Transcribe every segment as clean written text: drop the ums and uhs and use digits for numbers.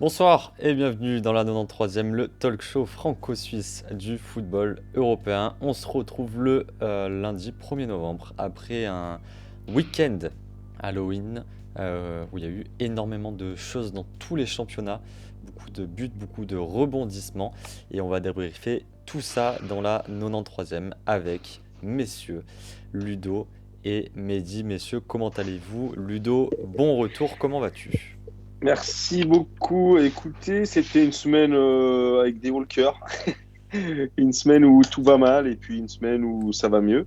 Bonsoir et bienvenue dans la 93e, le talk show franco-suisse du football européen. On se retrouve le lundi 1er novembre après un week-end Halloween où il y a eu énormément de choses dans tous les championnats, beaucoup de buts, beaucoup de rebondissements et on va débriefer tout ça dans la 93e avec messieurs Ludo et Mehdi. Messieurs, comment allez-vous? Ludo, bon retour, comment vas-tu? Merci beaucoup. Écoutez, c'était une semaine avec des hauts le cœur. Une semaine où tout va mal et puis une semaine où ça va mieux.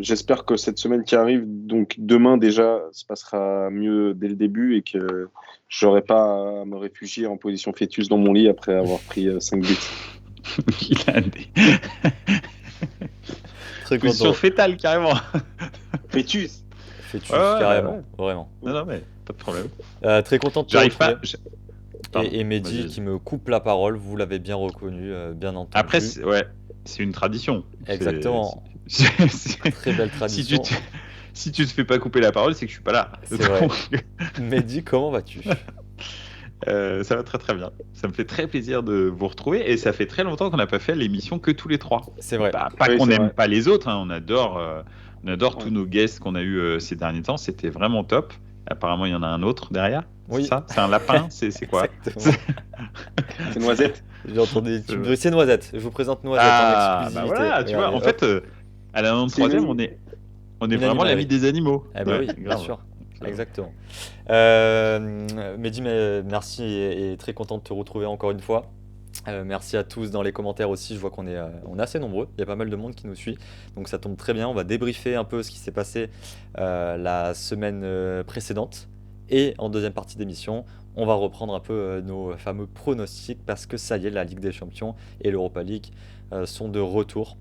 J'espère que cette semaine qui arrive, donc demain déjà, se passera mieux dès le début et que j'aurai pas à me réfugier en position fœtus dans mon lit après avoir pris 5 buts. Il a des Très positions content. fétales carrément. Fœtus. Fœtus, Ouais, carrément, ouais. vraiment. Non, mais pas de problème. Très content de te J'arrive pas. retrouver. Pardon, Et Mehdi vas-y. qui me coupe la parole, vous l'avez bien reconnu, bien entendu. Après, c'est une tradition. Exactement. C'est- Très belle Si tradition. si tu te fais pas couper la parole, c'est que je suis pas là. C'est vrai. Donc, Mehdi, comment vas-tu? ça va très très bien. Ça me fait très plaisir de vous retrouver et ça fait très longtemps qu'on n'a pas fait l'émission que tous les trois. C'est vrai. Pas Oui, qu'on c'est n'aime vrai. pas les autres, hein, on adore tous Ouais. nos guests qu'on a eu ces derniers temps. C'était vraiment top. Apparemment, il y en a un autre derrière. Oui. C'est ça? C'est un lapin? C'est quoi? Exactement. C'est Noisette. J'ai entendu. C'est vrai. C'est Noisette. Je vous présente Noisette en Ah, bah exclusivité. voilà, tu vois, Regardez, en hop. fait, à la 93e, on est Une vraiment animalerie. l'ami des animaux. Eh ben Ouais, oui, bien grave. sûr. Grave. Exactement. Mehdi, merci et très content de te retrouver encore une fois. Merci à tous dans les commentaires aussi, je vois qu'on est assez nombreux, il y a pas mal de monde qui nous suit, donc ça tombe très bien, on va débriefer un peu ce qui s'est passé la semaine précédente, et en deuxième partie d'émission, on va reprendre un peu nos fameux pronostics, parce que ça y est, la Ligue des Champions et l'Europa League sont de retour.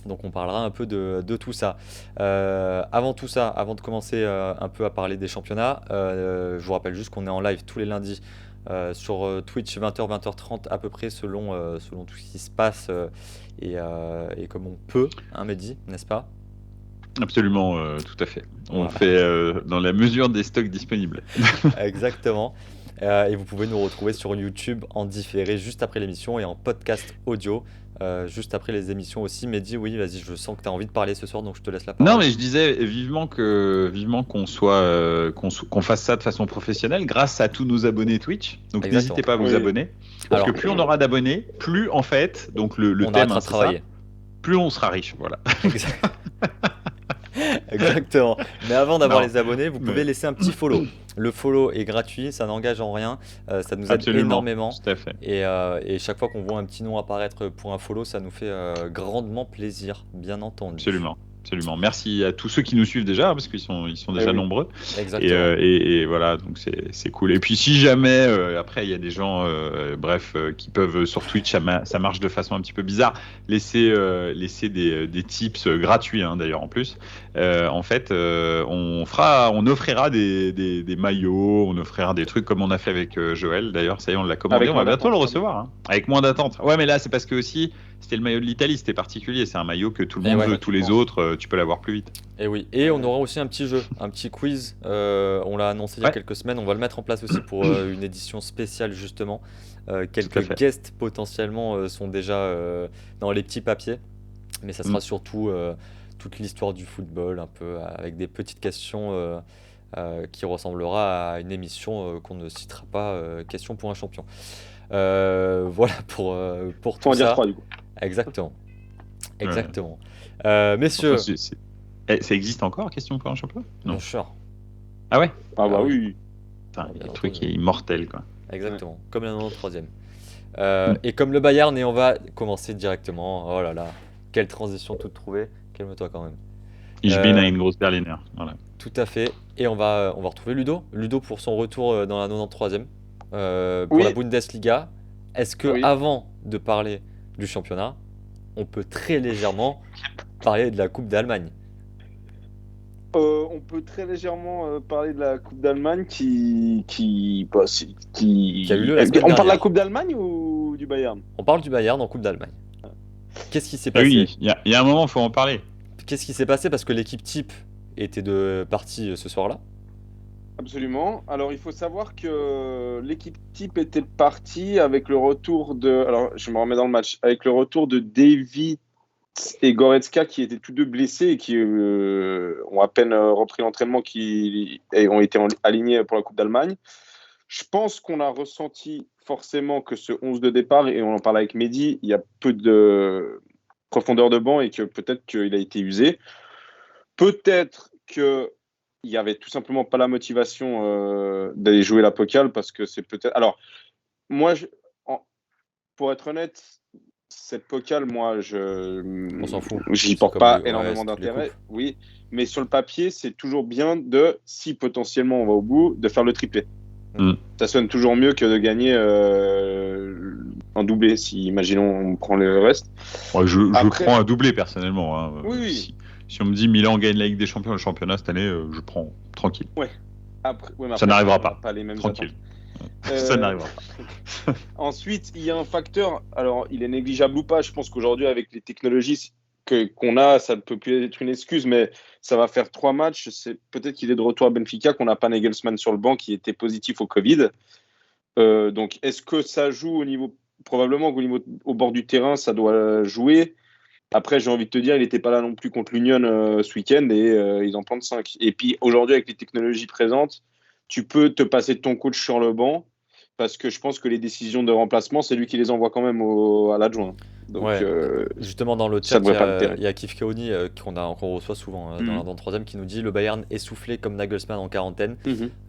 Donc on parlera un peu de tout ça. Avant tout ça, avant de commencer un peu à parler des championnats, je vous rappelle juste qu'on est en live tous les lundis sur Twitch 20h, 20h30 à peu près selon tout ce qui se passe et comme on peut, hein Mehdi, n'est-ce pas? Absolument, tout à fait. On Voilà. le fait dans la mesure des stocks disponibles. Exactement. Et vous pouvez nous retrouver sur YouTube en différé juste après l'émission et en podcast audio juste après les émissions aussi. Mehdi, oui, vas-y, je sens que tu as envie de parler ce soir, donc je te laisse la parole. Non, mais je disais vivement qu'on soit qu'on fasse ça de façon professionnelle grâce à tous nos abonnés Twitch. Donc Exactement. n'hésitez pas à vous Oui. abonner. Parce Alors, que plus on aura d'abonnés, plus en fait, donc le on thème, arrêtera hein, de c'est travailler. ça, plus on sera riche. Voilà. Exactement. Mais avant d'avoir Non, les abonnés, vous pouvez mais- laisser un petit follow. Le follow est gratuit, ça n'engage en rien, ça nous aide Absolument, énormément. tout à fait. Et chaque fois qu'on voit un petit nom apparaître pour un follow, ça nous fait grandement plaisir, bien entendu. Absolument, absolument. Merci à tous ceux qui nous suivent déjà, parce qu'ils sont déjà oui. nombreux. Exactement. Et voilà, donc c'est cool. Et puis si jamais, après, il y a des gens, qui peuvent sur Twitch, ça marche de façon un petit peu bizarre, laisser des tips gratuits, hein, d'ailleurs, en plus. En fait, on offrira des maillots, on offrira des trucs comme on a fait avec Joël. D'ailleurs, ça y est, on l'a commandé, Avec on va moins bientôt le d'attente. recevoir, hein, avec moins d'attente. Ouais, mais là, c'est parce que aussi, c'était le maillot de l'Italie, c'était particulier. C'est un maillot que tout le Et monde ouais. veut, tous les autres, tu peux l'avoir plus vite. Et oui, et on aura aussi un petit jeu, un petit quiz. On l'a annoncé il y a Ouais. quelques semaines. On va le mettre en place aussi pour une édition spéciale justement. Tout à Quelques fait. guests potentiellement sont déjà dans les petits papiers, mais ça sera surtout toute l'histoire du football, un peu avec des petites questions qui ressemblera à une émission qu'on ne citera pas, Question pour un champion. Voilà pour Faut tout en dire ça. 3 du coup. Exactement, Ouais. exactement. Messieurs, Enfin, ça existe encore, question pour un champion? Non. bien sûr. Ah ouais? Ah bah Ah oui. Putain, Bien le truc entendu. est immortel, quoi. Exactement, comme la 93e. Et comme le Bayern, et on va commencer directement. Oh là là, quelle transition toute trouvée. Calme-toi quand même. Ich bin ein Großberliner. Voilà. Tout à fait. Et on va retrouver Ludo. Ludo pour son retour dans la 93e. Pour Oui. la Bundesliga. Est-ce que Oui. avant de parler du championnat, on peut très légèrement parler de la Coupe d'Allemagne? On peut très légèrement parler de la Coupe d'Allemagne qui Qui a eu lieu la semaine On parle de la dernière. Coupe d'Allemagne ou du Bayern? On parle du Bayern en Coupe d'Allemagne. Qu'est-ce qui s'est Ah passé? oui, il y a un moment, il faut en parler. Qu'est-ce qui s'est passé parce que l'équipe type était de partie ce soir-là? Absolument. Alors, il faut savoir que l'équipe type était partie avec le retour de. Alors, je me remets dans le match. Avec le retour de David et Goretzka qui étaient tous deux blessés et qui ont à peine repris l'entraînement, qui ont été alignés pour la Coupe d'Allemagne. Je pense qu'on a ressenti forcément que ce 11 de départ, et on en parle avec Mehdi, il y a peu de profondeur de banc et que peut-être qu'il a été usé. Peut-être qu'il n'y avait tout simplement pas la motivation d'aller jouer la Pokal parce que c'est peut-être. Alors, moi, pour être honnête, cette Pokal, moi, On s'en fout. j'y C'est porte comme pas ouais, énormément c'est toutes les d'intérêt, coupes. oui, mais sur le papier, c'est toujours bien si potentiellement on va au bout, de faire le triplé. Mm. Ça sonne toujours mieux que de gagner un doublé, si imaginons on prend le reste. Ouais, je Après, prends un doublé personnellement. Hein. oui, Si on me dit Milan gagne la Ligue des Champions, le championnat cette année, je prends tranquille. ouais. Après, ouais, mais Ça après, n'arrivera on n'a pas. pas les mêmes Tranquille. attentes. Ça n'arrivera pas. Ensuite, il y a un facteur, alors il est négligeable ou pas, je pense qu'aujourd'hui, avec les technologies qu'on a, ça ne peut plus être une excuse, mais ça va faire 3 matchs. Peut-être qu'il est de retour à Benfica, qu'on n'a pas Nagelsmann sur le banc qui était positif au Covid. Donc, est-ce que ça joue au niveau. Probablement au bord du terrain, ça doit jouer. Après, j'ai envie de te dire, il n'était pas là non plus contre l'Union ce week-end et ils en prennent 5. Et puis aujourd'hui, avec les technologies présentes, tu peux te passer de ton coach sur le banc parce que je pense que les décisions de remplacement, c'est lui qui les envoie quand même à l'adjoint. Donc, Ouais, justement dans le ça chat, ne devrait pas l'altérer. il y a Kif Kaoni qu'on reçoit souvent dans le troisième qui nous dit le Bayern essoufflé comme Nagelsmann en quarantaine.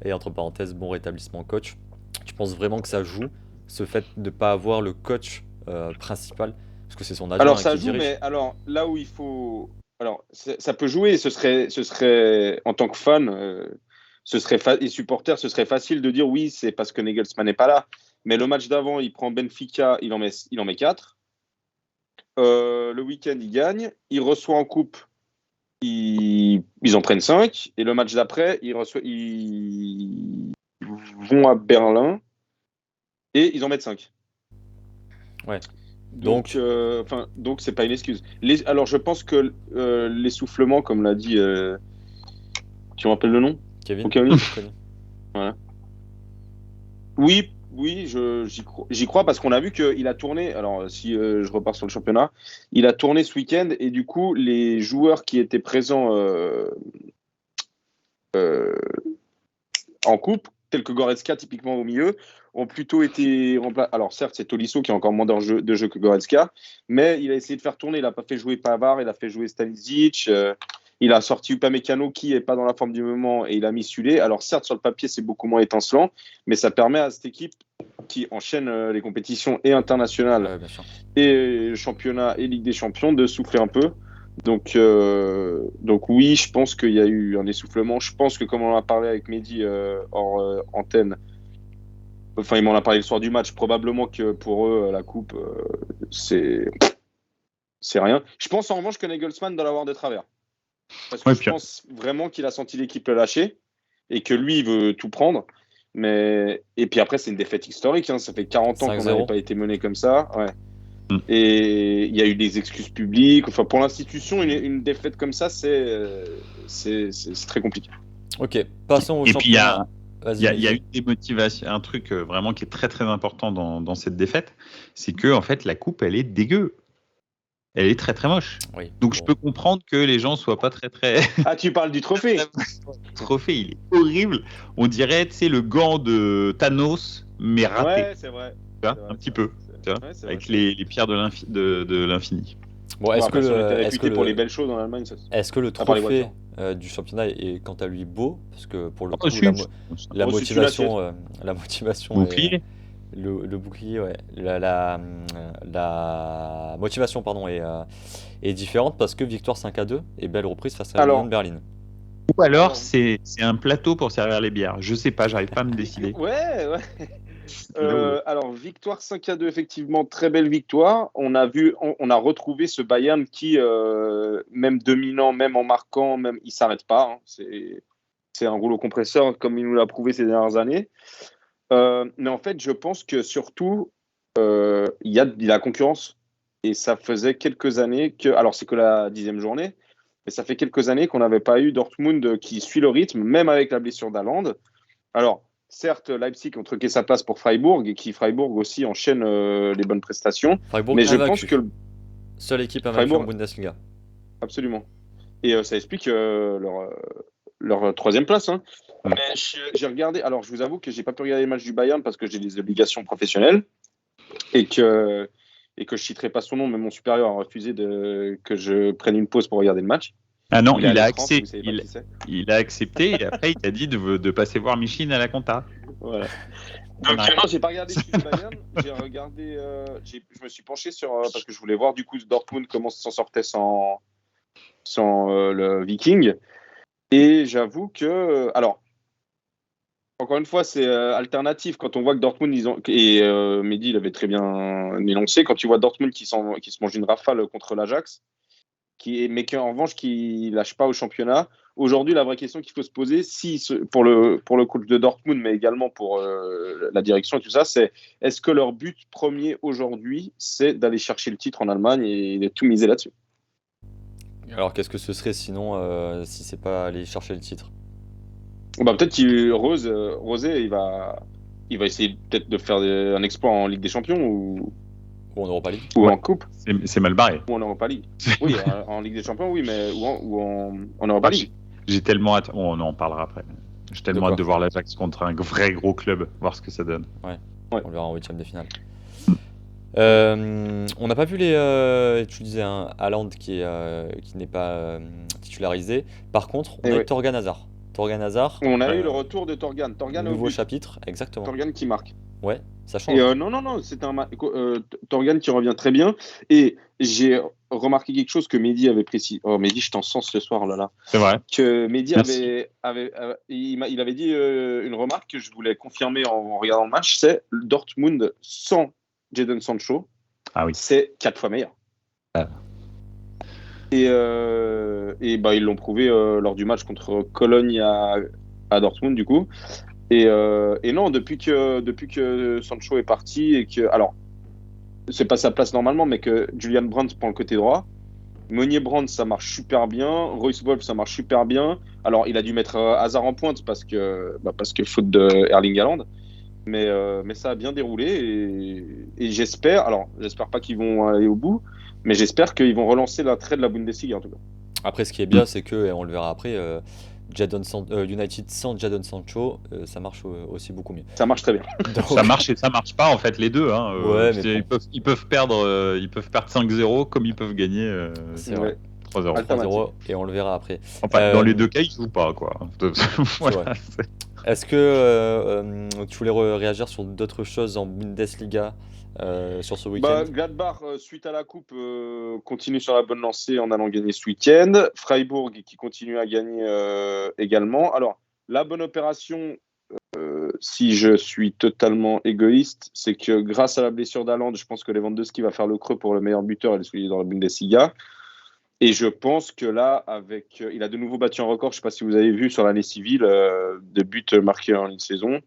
Et entre parenthèses, bon rétablissement coach. Tu penses vraiment que ça joue, ce fait de ne pas avoir le coach principal, parce que c'est son Alors, adjoint ça qui joue, dirige. mais alors là où il faut. Alors, ça peut jouer, ce serait en tant que fan, et supporter, ce serait facile de dire oui, c'est parce que Nagelsmann n'est pas là. Mais le match d'avant, il prend Benfica, il en met 4. Le week-end, il gagne. Il reçoit en coupe, ils en prennent 5. Et le match d'après, ils vont à Berlin et ils en mettent 5. Ouais. Donc, c'est pas une excuse. Alors, je pense que l'essoufflement, comme l'a dit, tu me rappelles le nom? Kevin, Okawani. Kevin. Voilà. Oui, oui, j'y crois parce qu'on a vu qu'il a tourné. Alors, si je repars sur le championnat, il a tourné ce week-end et du coup, les joueurs qui étaient présents en coupe, tels que Goretzka typiquement au milieu, ont plutôt été remplacés. Alors certes, c'est Tolisso qui a encore moins de jeu que Goretzka, mais il a essayé de faire tourner. Il n'a pas fait jouer Pavard, il a fait jouer Stanisic, il a sorti Upamecano qui n'est pas dans la forme du moment et il a mis Sule. Alors certes, sur le papier, c'est beaucoup moins étincelant, mais ça permet à cette équipe qui enchaîne les compétitions et internationales Ouais, bien sûr. et championnat et Ligue des Champions de souffler un peu. Donc oui, je pense qu'il y a eu un essoufflement. Je pense que comme on en a parlé avec Mehdi hors antenne, enfin il m'en a parlé le soir du match, probablement que pour eux la coupe c'est rien. Je pense en revanche que Nagelsmann doit l'avoir de travers. Parce que Ouais, je puis, pense vraiment qu'il a senti l'équipe le lâcher et que lui il veut tout prendre. Et puis après c'est une défaite historique, hein. Ça fait 40 ans qu'on 5-0. n'avait pas été mené comme ça. Ouais. Mm. Et il y a eu des excuses publiques. Enfin, pour l'institution, une défaite comme ça, c'est très compliqué. Ok, passons au et puis il y a, championnat. Vas-y, il y a Mehdi. une des motivations, un truc vraiment qui est très très important dans cette défaite, c'est que en fait la coupe elle est dégueu. Elle est très très moche. Oui, Donc bon. je peux comprendre que les gens soient pas très très. Ah, tu parles du trophée? Le trophée, il est horrible. On dirait, tu sais, le gant de Thanos, mais raté. Ouais, c'est vrai. Tu vois, C'est vrai, un petit c'est peu. vrai. Tu vois, Ouais, c'est avec vrai. les pierres de l'infini. Bon, Bon, est-ce que après, si on était est-ce que réputé pour les belles choses en Allemagne, est-ce que le à part les trophée voitures. du championnat est quant à lui beau? Parce que pour le Oh, coup, si, la Oh, si tu l'assieds. motivation est bouclier. le bouclier, ouais. La motivation, pardon, est différente parce que victoire 5-2 et belle reprise face à l'Union de Alors, Berlin. Ou alors, Alors- c'est un plateau pour servir les bières. Je sais pas, j'arrive pas à me décider. ouais. Là où- Alors, victoire 5-2, effectivement, très belle victoire. On a retrouvé ce Bayern qui, même dominant, même en marquant, même il s'arrête pas, hein. C'est un rouleau compresseur, comme il nous l'a prouvé ces dernières années. Mais en fait, je pense que surtout, il y a de la concurrence. Et ça faisait quelques années que. Alors, c'est que la 10e journée, mais ça fait quelques années qu'on n'avait pas eu Dortmund qui suit le rythme, même avec la blessure d'Haaland. Alors, certes, Leipzig ont truqué sa place pour Freiburg, et qui Freiburg aussi enchaîne les bonnes prestations. Freiburg Mais je invaincu. pense que Seule équipe invaincue Freiburg- en Bundesliga. Absolument. Et ça explique leur troisième place. Hein. Mm. Mais j'ai regardé. Alors, je vous avoue que j'ai pas pu regarder les matchs du Bayern parce que j'ai des obligations professionnelles et que je citerai pas son nom, mais mon supérieur a refusé que je prenne une pause pour regarder le match. Ah non, Il est à il a, l'écran, vous savez pas qui c'est. il a accepté et après il t'a dit de passer voir Micheline à la compta. Voilà. Donc, non, j'ai pas regardé celui du Bayern. J'ai regardé. Je me suis penché sur parce que je voulais voir du coup Dortmund comment s'en sortait sans le Viking. Et j'avoue que alors encore une fois c'est alternatif quand on voit que Dortmund et Mehdi il avait très bien énoncé quand tu vois Dortmund qui se mange une rafale contre l'Ajax mais qu'en revanche qui lâche pas au championnat. Aujourd'hui, la vraie question qu'il faut se poser, pour le coach de Dortmund, mais également pour la direction et tout ça, c'est est-ce que leur but premier aujourd'hui, c'est d'aller chercher le titre en Allemagne et de tout miser là-dessus? Alors qu'est-ce que ce serait sinon si c'est pas aller chercher le titre? Peut-être que Rosé, il va essayer peut-être de faire un exploit en Ligue des Champions Ou en Europa League? ou Ouais. en Coupe C'est mal barré. ou en Europa League. Oui, en Ligue des Champions, oui, mais ou en Europa League. J'ai tellement hâte. On en parlera après. J'ai tellement quoi hâte de voir l'Ajax contre un vrai gros club, voir ce que ça donne. On le verra en huitième de finale. On n'a pas vu tu disais Haaland qui n'est pas titularisé. Par contre, on Eh a eu oui. Torgan Hazard. Torgan Hazard, On a eu le retour de Torgan. Torgan au nouveau but. chapitre, exactement. Torgan qui marque. Ouais, ça change. Et non, c'est Torgan qui revient très bien. Et j'ai remarqué quelque chose que Mehdi avait précisé. Oh, Mehdi, je t'en sens ce soir, là. C'est vrai. Que Mehdi Merci. il avait dit une remarque que je voulais confirmer en regardant le match, c'est Dortmund sans Jadon Sancho, Ah oui. c'est 4 fois meilleur. Ah. Et ils l'ont prouvé lors du match contre Cologne à Dortmund, du coup. Et non, depuis que Sancho est parti et que. Alors, c'est pas sa place normalement, mais que Julian Brandt prend le côté droit. Meunier Brandt, ça marche super bien. Royce Wolf, ça marche super bien. Alors, il a dû mettre Hazard en pointe parce que faute de Erling Haaland. Mais ça a bien déroulé et j'espère pas qu'ils vont aller au bout, mais j'espère qu'ils vont relancer l'attrait de la Bundesliga en tout cas. Après, ce qui est bien, c'est que, et on le verra après, United sans Jadon Sancho, ça marche aussi beaucoup mieux. Ça marche très bien. Donc, Ça marche et ça marche pas en fait les deux. Hein. Ouais, mais ils peuvent perdre 5-0 comme ils peuvent gagner c'est vrai. 3-0. Alternative. 3-0, et on le verra après. Enfin, dans les deux cas, ils jouent pas quoi. Voilà, vrai. Est-ce que tu voulais réagir sur d'autres choses en Bundesliga sur ce week-end? Gladbach, suite à la coupe, continue sur la bonne lancée en allant gagner ce week-end. Freiburg qui continue à gagner également. Alors, la bonne opération, si je suis totalement égoïste, c'est que grâce à la blessure d'Haaland, je pense que Lewandowski va faire le creux pour le meilleur buteur et le soulier dans la Bundesliga. Et je pense que là, il a de nouveau battu un record, je ne sais pas si vous avez vu sur l'année civile, de buts marqués en une saison.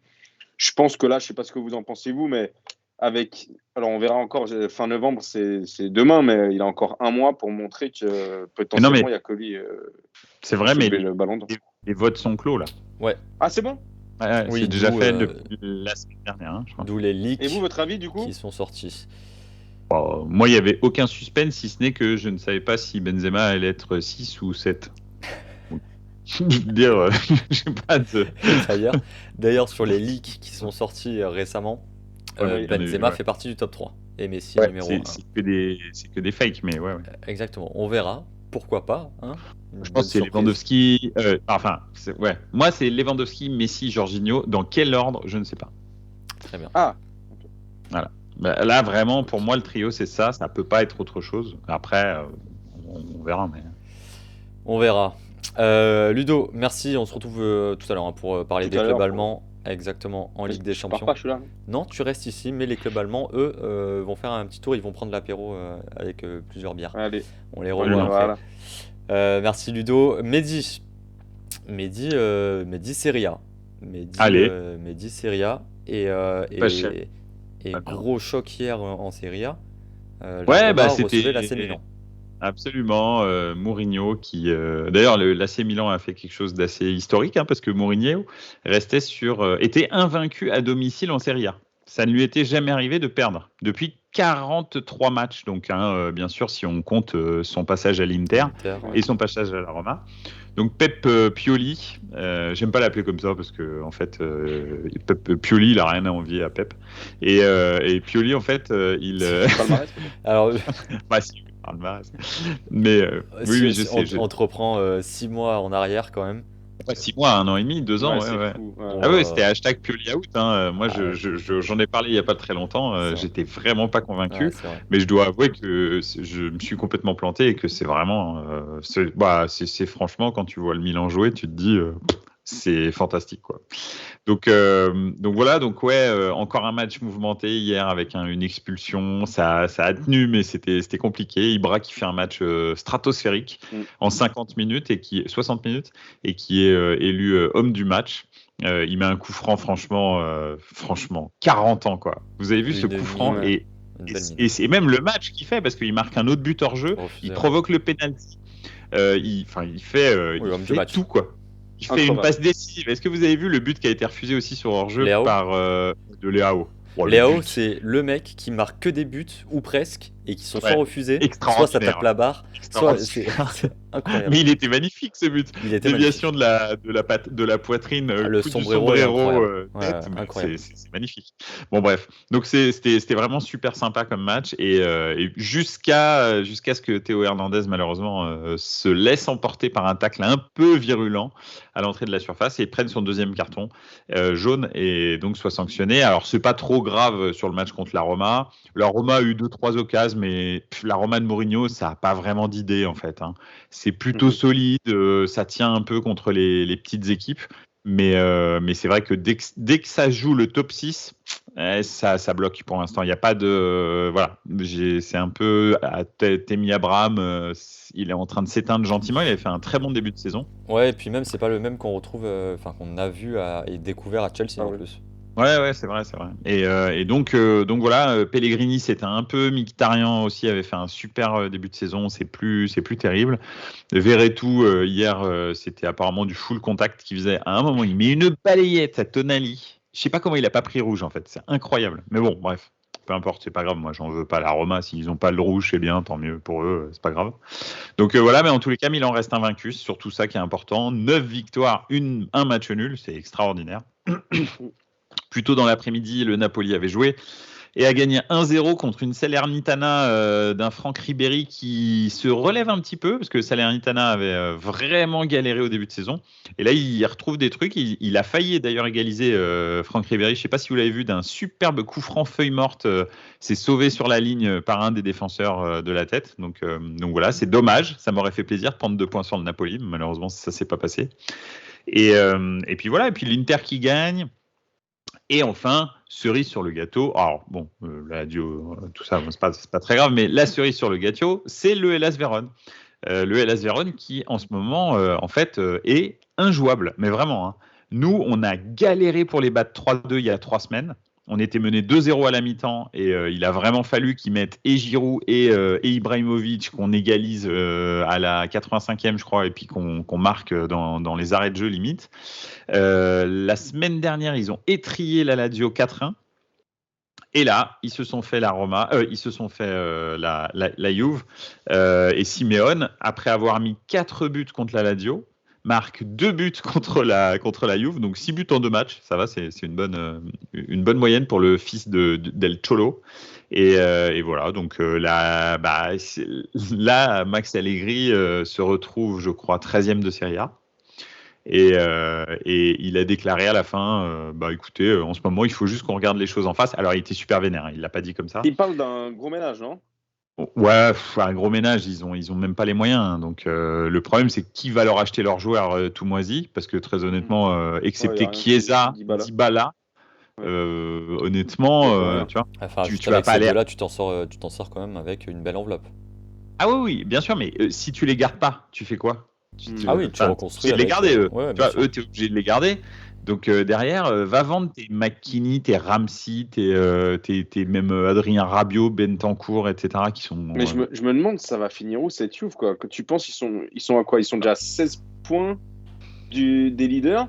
Je pense que là, je ne sais pas ce que vous en pensez vous, mais alors on verra encore, fin novembre, c'est demain, mais il a encore un mois pour montrer que potentiellement, il n'y a que lui. C'est vrai, mais le ballon d'or. les votes sont clos là. Ouais. Ah, c'est bon? Ouais, Oui, c'est déjà d'où, fait depuis la semaine dernière, hein, je crois. D'où les leaks Et vous, votre avis, du coup? qui sont sortis. Moi, il n'y avait aucun suspense, si ce n'est que je ne savais pas si Benzema allait être 6 ou 7. Je veux dire, j'ai pas de. D'ailleurs, sur les leaks qui sont sortis récemment, Benzema fait partie du top 3. Et Messi numéro 1. C'est que des fakes, mais ouais. Exactement, on verra. Pourquoi pas, hein. Je pense que c'est Lewandowski. Moi, c'est Lewandowski, Messi, Jorginho. Dans quel ordre, je ne sais pas. Très bien. Ah. Voilà. Là, vraiment, pour moi, le trio, c'est ça. Ça peut pas être autre chose. Après, on verra. Mais... On verra. Ludo, merci. On se retrouve tout à l'heure pour parler des clubs allemands. Exactement, en Ligue des Champions. Pas, je suis là. Non, tu restes ici, mais les clubs allemands, eux, vont faire un petit tour. Ils vont prendre l'apéro avec plusieurs bières. Allez. On les revoit après. Voilà. Merci Ludo. Mehdi Serie A. Mehdi Serie A. Et gros choc hier en Serie A. Roma recevait l'AC Milan. Absolument, Mourinho qui d'ailleurs l'AC Milan a fait quelque chose d'assez historique parce que Mourinho était invaincu à domicile en Serie A. Ça ne lui était jamais arrivé de perdre depuis 43 matchs, donc bien sûr si on compte son passage à l'Inter et son passage à la Roma. Donc Pep Pioli, j'aime pas l'appeler comme ça parce que en fait Pep Pioli il a rien à envier à Pep et Pioli en fait il Alors, bah, si, palmarès. Mais oui, je sais. on te reprend 6 mois en arrière quand même. 6 mois, 1 an et demi, 2 ans. c'est Ouais. fou. Ah ouais, c'était hashtag Pioli out. Moi, j'en ai parlé il n'y a pas très longtemps. J'étais vraiment pas convaincu. Ouais, c'est vrai. Mais je dois avouer que je me suis complètement planté et que c'est vraiment. C'est franchement, quand tu vois le Milan jouer, tu te dis. C'est fantastique, quoi. Donc voilà, encore un match mouvementé hier avec une expulsion. Ça a tenu, mais c'était compliqué. Ibra qui fait un match stratosphérique en 60 minutes et qui est élu homme du match. Il met un coup franc, franchement, 40 ans, quoi. Vous avez vu ce coup franc et c'est même le match qu'il fait parce qu'il marque un autre but hors jeu. Il provoque le penalty. Il fait tout, quoi. Il fait une passe décisive. Est-ce que vous avez vu le but qui a été refusé aussi sur hors-jeu par de Leao? Léao, c'est le mec qui marque que des buts, ou presque, et qui sont soit refusés, soit ça tape la barre, soit c'est incroyable. Mais il était magnifique ce but. Déviation de la poitrine, le sombrero, incroyable. C'est magnifique. Bon bref, donc c'était vraiment super sympa comme match et jusqu'à ce que Théo Hernandez malheureusement se laisse emporter par un tacle un peu virulent à l'entrée de la surface et prenne son deuxième carton jaune et donc soit sanctionné. Alors c'est pas trop grave sur le match contre la Roma. La Roma a eu 2-3 occasions, mais la Roma de Mourinho, ça n'a pas vraiment d'idée en fait. C'est plutôt solide, ça tient un peu contre les petites équipes. Mais c'est vrai que dès que ça joue le top 6, ça bloque pour l'instant. Il n'y a pas de. Voilà. C'est un peu. Tammy Abraham, il est en train de s'éteindre gentiment. Il avait fait un très bon début de saison. Ouais, et puis même, c'est pas le même qu'on retrouve. Qu'on a vu et découvert à Chelsea en plus. Ouais, c'est vrai. Et donc voilà, Pellegrini, c'était un peu Mkhitaryan aussi, avait fait un super début de saison, c'est plus terrible. Verretou, hier, c'était apparemment du full contact qu'il faisait. À un moment, il met une balayette à Tonali. Je sais pas comment il a pas pris rouge, en fait, c'est incroyable. Mais bon, bref, peu importe, c'est pas grave, moi j'en veux pas à la Roma, s'ils ont pas le rouge, c'est bien, tant mieux pour eux, c'est pas grave. Donc voilà, mais en tous les cas, Milan reste invaincu, c'est surtout ça qui est important. 9 victoires, un match nul, c'est extraordinaire. Plus tôt dans l'après-midi, le Napoli avait joué et a gagné 1-0 contre une Salernitana d'un Franck Ribéry qui se relève un petit peu parce que Salernitana avait vraiment galéré au début de saison. Et là, il retrouve des trucs. Il a failli d'ailleurs égaliser Franck Ribéry. Je ne sais pas si vous l'avez vu, d'un superbe coup franc feuille morte. C'est sauvé sur la ligne par un des défenseurs de la tête. Donc voilà, c'est dommage. Ça m'aurait fait plaisir de prendre 2 points sur le Napoli. Malheureusement, ça ne s'est pas passé. Et puis voilà, et puis l'Inter qui gagne. Et enfin, cerise sur le gâteau. Alors, bon, la Lazio, tout ça, bon, c'est pas très grave, mais la cerise sur le gâteau, c'est le Hellas Vérone. Le Hellas Vérone qui, en ce moment, en fait, est injouable. Mais vraiment, nous, on a galéré pour les battre 3-2 il y a 3 semaines. On était mené 2-0 à la mi-temps et il a vraiment fallu qu'ils mettent et Giroud et Ibrahimovic, qu'on égalise à la 85e, je crois, et puis qu'on marque dans les arrêts de jeu limite. La semaine dernière, ils ont étrillé la Lazio 4-1. Et là, ils se sont fait la Roma, ils se sont fait la Juve. Et Simeone, après avoir mis 4 buts contre la Lazio, marque 2 buts contre la Juve, donc 6 buts en 2 matchs. Ça va, c'est une bonne moyenne pour le fils del Cholo. Et voilà, donc là, Max Allegri se retrouve, je crois, 13e de Serie A. Et il a déclaré à la fin, écoutez, en ce moment, il faut juste qu'on regarde les choses en face. Alors, il était super vénère, il l'a pas dit comme ça. Il parle d'un gros ménage, non ? Ouais, un gros ménage, ils ont même pas les moyens. Donc le problème, c'est qui va leur acheter leurs joueurs tout moisis, parce que très honnêtement, excepté Chiesa, Dybala, honnêtement, tu vois, enfin, tu vas pas aller. Là, tu t'en sors quand même avec une belle enveloppe. Ah oui, bien sûr, mais si tu les gardes pas, tu fais quoi ? Tu reconstruis. Tu les garder, tu vois, eux, t'es obligé de les garder. Donc derrière, va vendre tes McKinney, tes Ramsey, tes même Adrien Rabiot, Bentancur, etc. qui sont. Mais je me demande, ça va finir où cette Juve, quoi? Quand tu penses, ils sont à quoi? Ils sont déjà à 16 points des leaders.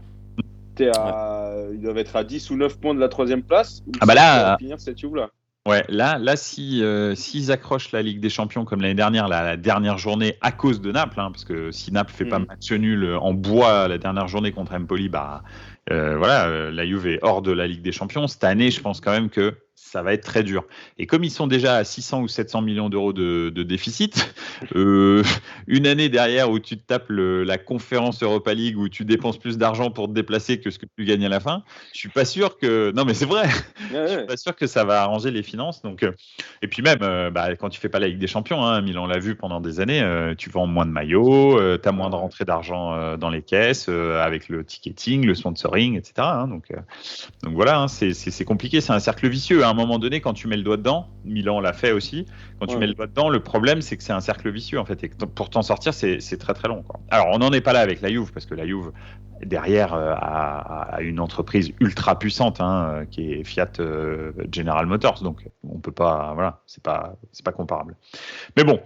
Ils doivent être à 10 ou 9 points de la 3e place. Ah bah là, ça va finir cette Juve-là. Ouais, là s'ils accrochent la Ligue des Champions comme l'année dernière, la dernière journée à cause de Naples, parce que si Naples fait pas match nul en bois la dernière journée contre Empoli, la Juve est hors de la Ligue des Champions. Cette année, je pense quand même que ça va être très dur. Et comme ils sont déjà à 600 ou 700 millions d'euros de déficit, une année derrière où tu te tapes la conférence Europa League où tu dépenses plus d'argent pour te déplacer que ce que tu gagnes à la fin, je suis pas sûr que... Non mais c'est vrai, je suis pas sûr que ça va arranger les finances. Donc, et puis même, quand tu fais pas la Ligue des Champions, Milan l'a vu pendant des années, tu vends moins de maillots, tu as moins de rentrées d'argent dans les caisses, avec le ticketing, le sponsoring, etc. Donc voilà, c'est compliqué, c'est un cercle vicieux. À un moment donné, quand tu mets le doigt dedans, Milan l'a fait aussi, quand tu mets le doigt dedans, le problème c'est que c'est un cercle vicieux en fait, et pour t'en sortir, c'est très très long, quoi. Alors on n'en est pas là avec la Juve, parce que la Juve derrière a une entreprise ultra puissante, qui est Fiat General Motors, donc on peut pas, voilà, c'est pas comparable. Mais bon.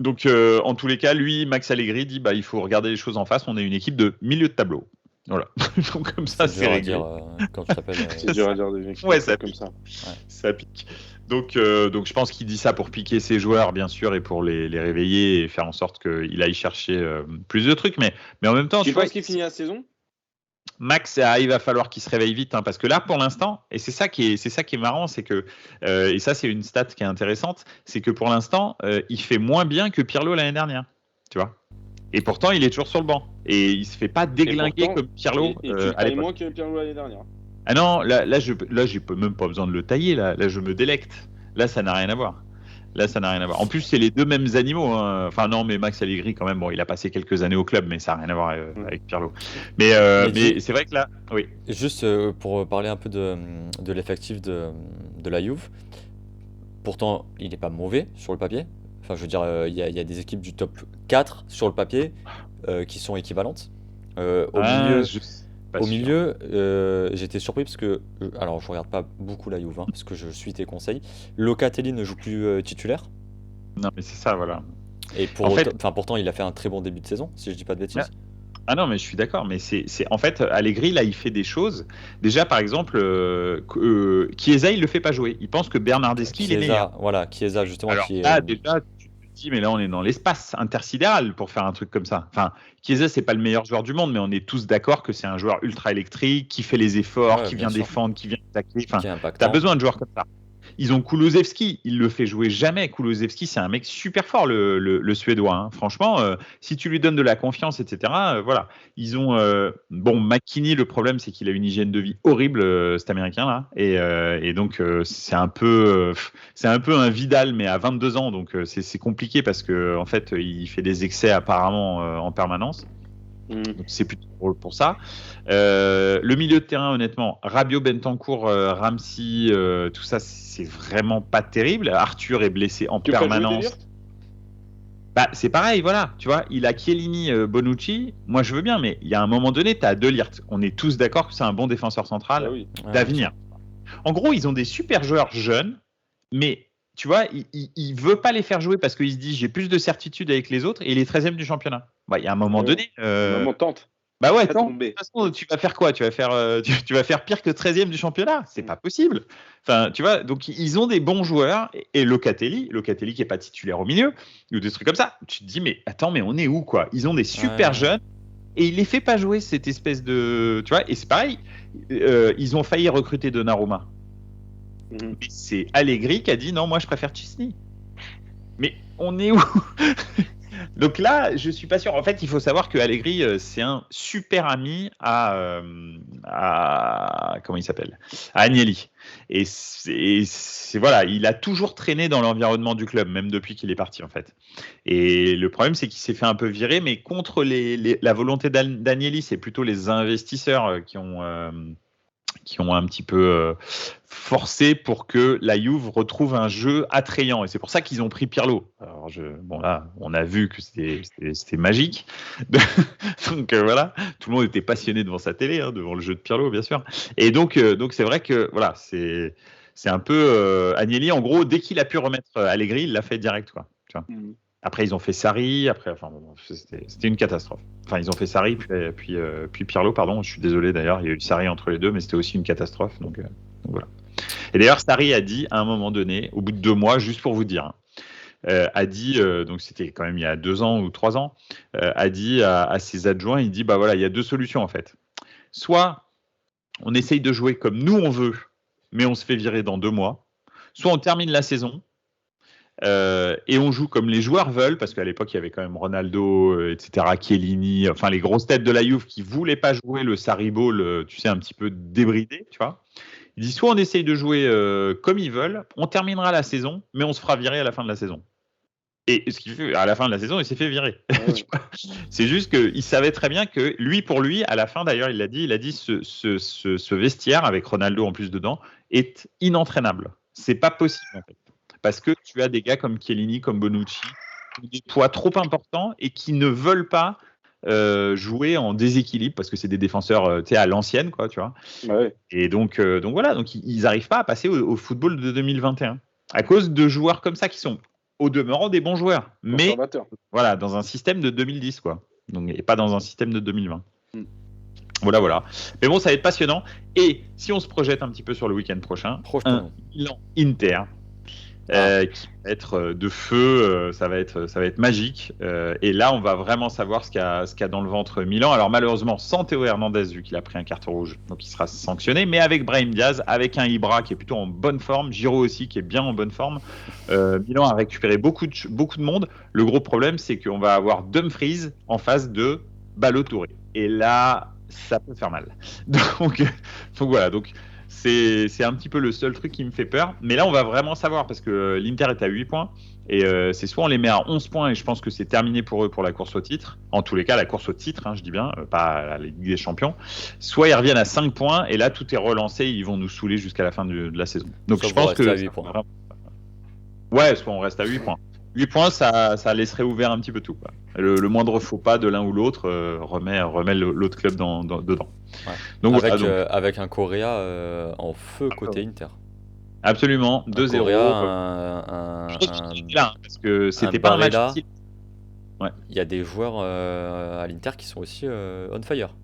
Donc, en tous les cas, lui, Max Allegri dit il faut regarder les choses en face. On est une équipe de milieu de tableau. Voilà. Donc, comme ça, c'est réglé. Quand tu t'appelles. C'est dur à dire des équipes ça comme pique. ça. Ouais. Ça pique. Donc, je pense qu'il dit ça pour piquer ses joueurs, bien sûr, et pour les réveiller et faire en sorte qu'il aille chercher plus de trucs. Mais en même temps, tu penses qu'il finit la saison? Max, il va falloir qu'il se réveille vite, parce que là, pour l'instant, et c'est ça qui est marrant, c'est que, et ça c'est une stat qui est intéressante, c'est que pour l'instant, il fait moins bien que Pirlo l'année dernière, tu vois. Et pourtant, il est toujours sur le banc, et il se fait pas déglinguer comme Pirlo. Et tu tailles moins que Pirlo l'année dernière. Ah non, là, j'ai même pas besoin de le tailler, là, je me délecte. Là, ça n'a rien à voir. En plus, c'est les deux mêmes animaux. Enfin, non, mais Max Allegri, quand même, il a passé quelques années au club, mais ça n'a rien à voir avec Pirlo. Mais c'est vrai que là, oui. Juste pour parler un peu de l'effectif de la Juve, pourtant, il n'est pas mauvais sur le papier. Enfin, je veux dire, il y a des équipes du top 4 sur le papier qui sont équivalentes. Au milieu, j'étais surpris parce que, alors je regarde pas beaucoup la Juve, parce que je suis tes conseils. Locatelli ne joue plus titulaire. Non, mais c'est ça, voilà. Et pourtant, il a fait un très bon début de saison, si je dis pas de bêtises. Ah non, mais je suis d'accord, mais c'est en fait, Allegri, là, il fait des choses. Déjà, par exemple, Chiesa, il le fait pas jouer. Il pense que Bernardeschi, il est meilleur. Voilà, Chiesa, justement. Alors, déjà, mais là on est dans l'espace intersidéral pour faire un truc comme ça. Enfin, Chiesa, c'est pas le meilleur joueur du monde, mais on est tous d'accord que c'est un joueur ultra électrique, qui fait les efforts, qui vient défendre, qui vient attaquer. Enfin, t'as besoin de joueurs comme ça. Ils ont Kulusevski, il le fait jouer jamais. Kulusevski, c'est un mec super fort, le Suédois. Franchement, si tu lui donnes de la confiance, etc. Voilà. Ils ont McKinney. Le problème, c'est qu'il a une hygiène de vie horrible, cet Américain-là, et donc c'est un peu un Vidal, mais à 22 ans. Donc c'est compliqué parce que en fait, il fait des excès apparemment en permanence. Donc c'est plutôt drôle pour ça. Le milieu de terrain, honnêtement, Rabiot, Bentancur, Ramsey, tout ça, c'est vraiment pas terrible. Arthur est blessé en permanence. C'est pareil, voilà. Tu vois, il a Chiellini, Bonucci. Moi, je veux bien, mais il y a un moment donné, tu as De Ligt. On est tous d'accord que c'est un bon défenseur central d'avenir. En gros, ils ont des super joueurs jeunes, mais tu vois, il veut pas les faire jouer parce qu'il se dit j'ai plus de certitude avec les autres et il est 13e du championnat. Il y a un moment donné. Tente. De toute façon, tu vas faire quoi? Tu vas faire pire que 13e du championnat? C'est pas possible. Enfin, tu vois, donc ils ont des bons joueurs et Locatelli qui est pas titulaire au milieu ou des trucs comme ça. Tu te dis mais attends, mais on est où, quoi? Ils ont des super jeunes et il les fait pas jouer, cette espèce de, tu vois. Et c'est pareil, ils ont failli recruter Donnarumma. Mais c'est Allegri qui a dit non, moi je préfère Chesney. Mais on est où? Donc là, je suis pas sûr. En fait, il faut savoir que Allegri, c'est un super ami à comment il s'appelle, à Agnelli. Et c'est voilà, il a toujours traîné dans l'environnement du club, même depuis qu'il est parti en fait. Et le problème, c'est qu'il s'est fait un peu virer, mais contre la volonté d'Agnelli, c'est plutôt les investisseurs qui ont qui ont un petit peu forcé pour que la Juve retrouve un jeu attrayant. Et c'est pour ça qu'ils ont pris Pirlo. Alors, bon là, on a vu que c'était magique. Donc voilà, tout le monde était passionné devant sa télé, devant le jeu de Pirlo, bien sûr. Et donc c'est vrai que voilà, c'est un peu Agnelli. En gros, dès qu'il a pu remettre Allegri, il l'a fait direct, quoi. Tu vois. Après, ils ont fait Sarri. Après, c'était une catastrophe. Enfin, ils ont fait Sarri, puis Pirlo, pardon. Je suis désolé d'ailleurs, il y a eu Sarri entre les deux, mais c'était aussi une catastrophe. Donc voilà. Et d'ailleurs, Sarri a dit à un moment donné, au bout de 2 mois, juste pour vous dire, a dit, donc c'était quand même il y a 2 ans ou 3 ans, a dit à ses adjoints, il dit, bah voilà, il y a 2 solutions en fait. Soit on essaye de jouer comme nous on veut, mais on se fait virer dans 2 mois. Soit on termine la saison. Et on joue comme les joueurs veulent, parce qu'à l'époque il y avait quand même Ronaldo, etc., Chiellini, enfin les grosses têtes de la Juve qui voulaient pas jouer le Sarri Ball, tu sais, un petit peu débridé, tu vois. Il dit soit on essaye de jouer comme ils veulent, on terminera la saison, mais on se fera virer à la fin de la saison. Et ce qu'il fait à la fin de la saison, il s'est fait virer. Ouais. C'est juste qu'il savait très bien que pour lui, à la fin d'ailleurs, il a dit ce vestiaire avec Ronaldo en plus dedans est inentraînable. C'est pas possible en fait. Parce que tu as des gars comme Chiellini, comme Bonucci, des poids trop importants et qui ne veulent pas jouer en déséquilibre parce que c'est des défenseurs à l'ancienne, quoi, tu vois. Ouais. Et donc voilà, donc ils n'arrivent pas à passer au football de 2021 à cause de joueurs comme ça qui sont au demeurant des bons joueurs, mais voilà, dans un système de 2010, quoi. Donc, et pas dans un système de 2020. Voilà. Mais bon, ça va être passionnant. Et si on se projette un petit peu sur le week-end prochain, un Milan-Inter. Qui va être de feu, ça va être magique. Et là, on va vraiment savoir ce qu'il y a dans le ventre Milan. Alors malheureusement, sans Théo Hernandez, vu qu'il a pris un carton rouge, donc il sera sanctionné. Mais avec Brahim Diaz, avec un Ibra qui est plutôt en bonne forme, Giroud aussi qui est bien en bonne forme. Milan a récupéré beaucoup de monde. Le gros problème, c'est qu'on va avoir Dumfries en face de Balotelli. Et là, ça peut faire mal. Donc voilà. C'est un petit peu le seul truc qui me fait peur. Mais là, on va vraiment savoir parce que l'Inter est à 8 points. Et c'est soit on les met à 11 points et je pense que c'est terminé pour eux pour la course au titre. En tous les cas, la course au titre, je dis bien, pas la Ligue des Champions. Soit ils reviennent à 5 points et là, tout est relancé. Ils vont nous saouler jusqu'à la fin de la saison. Donc soit je pense que... À 8 points. Ouais, soit on reste à 8 points. 8 points, ça laisserait ouvert un petit peu tout, quoi. Le moindre faux pas de l'un ou l'autre remet l'autre club dedans. Ouais. Donc, avec un Correa en feu côté Inter. Absolument, 2-0. Correa, parce que c'était pas un match facile. Ouais. Il y a des joueurs à l'Inter qui sont aussi on fire.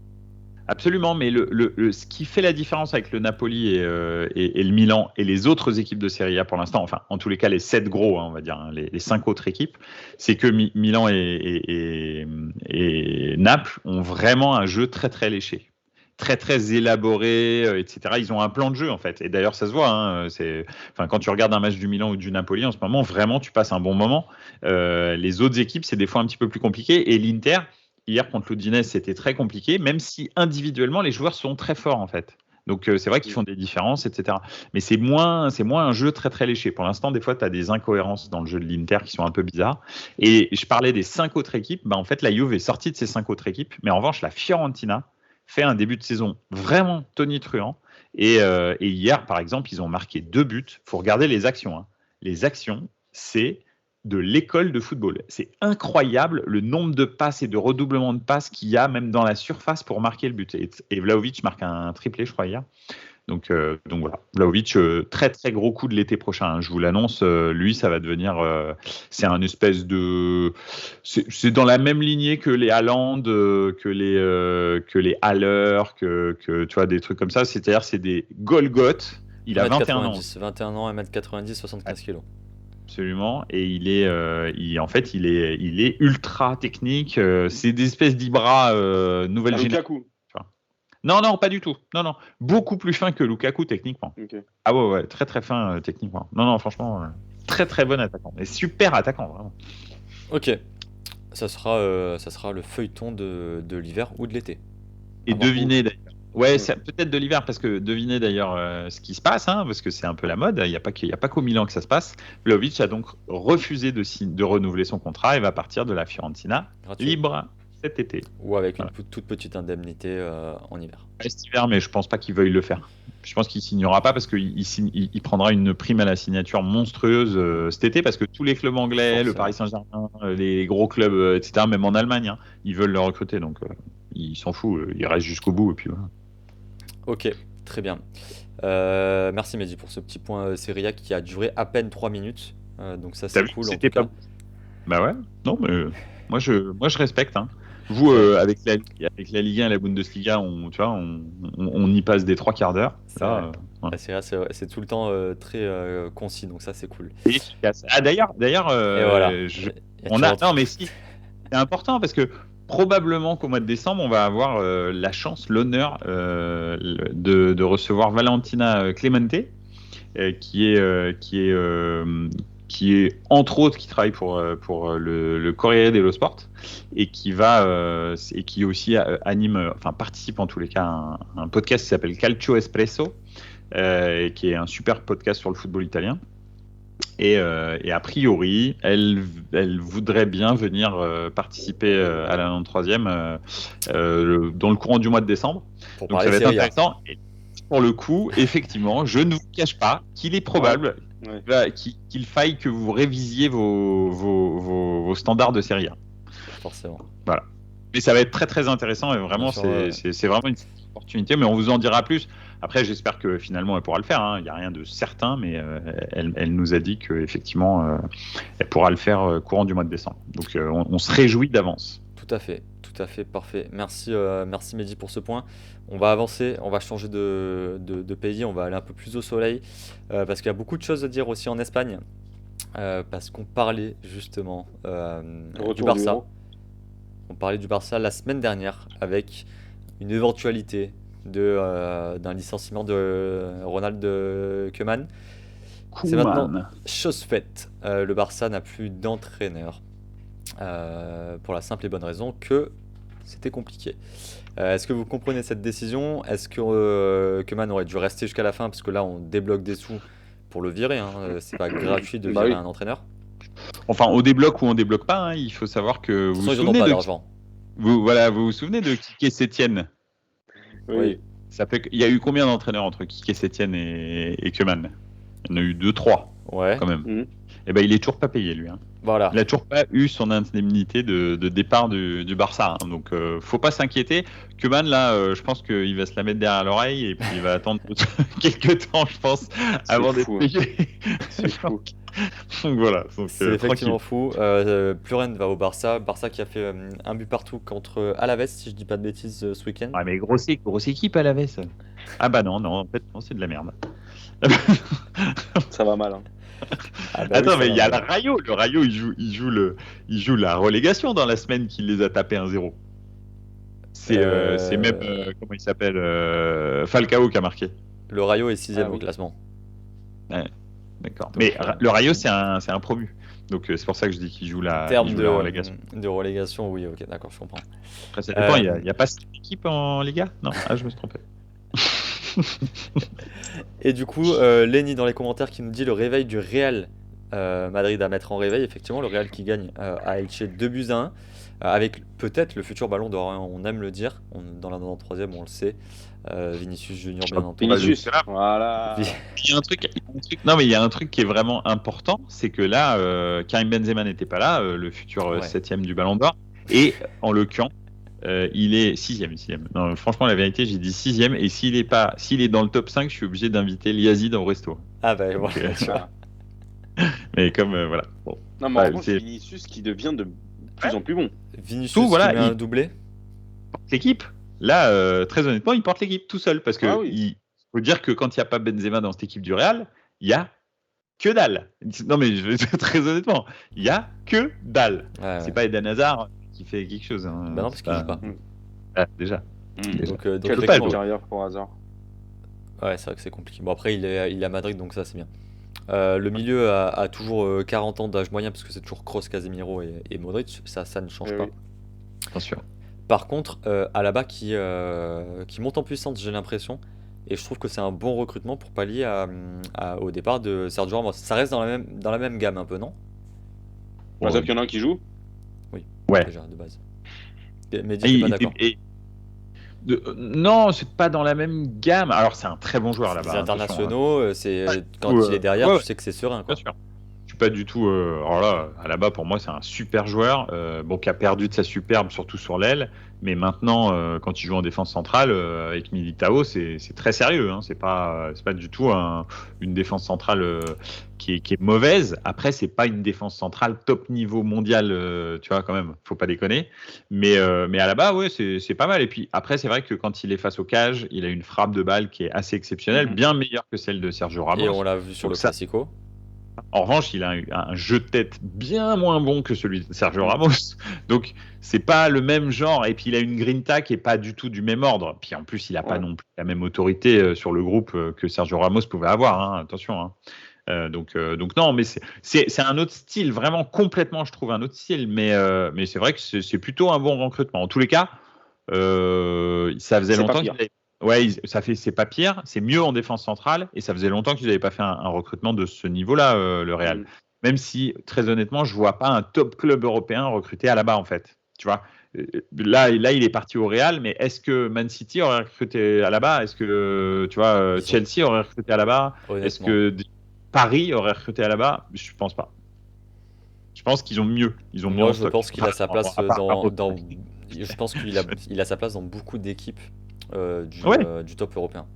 Absolument, mais ce qui fait la différence avec le Napoli et le Milan et les autres équipes de Serie A pour l'instant, enfin en tous les cas les 7 gros, on va dire, les 5 autres équipes, c'est que Milan et Naples ont vraiment un jeu très très léché, très très élaboré, etc. Ils ont un plan de jeu en fait, et d'ailleurs ça se voit. Quand tu regardes un match du Milan ou du Napoli en ce moment, vraiment tu passes un bon moment. Les autres équipes, c'est des fois un petit peu plus compliqué, et l'Inter. Hier contre l'Udinese, c'était très compliqué, même si individuellement, les joueurs sont très forts en fait. Donc c'est vrai qu'ils font des différences, etc. Mais c'est moins un jeu très très léché. Pour l'instant, des fois, tu as des incohérences dans le jeu de l'Inter qui sont un peu bizarres. Et je parlais des 5 autres équipes. En fait, la Juve est sortie de ces 5 autres équipes. Mais en revanche, la Fiorentina fait un début de saison vraiment tonitruant. Et hier, par exemple, ils ont marqué 2 buts. Il faut regarder les actions. Les actions, c'est de l'école de football. C'est incroyable le nombre de passes et de redoublements de passes qu'il y a même dans la surface pour marquer le but. Et Vlahovic marque un triplé, je crois, hier. Donc voilà. Vlahovic, très très gros coup de l'été prochain. Je vous l'annonce, lui, ça va devenir... c'est un espèce de... C'est dans la même lignée que les Haaland, que les Haller, que tu vois, des trucs comme ça. C'est-à-dire, c'est des Golgoth. Il a 21 ans. 21 ans, 1m90, 75 kg. Absolument, et il est ultra technique. C'est des espèces d'Ibra nouvelle génération. Non, pas du tout. Non, beaucoup plus fin que Lukaku techniquement. Okay. Ah ouais, très très fin techniquement. Non, franchement, très très bon attaquant, et super attaquant vraiment. Ok, ça sera le feuilleton de l'hiver ou de l'été. Et devinez d'ailleurs. Ouais, c'est peut-être de l'hiver, parce que devinez d'ailleurs ce qui se passe, parce que c'est un peu la mode. Il n'y a pas qu'au Milan que ça se passe. Vlahovic a donc refusé de renouveler son contrat et va partir de la Fiorentina libre cet été. Ou avec une Voilà. toute petite indemnité en hiver. Cet hiver, mais je pense pas qu'il veuille le faire. Je pense qu'il signera pas parce qu'il prendra une prime à la signature monstrueuse cet été parce que tous les clubs anglais, Forcément. le Paris Saint-Germain, les gros clubs, etc., même en Allemagne, hein, ils veulent le recruter. Donc, il s'en fout. Il reste jusqu'au bout. Et puis voilà. Ok, très bien. Merci Mehdi pour ce petit point Serie A qui a duré à peine 3 minutes. Donc ça T'as c'est vu que cool en c'était tout pas. cas. Bah ouais. Non, mais moi je respecte. Hein. Vous, Ouais. avec la Ligue 1 et la Bundesliga, tu vois, on y passe des 3 quarts d'heure. C'est Là, vrai. voilà. La Serie A, c'est tout le temps très concis, donc ça c'est cool. Et efficace. Ah d'ailleurs, Et voilà. Il y a toujours un non truc. mais si, c'est important parce que probablement qu'au mois de décembre, on va avoir la chance, l'honneur de recevoir Valentina Clemente, qui est entre autres qui travaille pour le Corriere dello Sport et qui aussi anime, enfin participe en tous les cas à un podcast qui s'appelle Calcio Espresso, qui est un super podcast sur le football italien. Et a priori, elle voudrait bien venir participer à la 93e dans le courant du mois de décembre. Pour Donc parler ça va être Serie A. intéressant. Et pour le coup, effectivement, je ne vous cache pas qu'il est probable qu'il faille que vous révisiez vos standards de Serie A. Forcément. Voilà. Mais ça va être très très intéressant et vraiment, Bien sûr, c'est vraiment une opportunité. Mais on vous en dira plus. Après, j'espère que finalement elle pourra le faire. Hein. Il n'y a rien de certain, mais elle nous a dit qu'effectivement, elle pourra le faire courant du mois de décembre. Donc on se réjouit d'avance. Tout à fait, parfait. Merci Mehdi pour ce point. On va avancer, on va changer de pays, on va aller un peu plus au soleil, parce qu'il y a beaucoup de choses à dire aussi en Espagne, parce qu'on parlait justement du Retour du Barça. Euro. On parlait du Barça la semaine dernière avec une éventualité d'un licenciement de Ronald Koeman. C'est maintenant chose faite. Le Barça n'a plus d'entraîneur. Pour la simple et bonne raison que c'était compliqué. Est-ce que vous comprenez cette décision? Est-ce que Koeman aurait dû rester jusqu'à la fin? Parce que là, on débloque des sous pour le virer. Hein. C'est pas gratuit de virer un entraîneur. Enfin, on débloque ou on débloque pas. Hein. Il faut savoir que De toute façon, ils n'ont pas d'argent. Vous vous souvenez de Quique Sétienne? Oui. Il y a eu combien d'entraîneurs entre Quique Sétienne et Koeman? Il y en a eu 2-3 quand même. Et ben il est toujours pas payé lui. Hein. Voilà. Il n'a toujours pas eu son indemnité de départ du Barça. Hein. Donc faut pas s'inquiéter. Koeman là, je pense qu'il va se la mettre derrière l'oreille et puis il va attendre quelques temps, je pense, avant d'être payé. C'est fou. Donc voilà. C'est effectivement fou. Plus rien ne va au Barça. Barça qui a fait un but partout contre Alaves, si je dis pas de bêtises, ce week-end. Ouais, mais grosse équipe Alaves. Ah bah non, en fait non, c'est de la merde. Ça va mal. Hein. Ah bah attends, oui, mais il y a le Rayo. Le Rayo, il joue la relégation dans la semaine qu'il les a tapés 1-0. C'est même, comment il s'appelle, Falcao qui a marqué. Le Rayo est 6ème au classement. Ouais, d'accord. Mais le Rayo, c'est un promu. Donc c'est pour ça que je dis qu'il joue la relégation. De relégation, oui, ok, d'accord, je comprends. Après, ça dépend, il n'y a pas cette équipe en Liga? Non, je me suis trompé. Et du coup, Lenny dans les commentaires qui nous dit le réveil du Real Madrid à mettre en réveil. Effectivement, le Real qui gagne à Elche 2-1 avec peut-être le futur ballon d'or. Hein, on aime le dire. Dans la 93e, on le sait. Vinicius Junior, bien entendu. Vinicius, voilà. Il y a un truc, non, mais il y a un truc qui est vraiment important, c'est que là, Karim Benzema n'était pas là, le futur 7e du ballon d'or. Et en l'occurrence, il est 6e. Non, franchement, la vérité, j'ai dit 6e. Et s'il est dans le top 5, je suis obligé d'inviter Liazid au resto. Ah bah voilà. Mais comme voilà. Bon. Non, mais en revanche, c'est Vinicius qui devient de plus en plus bon. Vinicius qui met un doublé. L'équipe. Là, très honnêtement, il porte l'équipe tout seul. Parce que il faut dire que quand il n'y a pas Benzema dans cette équipe du Real, il y a que dalle. Non, mais très honnêtement, il y a que dalle. C'est pas Eden Hazard qui fait quelque chose. Hein. Bah non, parce qu'il joue pas. Ah, déjà. Donc quelle carrière pour Hazard. Ouais, c'est vrai que c'est compliqué. Bon, après, il est à Madrid, donc ça, c'est bien. Le milieu a toujours 40 ans d'âge moyen, parce que c'est toujours Kroos, Casemiro et Modric. Ça ne change pas. Bien sûr. Par contre, Alaba qui monte en puissance, j'ai l'impression. Et je trouve que c'est un bon recrutement pour pallier au départ de Sergio Ramos. Ça reste dans la même gamme un peu, non? Sauf qu'il y en a un qui joue. Oui, déjà, de base. Mehdi, t'es pas d'accord? Non, c'est pas dans la même gamme. Alors, c'est un très bon joueur Les là-bas. Attention, hein. internationaux, quand il est derrière, ouais, tu sais que c'est serein, quoi. bien sûr. Je suis pas du tout. Alors là, Alaba, pour moi, c'est un super joueur. Bon, qui a perdu de sa superbe, surtout sur l'aile. Mais maintenant, quand il joue en défense centrale, avec Militao, c'est très sérieux. Hein. C'est pas du tout une défense centrale qui est mauvaise. Après, c'est pas une défense centrale top niveau mondial, tu vois, quand même. Faut pas déconner. Mais Alaba, ouais, c'est pas mal. Et puis après, c'est vrai que quand il est face au cage, il a une frappe de balle qui est assez exceptionnelle, bien meilleure que celle de Sergio Ramos. Et on l'a vu sur Donc le Classico. En revanche, il a un jeu de tête bien moins bon que celui de Sergio Ramos. Donc, c'est pas le même genre. Et puis, il a une grinta qui est pas du tout du même ordre. Puis, en plus, il a pas non plus la même autorité sur le groupe que Sergio Ramos pouvait avoir. Hein. Attention. Hein. Donc non, mais c'est un autre style, vraiment complètement, je trouve, un autre style. Mais c'est vrai que c'est plutôt un bon recrutement. En tous les cas, ça faisait longtemps qu'il avait... Ouais, c'est pas pire, c'est mieux en défense centrale et ça faisait longtemps qu'ils n'avaient pas fait un recrutement de ce niveau-là, le Real. Même si, très honnêtement, je vois pas un top club européen recruter Alaba en fait. Tu vois, là, il est parti au Real, mais est-ce que Man City aurait recruté Alaba? Est-ce que tu vois, Chelsea aurait recruté Alaba? Est-ce que Paris aurait recruté Alaba? Je pense pas. Je pense qu'ils ont mieux. Ils ont Moi, je pense qu'il a sa place je pense qu'il a sa place dans beaucoup d'équipes du top européen.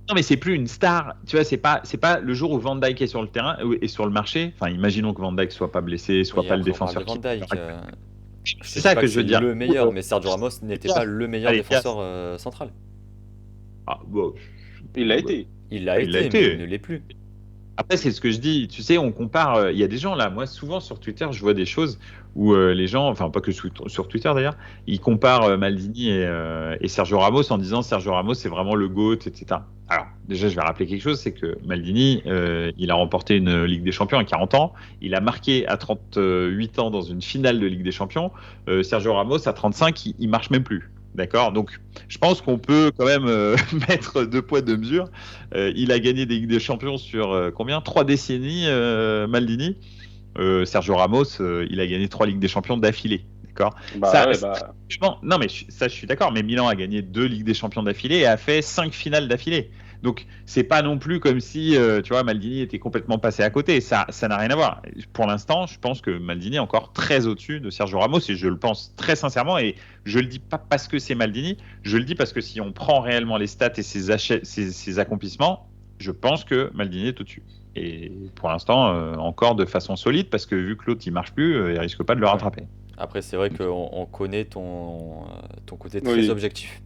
Non, mais c'est plus une star. Tu vois, c'est pas le jour où Van Dijk est sur le terrain et sur le marché. Enfin, imaginons que Van Dijk soit pas blessé, soit pas le défenseur. Van Dijk, c'est ça que je veux dire. Le meilleur, mais Sergio Ramos n'était pas le meilleur défenseur central. Ah, bon. Il l'a été. Il l'a été, mais il ne l'est plus. Après, c'est ce que je dis. Tu sais, on compare. Il y a des gens là. Moi, souvent sur Twitter, je vois des choses où les gens, enfin pas que sur Twitter d'ailleurs, ils comparent Maldini et Sergio Ramos en disant Sergio Ramos c'est vraiment le GOAT, etc. Alors déjà, je vais rappeler quelque chose, c'est que Maldini, il a remporté une Ligue des Champions à 40 ans. Il a marqué à 38 ans dans une finale de Ligue des Champions. Sergio Ramos à 35, il marche même plus. D'accord, donc je pense qu'on peut quand même mettre deux poids deux mesures. Il a gagné des Ligues des Champions sur combien? 3 décennies, Maldini. Sergio Ramos, il a gagné 3 Ligues des Champions d'affilée. D'accord. Non, mais ça, je suis d'accord. Mais Milan a gagné 2 Ligues des Champions d'affilée et a fait 5 finales d'affilée. Donc, c'est pas non plus comme si, tu vois, Maldini était complètement passé à côté. Ça n'a rien à voir. Pour l'instant, je pense que Maldini est encore très au-dessus de Sergio Ramos et je le pense très sincèrement. Et je le dis pas parce que c'est Maldini. Je le dis parce que si on prend réellement les stats et ses accomplissements, je pense que Maldini est au-dessus. Et pour l'instant, encore de façon solide parce que vu que l'autre il marche plus, il risque pas de le rattraper. Après, c'est vrai qu'on connaît ton côté très objectif.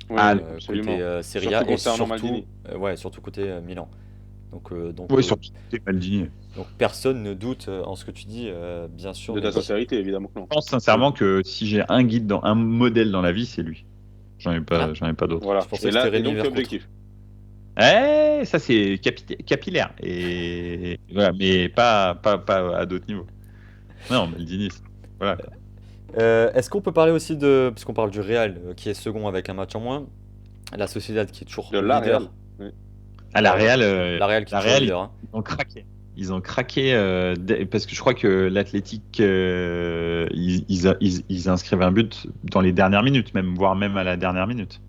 Oui, absolument. Côté Serie A et surtout côté Milan. Donc surtout côté Maldini. Donc personne ne doute en ce que tu dis, bien sûr. De ta sincérité, évidemment que non. Je pense sincèrement que si j'ai un guide un modèle dans la vie, c'est lui. J'en ai pas d'autre. Voilà. Et là, donc l'objectif. Ça c'est capillaire et voilà, mais pas à d'autres niveaux. Non, Maldini. Voilà. Est-ce qu'on peut parler aussi puisqu'on parle du Real qui est second avec un match en moins, la Sociedad qui est toujours leader. La Real qui est toujours leader. Hein. Ils ont craqué parce que je crois que l'Athletic ils inscrivent un but dans les dernières minutes, voire même à la dernière minute.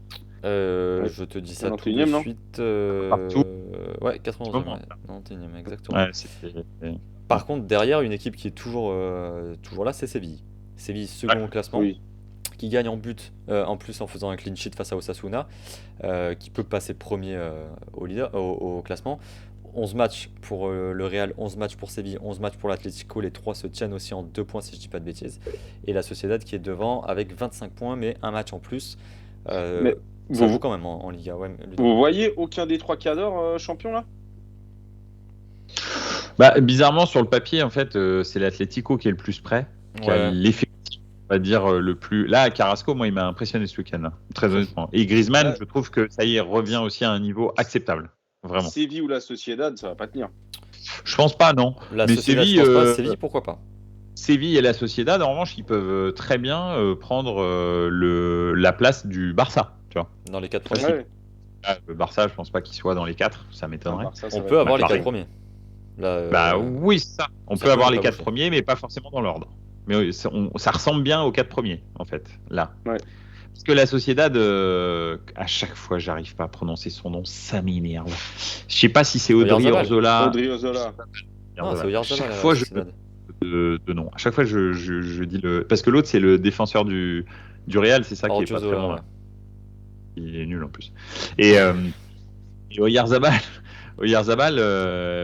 Je te dis ça tout de suite. Ouais, 91e. 91e, exactement. Ouais, Par contre, derrière, une équipe qui est toujours là, c'est Séville. Séville, second au classement, qui gagne en but, en plus en faisant un clean sheet face à Osasuna, qui peut passer premier au classement. 11 matchs pour le Real, 11 matchs pour Séville, 11 matchs pour l'Atlético. Les trois se tiennent aussi en 2 points, si je dis pas de bêtises. Et la Sociedad qui est devant avec 25 points, mais un match en plus. Ça joue quand même en Liga. Ouais, vous voyez aucun des 3 cadors champions là? Bizarrement, sur le papier, en fait, c'est l'Atlético qui est le plus près, qui a l'effectif, on va dire, le plus. Là, Carrasco, moi, il m'a impressionné ce week-end, là, très honnêtement. Et Griezmann, je trouve que ça y est, revient aussi à un niveau acceptable. Vraiment. Séville ou la Sociedad, ça va pas tenir. Je pense pas, non. Mais Séville, je pense pas. Séville, pourquoi pas? Séville et la Sociedad, en revanche, ils peuvent très bien prendre la place du Barça, tu vois. Dans les 4 premiers. Le Barça, je pense pas qu'il soit dans les 4, ça m'étonnerait. On peut avoir les 4 premiers. Oui, c'est ça. On peut avoir les 4 premiers, mais pas forcément dans l'ordre. Mais ça ressemble bien aux 4 premiers, en fait, là. Ouais. Parce que la Sociedad, à chaque fois, j'arrive pas à prononcer son nom, ça m'énerve. Je sais pas si c'est Audrey Oyarzabal. Orzola. Odriozola. Non, c'est À Oyarzabal. chaque la fois, je Sociedad. de nom. À chaque fois, je dis le. Parce que l'autre, c'est le défenseur du Real, c'est ça qui est pas très Ordiozola, bon. ouais. Là. Il est nul en plus. Et Oyarzabal,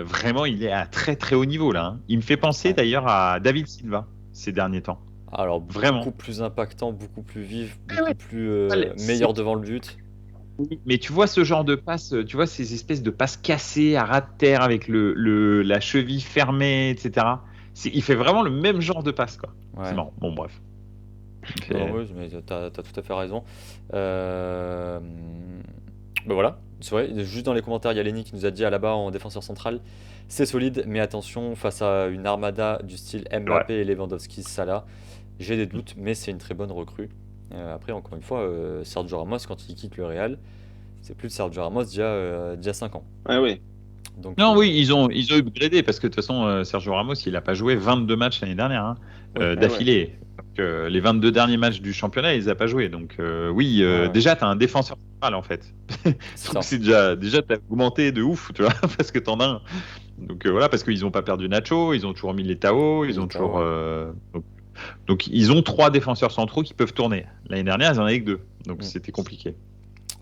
vraiment, il est à très très haut niveau là. Hein. Il me fait penser Ouais. d'ailleurs à David Silva ces derniers temps. Alors, Vraiment. beaucoup plus impactant, beaucoup plus vif, beaucoup Ouais. plus Ouais, meilleur devant le but. Mais tu vois ce genre de passe, tu vois ces espèces de passes cassées à ras de terre avec la cheville fermée, etc. Il fait vraiment le même genre de passe, quoi. Ouais. C'est marrant. Bon, bref. Non, oui, mais t'as tout à fait raison. Ben voilà, c'est vrai, juste dans les commentaires, il y a Lenny qui nous a dit à la bas en défenseur central, c'est solide, mais attention, face à une armada du style Mbappé et Lewandowski, Salah, j'ai des doutes, mais c'est une très bonne recrue. Après, encore une fois, Sergio Ramos, quand il quitte le Real, c'est plus le Sergio Ramos d'il y a 5 ans. Ah oui. Donc, Non, oui, ils ont upgradé parce que de toute façon, Sergio Ramos, il n'a pas joué 22 matchs l'année dernière hein, Oui. d'affilée. Donc, les 22 derniers matchs du championnat, il les a pas joués. Donc, oui, Ouais. déjà, tu as un défenseur central en fait. C'est Donc, ça. c'est déjà tu as augmenté de ouf, tu vois, parce que tu en as un. Donc, voilà, parce qu'ils n'ont pas perdu Nacho, ils ont toujours mis les Tao, ils ont Militao, toujours. Donc, ils ont 3 défenseurs centraux qui peuvent tourner. L'année dernière, ils en avaient que 2. Donc, c'était compliqué.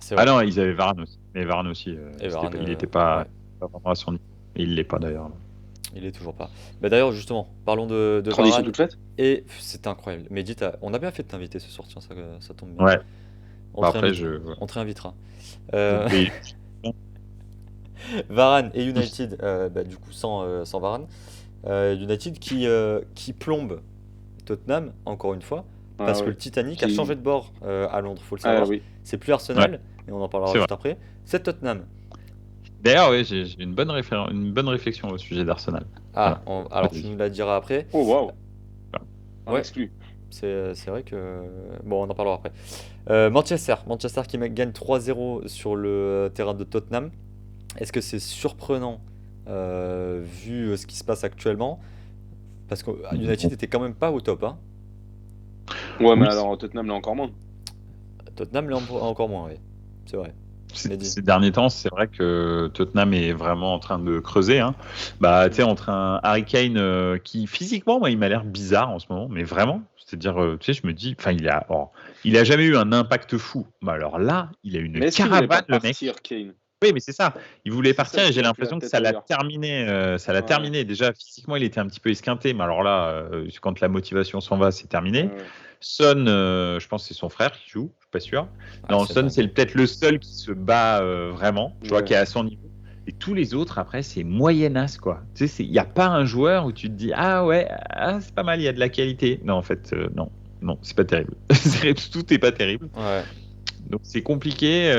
C'est vrai. Ah non, ils avaient Varane aussi. Mais Varane aussi, Et Varane, il n'était pas, ouais. pas vraiment à son niveau. Et il ne l'est pas d'ailleurs. Il est toujours pas. Bah d'ailleurs, justement, parlons de Transition Varane. toute faite. Et c'est incroyable. Mehdi, on a bien fait de t'inviter ce soir, tiens, ça tombe bien. Ouais. On Bah, te après, réinvite- je. on te réinvitera. Oui. Varane et United, bah, du coup sans Varane. United qui plombe Tottenham, encore une fois, parce que le Titanic a changé de bord à Londres, faut le Ah savoir. oui. C'est plus Arsenal, et on en parlera C'est juste après, c'est Tottenham. D'ailleurs, oui, j'ai une bonne réflexion au sujet d'Arsenal. Ah, Voilà. alors Vas-y. tu nous la diras après. Oh waouh. Ouais. Exclu. C'est vrai que... Bon, on en parlera après. Manchester qui gagne 3-0 sur le terrain de Tottenham. Est-ce que c'est surprenant vu ce qui se passe actuellement? Parce que United était quand même pas au top. Hein. Ouais, mais Oui. alors Tottenham l'a encore moins. Tottenham l'est encore moins, oui. C'est vrai. Mehdi. Ces derniers temps, c'est vrai que Tottenham est vraiment en train de creuser. Hein. Bah, tu sais, entre un Harry Kane qui, physiquement, moi, il m'a l'air bizarre en ce moment, mais vraiment. C'est-à-dire, tu sais, je me dis, enfin, il a jamais eu un impact fou. Mais alors là, il a une Mais est-ce qu'il voulait pas caravane, le mec. partir, Kane? Oui, mais c'est ça. Il voulait C'est partir ça et qui j'ai m'a pris la l'impression que tête ça l'a ailleurs. terminé. Ça l'a Ouais. terminé. Déjà, physiquement, il était un petit peu esquinté. Mais alors là, quand la motivation s'en va, c'est terminé. Ouais. Son, je pense que c'est son frère qui joue. Je suis pas sûr. Ah, Non, c'est Son, dingue. c'est peut-être le seul qui se bat vraiment. Tu vois, Ouais. qui est à son niveau. Et tous les autres, après, c'est moyennasse, quoi. Tu sais, il n'y a pas un joueur où tu te dis, ah ouais, c'est pas mal, il y a de la qualité. Non, en fait, non. Non, c'est pas terrible. Tout est pas terrible. Ouais. Donc, c'est compliqué.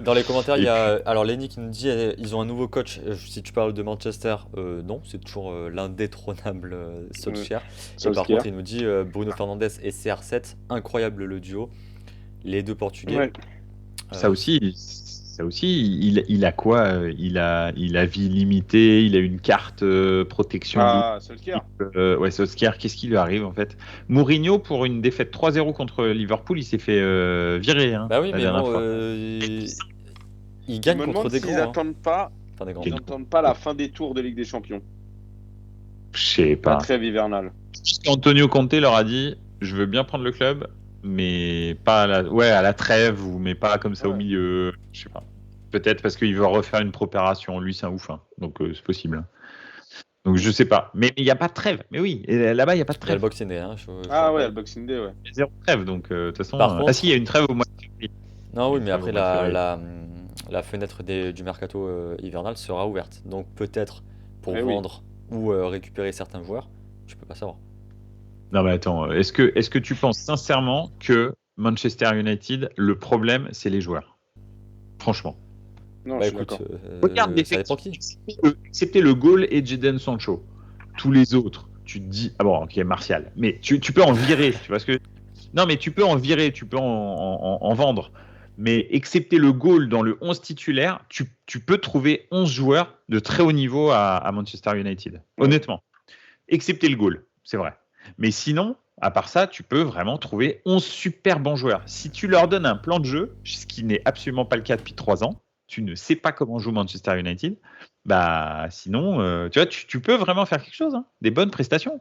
Dans les commentaires, et il y a alors Lenny qui nous dit ils ont un nouveau coach. Si tu parles de Manchester, non, c'est toujours l'indétrônable Solskjaer. Et par Solskjaer. contre, il nous dit Bruno Fernandes et CR7, incroyable le duo. Les deux Portugais. Ouais. Ça aussi, il a quoi il a vie limitée, il a une carte protection Ah, Solskjaer. ouais, Solskjaer, qu'est-ce qui lui arrive en fait? Mourinho, pour une défaite 3-0 contre Liverpool, il s'est fait virer hein, Bah oui, la mais dernière bon, fois. il Je gagne me contre demande des s'ils grands. Hein. attendent pas, Enfin, des grands. ils n'attendent pas la fin des tours de Ligue des Champions. Je sais La pas. trêve hivernale. Antonio Conte leur a dit, je veux bien prendre le club, mais pas à la trêve, mais pas comme ça au Ouais. milieu. Je sais pas. Peut-être parce qu'il veut refaire une préparation. Lui, c'est un ouf. Hein. Donc, c'est possible. Donc, je sais pas. Mais il n'y a pas de trêve. Mais oui, et là-bas, il n'y a pas de Il y a le trêve. Boxing Day. Hein, Ah ouais, le Boxing Day, ouais. Il y a zéro trêve. Donc, de toute façon. Par contre- Ah, si, il y a une trêve au mois de février. Non, oui, Une mais trêve après, au mois de février. la fenêtre du mercato hivernal sera ouverte. Donc peut-être pour Eh oui. vendre ou récupérer certains joueurs, je peux pas savoir. Non, mais attends. Est-ce que tu penses sincèrement que Manchester United, le problème, c'est les joueurs? Franchement. Non, Bah je suis écoute, d'accord. Regarde ça dépend qui. excepté le goal et Jadon Sancho. Tous les autres, tu te dis, ah bon, ok, Martial. Mais tu peux en virer, tu vois ce que. Non, mais tu peux en virer, tu peux en vendre. Mais excepté le goal dans le 11 titulaire, tu peux trouver 11 joueurs de très haut niveau à Manchester United. Ouais. Honnêtement. Excepté le goal, c'est vrai. Mais sinon, À part ça, tu peux vraiment trouver 11 super bons joueurs. Si tu leur donnes un plan de jeu, ce qui n'est absolument pas le cas depuis 3 ans, tu ne sais pas comment joue Manchester United, bah sinon, tu vois, tu peux vraiment faire quelque chose, hein, des bonnes prestations.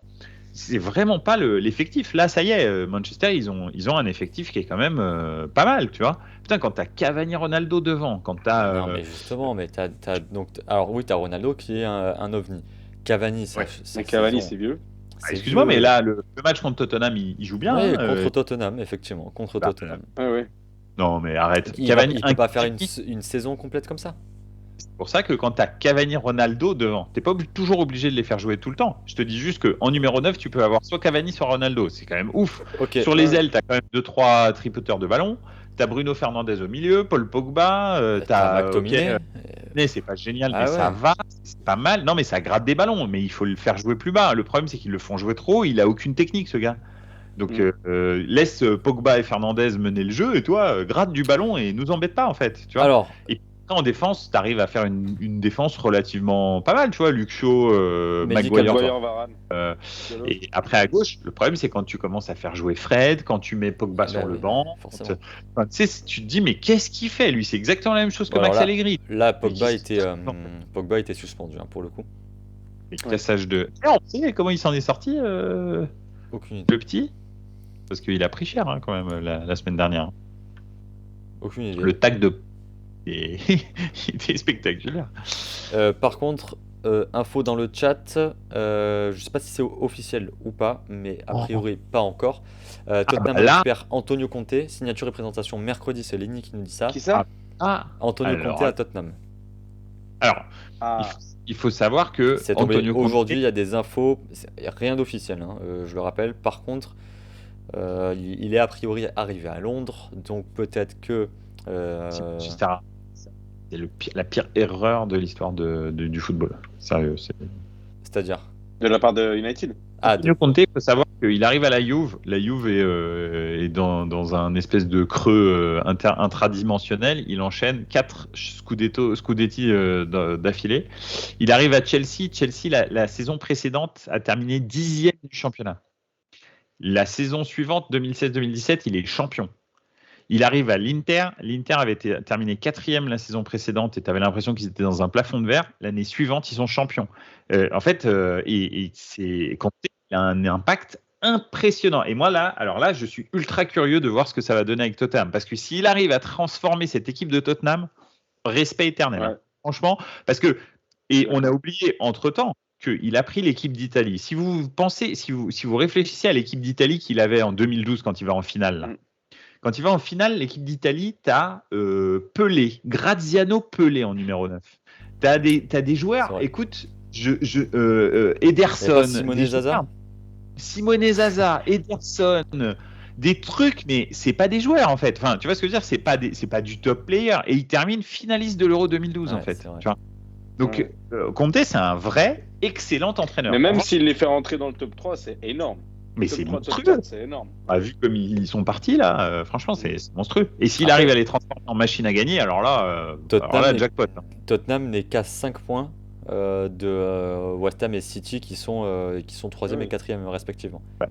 C'est vraiment pas l'effectif. Là, ça y est, Manchester, ils ont un effectif qui est quand même pas mal, tu vois. Putain, quand t'as Cavani, Ronaldo devant, quand t'as... Non, mais justement, mais donc, alors oui, t'as Ronaldo qui est un ovni. Cavani, Ouais. Mais Cavani, c'est vieux. excuse-moi, vieux. mais là, le match contre Tottenham, il joue bien. Oui, hein, contre Tottenham, effectivement, contre bah, Tottenham. Ouais. Non, mais arrête. Il Cavani, peut pas faire une saison complète comme ça. C'est pour ça que quand tu as Cavani, Ronaldo devant, tu n'es pas toujours obligé de les faire jouer tout le temps. Je te dis juste qu'en numéro 9, tu peux avoir soit Cavani, soit Ronaldo. C'est quand même ouf. Ok. Sur les ailes, tu as quand même 2-3 tripoteurs de ballon. Tu as Bruno Fernandes au milieu, Paul Pogba. Tu T'as as McTominay. c'est pas génial, Ah mais ça ouais. va. C'est pas mal. Non, mais ça gratte des ballons. Mais il faut le faire jouer plus bas. Le problème, c'est qu'ils le font jouer trop. Il a aucune technique, ce gars. Donc, laisse Pogba et Fernandez mener le jeu et toi, gratte du ballon et nous embête pas, en fait. Tu vois. Alors, Et en défense, tu arrives à faire une défense relativement pas mal, tu vois, Luke Shaw, Mendy, Maguire. Maguire, Varane. Et après à gauche, le problème c'est quand tu commences à faire jouer Fred, quand tu mets Pogba Bah sur le oui, banc. forcément. Enfin, tu sais, tu te dis, mais qu'est-ce qu'il fait lui? C'est exactement la même chose que Bon, alors Max Allegri. là, Pogba Mais était suspendu, hein, pour le coup. Mais cassage de. Et on sait comment il s'en est sorti, Aucune idée. le petit? Parce qu'il a pris cher hein, quand même la semaine dernière. Aucune idée. Le tag de. Et... il était spectaculaire. Par contre, info dans le chat, je sais pas si c'est officiel ou pas, mais a priori pas encore. Tottenham bah là- récupère Antonio Conte, signature et présentation mercredi, c'est Lenny qui nous dit ça. Qui ça? Antonio alors, Conte à Tottenham. Alors, Ah. il faut savoir que C'est tombé Antonio Conte- aujourd'hui, il y a des infos, rien d'officiel, hein, je le rappelle. Par contre, il est a priori arrivé à Londres, donc peut-être que... c'est la pire erreur de l'histoire du football. Sérieux. C'est-à-dire De la part de United. Antonio Conte, il faut savoir qu'il arrive à la Juve. La Juve est dans un espèce de creux intradimensionnel. Il enchaîne 4 Scudetti d'affilée. Il arrive à Chelsea. Chelsea, la saison précédente, a terminé 10e du championnat. La saison suivante, 2016-2017, il est champion. Il arrive à l'Inter. L'Inter avait terminé 4e la saison précédente et tu avais l'impression qu'ils étaient dans un plafond de verre. L'année suivante, ils sont champions. En fait, Conte, il a un impact impressionnant. Et moi, là, je suis ultra curieux de voir ce que ça va donner avec Tottenham. Parce que s'il arrive à transformer cette équipe de Tottenham, respect éternel. Ouais. Hein. Franchement, parce que, et on a oublié entre-temps, qu'il a pris l'équipe d'Italie. Si vous pensez, si vous réfléchissez à l'équipe d'Italie qu'il avait en 2012 quand il va en finale, là. Quand il va en finale, l'équipe d'Italie, tu as Pelé, Graziano Pelé en numéro 9. Tu as des joueurs, écoute, Ederson, Simone Zaza, Ederson, des trucs, mais c'est pas des joueurs en fait. Enfin, tu vois ce que je veux dire, c'est pas du top player. Et il termine finaliste de l'Euro 2012 en fait. Tu vois. Donc, Conte, c'est un vrai excellent entraîneur. Mais même s'il les fait rentrer dans le top 3, c'est énorme. Mais c'est monstrueux. 4, c'est énorme. Vu comme ils sont partis là, franchement, c'est monstrueux. Et s'il arrive à les transformer en machine à gagner, alors là, jackpot. Hein. Tottenham n'est qu'à 5 points de West Ham et City qui sont 3e et 4e respectivement. Ouais.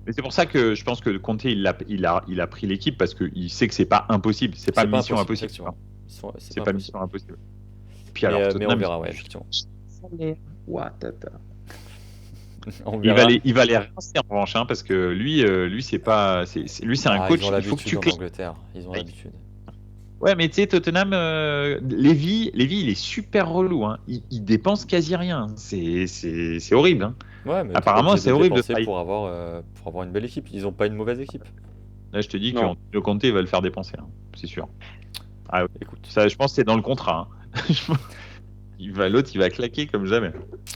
Mais c'est pour ça que je pense que Conte il a pris l'équipe parce qu'il sait que c'est pas impossible, c'est pas mission impossible. C'est pas mission impossible. Puis mais on verra, ouais, effectivement. Il va les rincer en revanche, hein, parce que lui c'est un coach. Ils ont il faut que tu en Angleterre. Ils ont l'habitude. Ouais, mais tu sais, Tottenham, Lévy, il est super relou. Hein. Il dépense quasi rien. C'est horrible. Hein. Ouais, mais apparemment, c'est horrible pour avoir une belle équipe. Ils n'ont pas une mauvaise équipe. Là, je te dis que Conte va le faire dépenser, hein, c'est sûr. Ah, écoute, ça, je pense que c'est dans le contrat. Hein. L'autre, il va claquer comme jamais.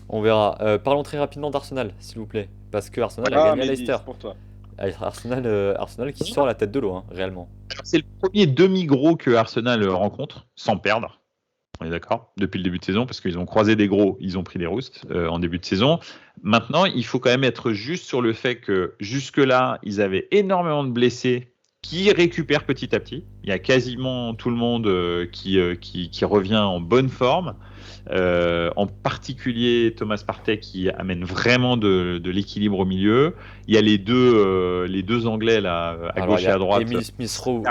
On verra. Parlons très rapidement d'Arsenal, s'il vous plaît. Parce que Arsenal a gagné à Leicester. Pour toi. Arsenal qui sort la tête de l'eau, hein, réellement. C'est le premier demi-gros que Arsenal rencontre, sans perdre. On est d'accord? Depuis le début de saison, parce qu'ils ont croisé des gros, ils ont pris des roustes en début de saison. Maintenant, il faut quand même être juste sur le fait que jusque-là, ils avaient énormément de blessés qui récupère petit à petit. Il y a quasiment tout le monde qui revient en bonne forme. En particulier Thomas Partey qui amène vraiment de l'équilibre au milieu. Il y a les deux Anglais là, à Alors, gauche il y et à a droite. Emile Smith-Rowe.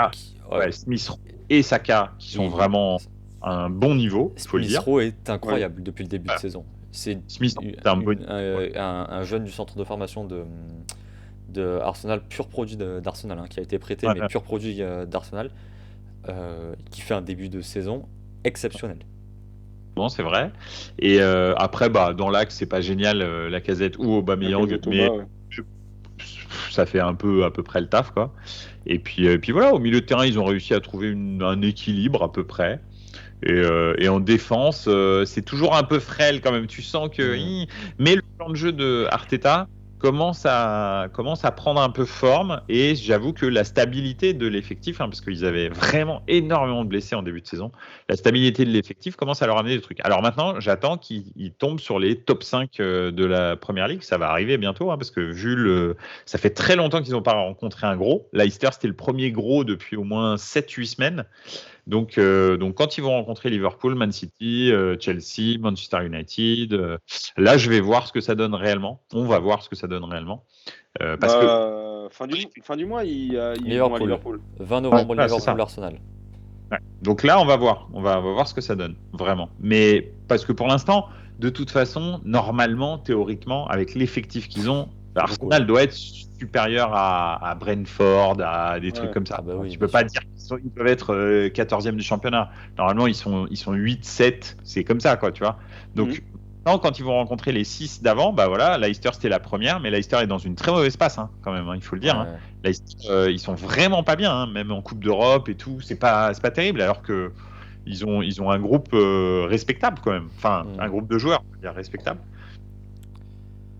Smith et Saka qui sont vraiment à un bon niveau, il faut le dire. Smith-Rowe est incroyable depuis le début de saison. C'est Smith, c'est un jeune du centre de formation de Arsenal, pur produit d'Arsenal, qui a été prêté, mais pur produit d'Arsenal, qui fait un début de saison exceptionnel. Bon, c'est vrai. Et après, dans l'axe, c'est pas génial, Lacazette ou Aubameyang, mais ça fait à peu près le taf, quoi. Et puis voilà, au milieu de terrain, ils ont réussi à trouver un équilibre à peu près. Et en défense, c'est toujours un peu frêle quand même. Tu sens que. Mais le plan de jeu de Arteta commence à prendre un peu forme. Et j'avoue que la stabilité de l'effectif, parce qu'ils avaient vraiment énormément de blessés en début de saison, la stabilité de l'effectif commence à leur amener des trucs. Alors maintenant, j'attends qu'ils tombent sur les top 5 de la Première Ligue. Ça va arriver bientôt, parce que ça fait très longtemps qu'ils n'ont pas rencontré un gros. Leicester, c'était le premier gros depuis au moins 7-8 semaines. Donc, quand ils vont rencontrer Liverpool, Man City, Chelsea, Manchester United, là, je vais voir ce que ça donne réellement. On va voir ce que ça donne réellement. Parce que fin du mois, ils Liverpool. vont à Liverpool. 20 novembre, Liverpool, Arsenal. Ouais. Donc là, on va voir ce que ça donne, vraiment. Mais parce que pour l'instant, de toute façon, normalement, théoriquement, avec l'effectif qu'ils ont, Arsenal doit être supérieur à Brentford, à des trucs comme ça. Tu peux pas dire qu'ils peuvent être 14e du championnat. Normalement, ils sont 8-7. C'est comme ça, quoi, tu vois. Donc, quand ils vont rencontrer les 6 d'avant, Leicester, c'était la première, mais Leicester est dans une très mauvaise passe, quand même, il faut le dire. Leicester, ils sont vraiment pas bien, même en Coupe d'Europe et tout. C'est pas terrible, alors que ils ont un groupe respectable, quand même. Enfin, un groupe de joueurs, on va dire, respectable.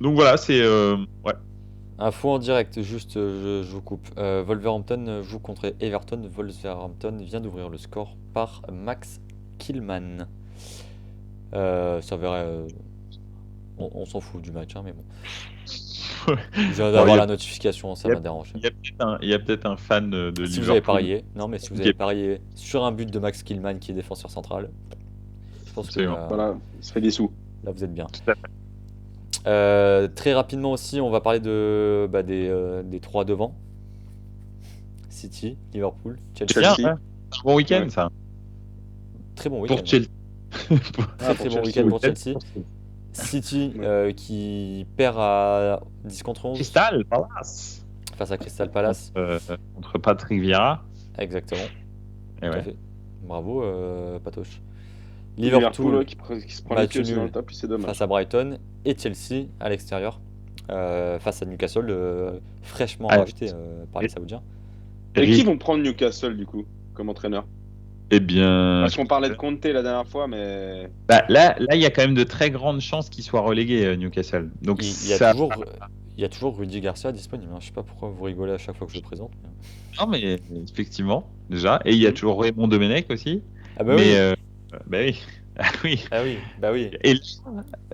Donc voilà, c'est... Info en direct, juste je vous coupe. Wolverhampton joue contre Everton. Wolverhampton vient d'ouvrir le score par Max Kilman. Ça verrait... on s'en fout du match, mais bon. Je viens d'avoir la notification, ça m'a dérangé. Il y a peut-être un fan de Liverpool. Si vous avez parié, si vous avez parié sur un but de Max Kilman qui est défenseur central, je pense que voilà, il se fait des sous. Là, vous êtes bien. Tout à fait. Très rapidement aussi, on va parler des 3 devant. City, Liverpool, Chelsea. Bon week-end, ça. Très bon week-end. Pour Chelsea. Très bon week-end pour Chelsea. City qui perd à 10 contre 11. Crystal Palace. Face à Crystal Palace. Contre Patrick Vieira. Exactement. Et tout à fait. Bravo, Patoche. Liverpool qui se prend les pieds dans le top, c'est dommage. Face à Brighton et Chelsea à l'extérieur face à Newcastle fraîchement racheté par les Saoudiens. Et qui vont prendre Newcastle du coup comme entraîneur? Eh bien, parce qu'on parlait de Conte la dernière fois, mais là il y a quand même de très grandes chances qu'il soit relégué Newcastle. Donc il y a toujours Rudy Garcia disponible. Je sais pas pourquoi vous rigolez à chaque fois que je le présente. Non mais effectivement déjà, et il y a toujours Raymond Domenech aussi. Oui. Oui. Et là,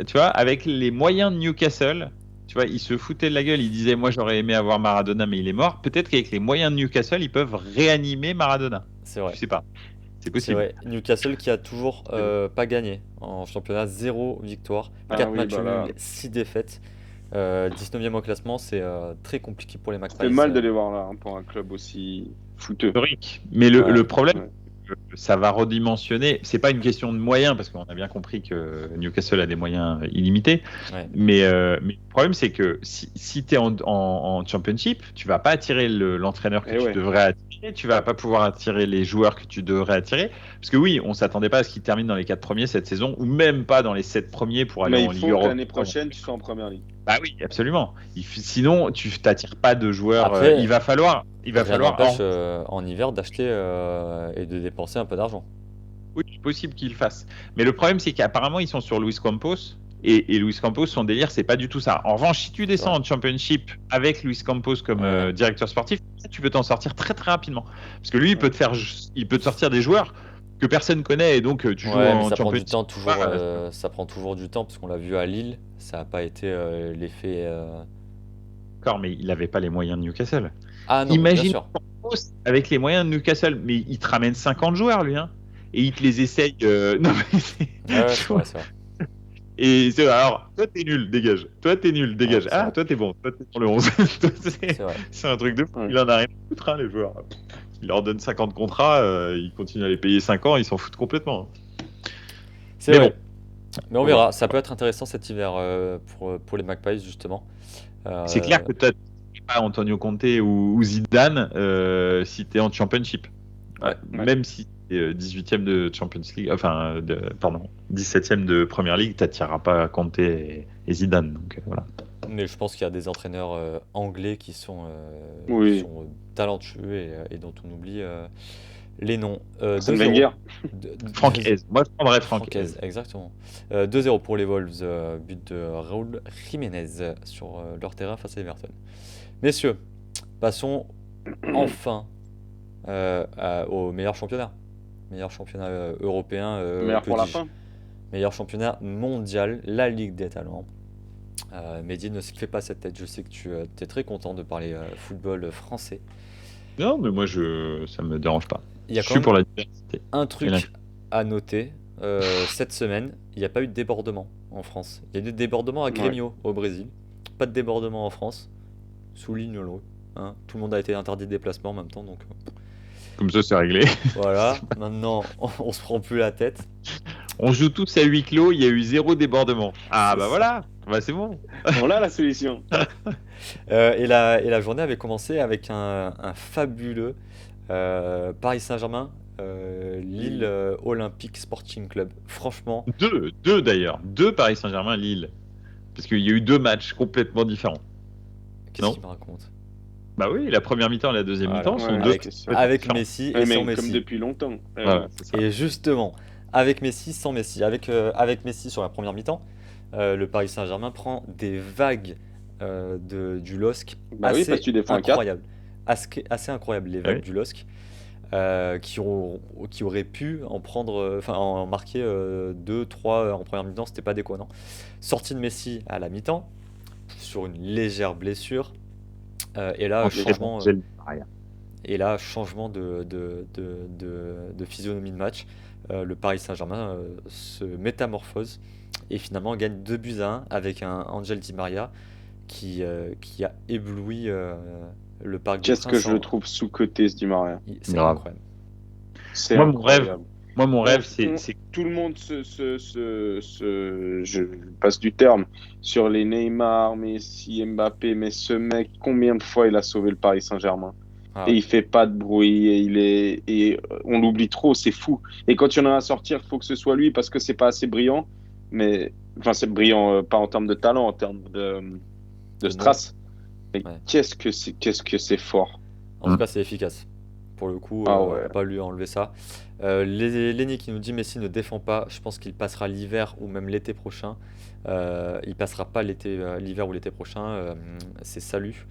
tu vois, avec les moyens de Newcastle, tu vois, ils se foutaient de la gueule. Ils disaient, moi, j'aurais aimé avoir Maradona, mais il est mort. Peut-être qu'avec les moyens de Newcastle, ils peuvent réanimer Maradona. C'est vrai. Je sais pas. C'est possible. C'est vrai. Newcastle qui a toujours pas gagné en championnat, 0 victoire, 4 matchs nuls, 6 défaites. 19e au classement, c'est très compliqué pour les Magpies. C'est mal de les voir là pour un club aussi fouteux. Mais le problème, ça va redimensionner. C'est pas une question de moyens, parce qu'on a bien compris que Newcastle a des moyens illimités. Mais le problème, c'est que si tu es en Championship, tu vas pas attirer l'entraîneur que tu devrais attirer. Tu vas pas pouvoir attirer les joueurs que tu devrais attirer. Parce que oui, on s'attendait pas à ce qu'ils terminent dans les 4 premiers cette saison, ou même pas dans les 7 premiers pour aller en Ligue Europe. L'année prochaine, tu sois en première ligue. Bah oui, absolument. Sinon, tu t'attires pas de joueurs. Après, il va falloir en hiver d'acheter et de dépenser un peu d'argent. Oui, c'est possible qu'ils le fassent. Mais le problème, c'est qu'apparemment, ils sont sur Luis Campos. Et Luis Campos, son délire, c'est pas du tout ça. En revanche, si tu descends en Championship avec Luis Campos comme directeur sportif, tu peux t'en sortir très très rapidement. Parce que lui, il peut te sortir des joueurs que personne connaît, et donc tu joues en ça Championship. Prend du temps, ça prend toujours du temps, parce qu'on l'a vu à Lille, ça n'a pas été l'effet. D'accord, mais il n'avait pas les moyens de Newcastle. Ah non, imagine, bien sûr. avec les moyens de Newcastle, mais il te ramène 50 joueurs, lui, hein. Et il te les essaye. Non, mais c'est vrai, c'est vrai. Et c'est alors, toi t'es nul, dégage. Toi t'es nul, dégage. C'est vrai. Toi t'es bon, toi t'es pour le 11. C'est vrai. C'est un truc de fou. Ouais. Il en a rien à foutre, hein, les joueurs. Il leur donne 50 contrats, ils continuent à les payer 5 ans, ils s'en foutent complètement. C'est Mais vrai. Mais on verra, ça peut être intéressant cet hiver pour les Magpies, justement. C'est clair que tu pas Antonio Conte ou Zidane si tu es en Championship. Ouais. Même si tu es 18e de Champions League, 17e de Premier League, tu n'attireras pas Conte et Zidane. Donc, voilà. Mais je pense qu'il y a des entraîneurs anglais qui sont talentueux et dont on oublie les noms. Arsène Wenger. Franck Hez. Moi, je prendrais Franck Hez. Exactement. 2-0 pour les Wolves, but de Raúl Jiménez sur leur terrain face à Everton. Messieurs, passons enfin au meilleur championnat. Meilleur championnat européen. Meilleur pour la fin. Meilleur championnat mondial, la Ligue des Talents. Mehdi, ne fais pas cette tête, je sais que tu es très content de parler football français. Non, mais moi, ça me dérange pas. Il y a Je suis pour la diversité. Un truc à noter, cette semaine, il n'y a pas eu de débordement en France. Il y a eu des débordements à Grêmio au Brésil. Pas de débordement en France. Souligne-le. Hein. Tout le monde a été interdit de déplacement en même temps. Donc, comme ça, c'est réglé. Voilà, maintenant, on se prend plus la tête. On joue tous à huis clos, il y a eu 0 débordement. Ah bah voilà, bah c'est bon. Voilà la solution. Et la journée avait commencé avec un fabuleux Paris Saint-Germain, Lille Olympique Sporting Club. Franchement. Deux d'ailleurs, 2 Paris Saint-Germain, Lille. Parce qu'il y a eu 2 matchs complètement différents. Qu'est-ce qu'il me raconte? Bah oui, la première mi-temps et la deuxième mi-temps sont avec Messi et sans Messi. Comme depuis longtemps. Voilà, et justement, avec Messi, sans Messi. Avec Messi sur la première mi-temps, le Paris Saint-Germain prend des vagues du LOSC assez incroyables. Assez incroyables, les vagues du LOSC. Qui auraient pu en marquer 2-3 en première mi-temps, c'était pas déconnant. Sortie de Messi à la mi-temps, sur une légère blessure. Et là, changement de physionomie de match. Le Paris Saint-Germain se métamorphose et finalement gagne 2-1 avec un Angel Di Maria qui a ébloui le Parc des Princes. Qu'est-ce que je le trouve sous-coté, ce Di Maria. C'est incroyable. C'est incroyable. Moi, mon rêve, c'est tout le monde je passe du terme sur les Neymar, Messi, Mbappé, mais ce mec, combien de fois il a sauvé le Paris Saint-Germain? Et il fait pas de bruit et on l'oublie trop, c'est fou. Et quand il y en a à sortir, il faut que ce soit lui parce que c'est pas assez brillant. Mais enfin, c'est brillant pas en termes de talent, en termes de strass. Mais qu'est-ce que c'est fort. En tout cas, c'est efficace. Pour le coup, on va pas lui enlever ça. Lenny qui nous dit Messi ne défend pas. Je pense qu'il passera l'hiver ou même l'été prochain. Il passera pas l'hiver ou l'été prochain. C'est salut.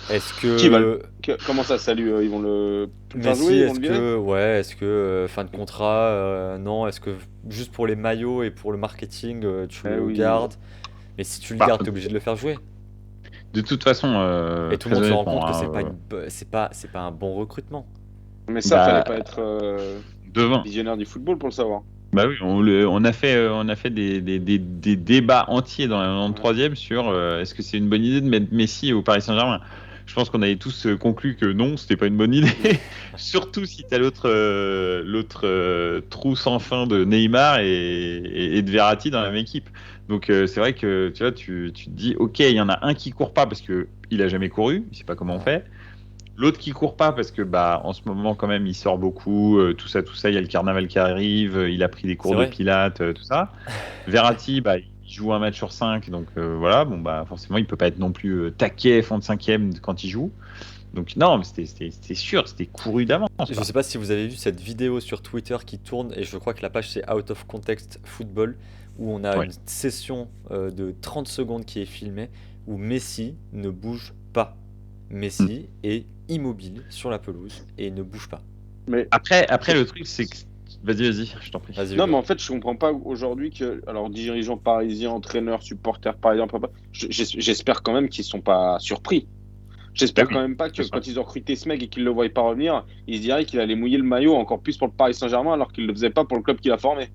Est-ce que comment ça, salut, ils vont le faire jouer, est-ce que fin de contrat, non, est-ce que juste pour les maillots et pour le marketing, tu le gardes? Mais si tu le gardes, t'es obligé de le faire jouer. De toute façon, et tout le monde se rend compte que c'est pas un bon recrutement. Mais ça, fallait pas être visionnaire du football pour le savoir. Bah oui, on a fait des débats entiers dans la 93e sur est-ce que c'est une bonne idée de mettre Messi au Paris Saint-Germain. Je pense qu'on avait tous conclu que non, c'était pas une bonne idée. Surtout si tu as l'autre trou sans fin de Neymar et de Verratti dans la même équipe. Donc c'est vrai que tu vois, tu te dis ok, il y en a un qui court pas parce que il a jamais couru, il sait pas comment on fait. L'autre qui court pas parce que en ce moment quand même il sort beaucoup, tout ça, il y a le carnaval qui arrive, il a pris des cours de pilates, tout ça. Verratti, il joue un match sur 5, donc voilà, forcément il peut pas être non plus taquet, fond de 5e quand il joue. Donc non, mais c'était sûr, c'était couru d'avance. Je sais pas si vous avez vu cette vidéo sur Twitter qui tourne, et je crois que la page c'est Out of Context Football, où on a une session de 30 secondes qui est filmée, où Messi ne bouge pas. Messi est immobile sur la pelouse et ne bouge pas. Mais après le truc c'est que vas-y, je t'en prie. Non, mais en fait, je comprends pas aujourd'hui que, alors, dirigeants parisiens, entraîneurs, supporters parisiens, j'espère quand même qu'ils sont pas surpris. J'espère Oui, quand même pas que c'est ça. quand ils ont recruté ce mec et qu'ils le voyaient pas revenir, ils se diraient qu'il allait mouiller le maillot encore plus pour le Paris Saint-Germain alors qu'il le faisait pas pour le club qu'il a formé.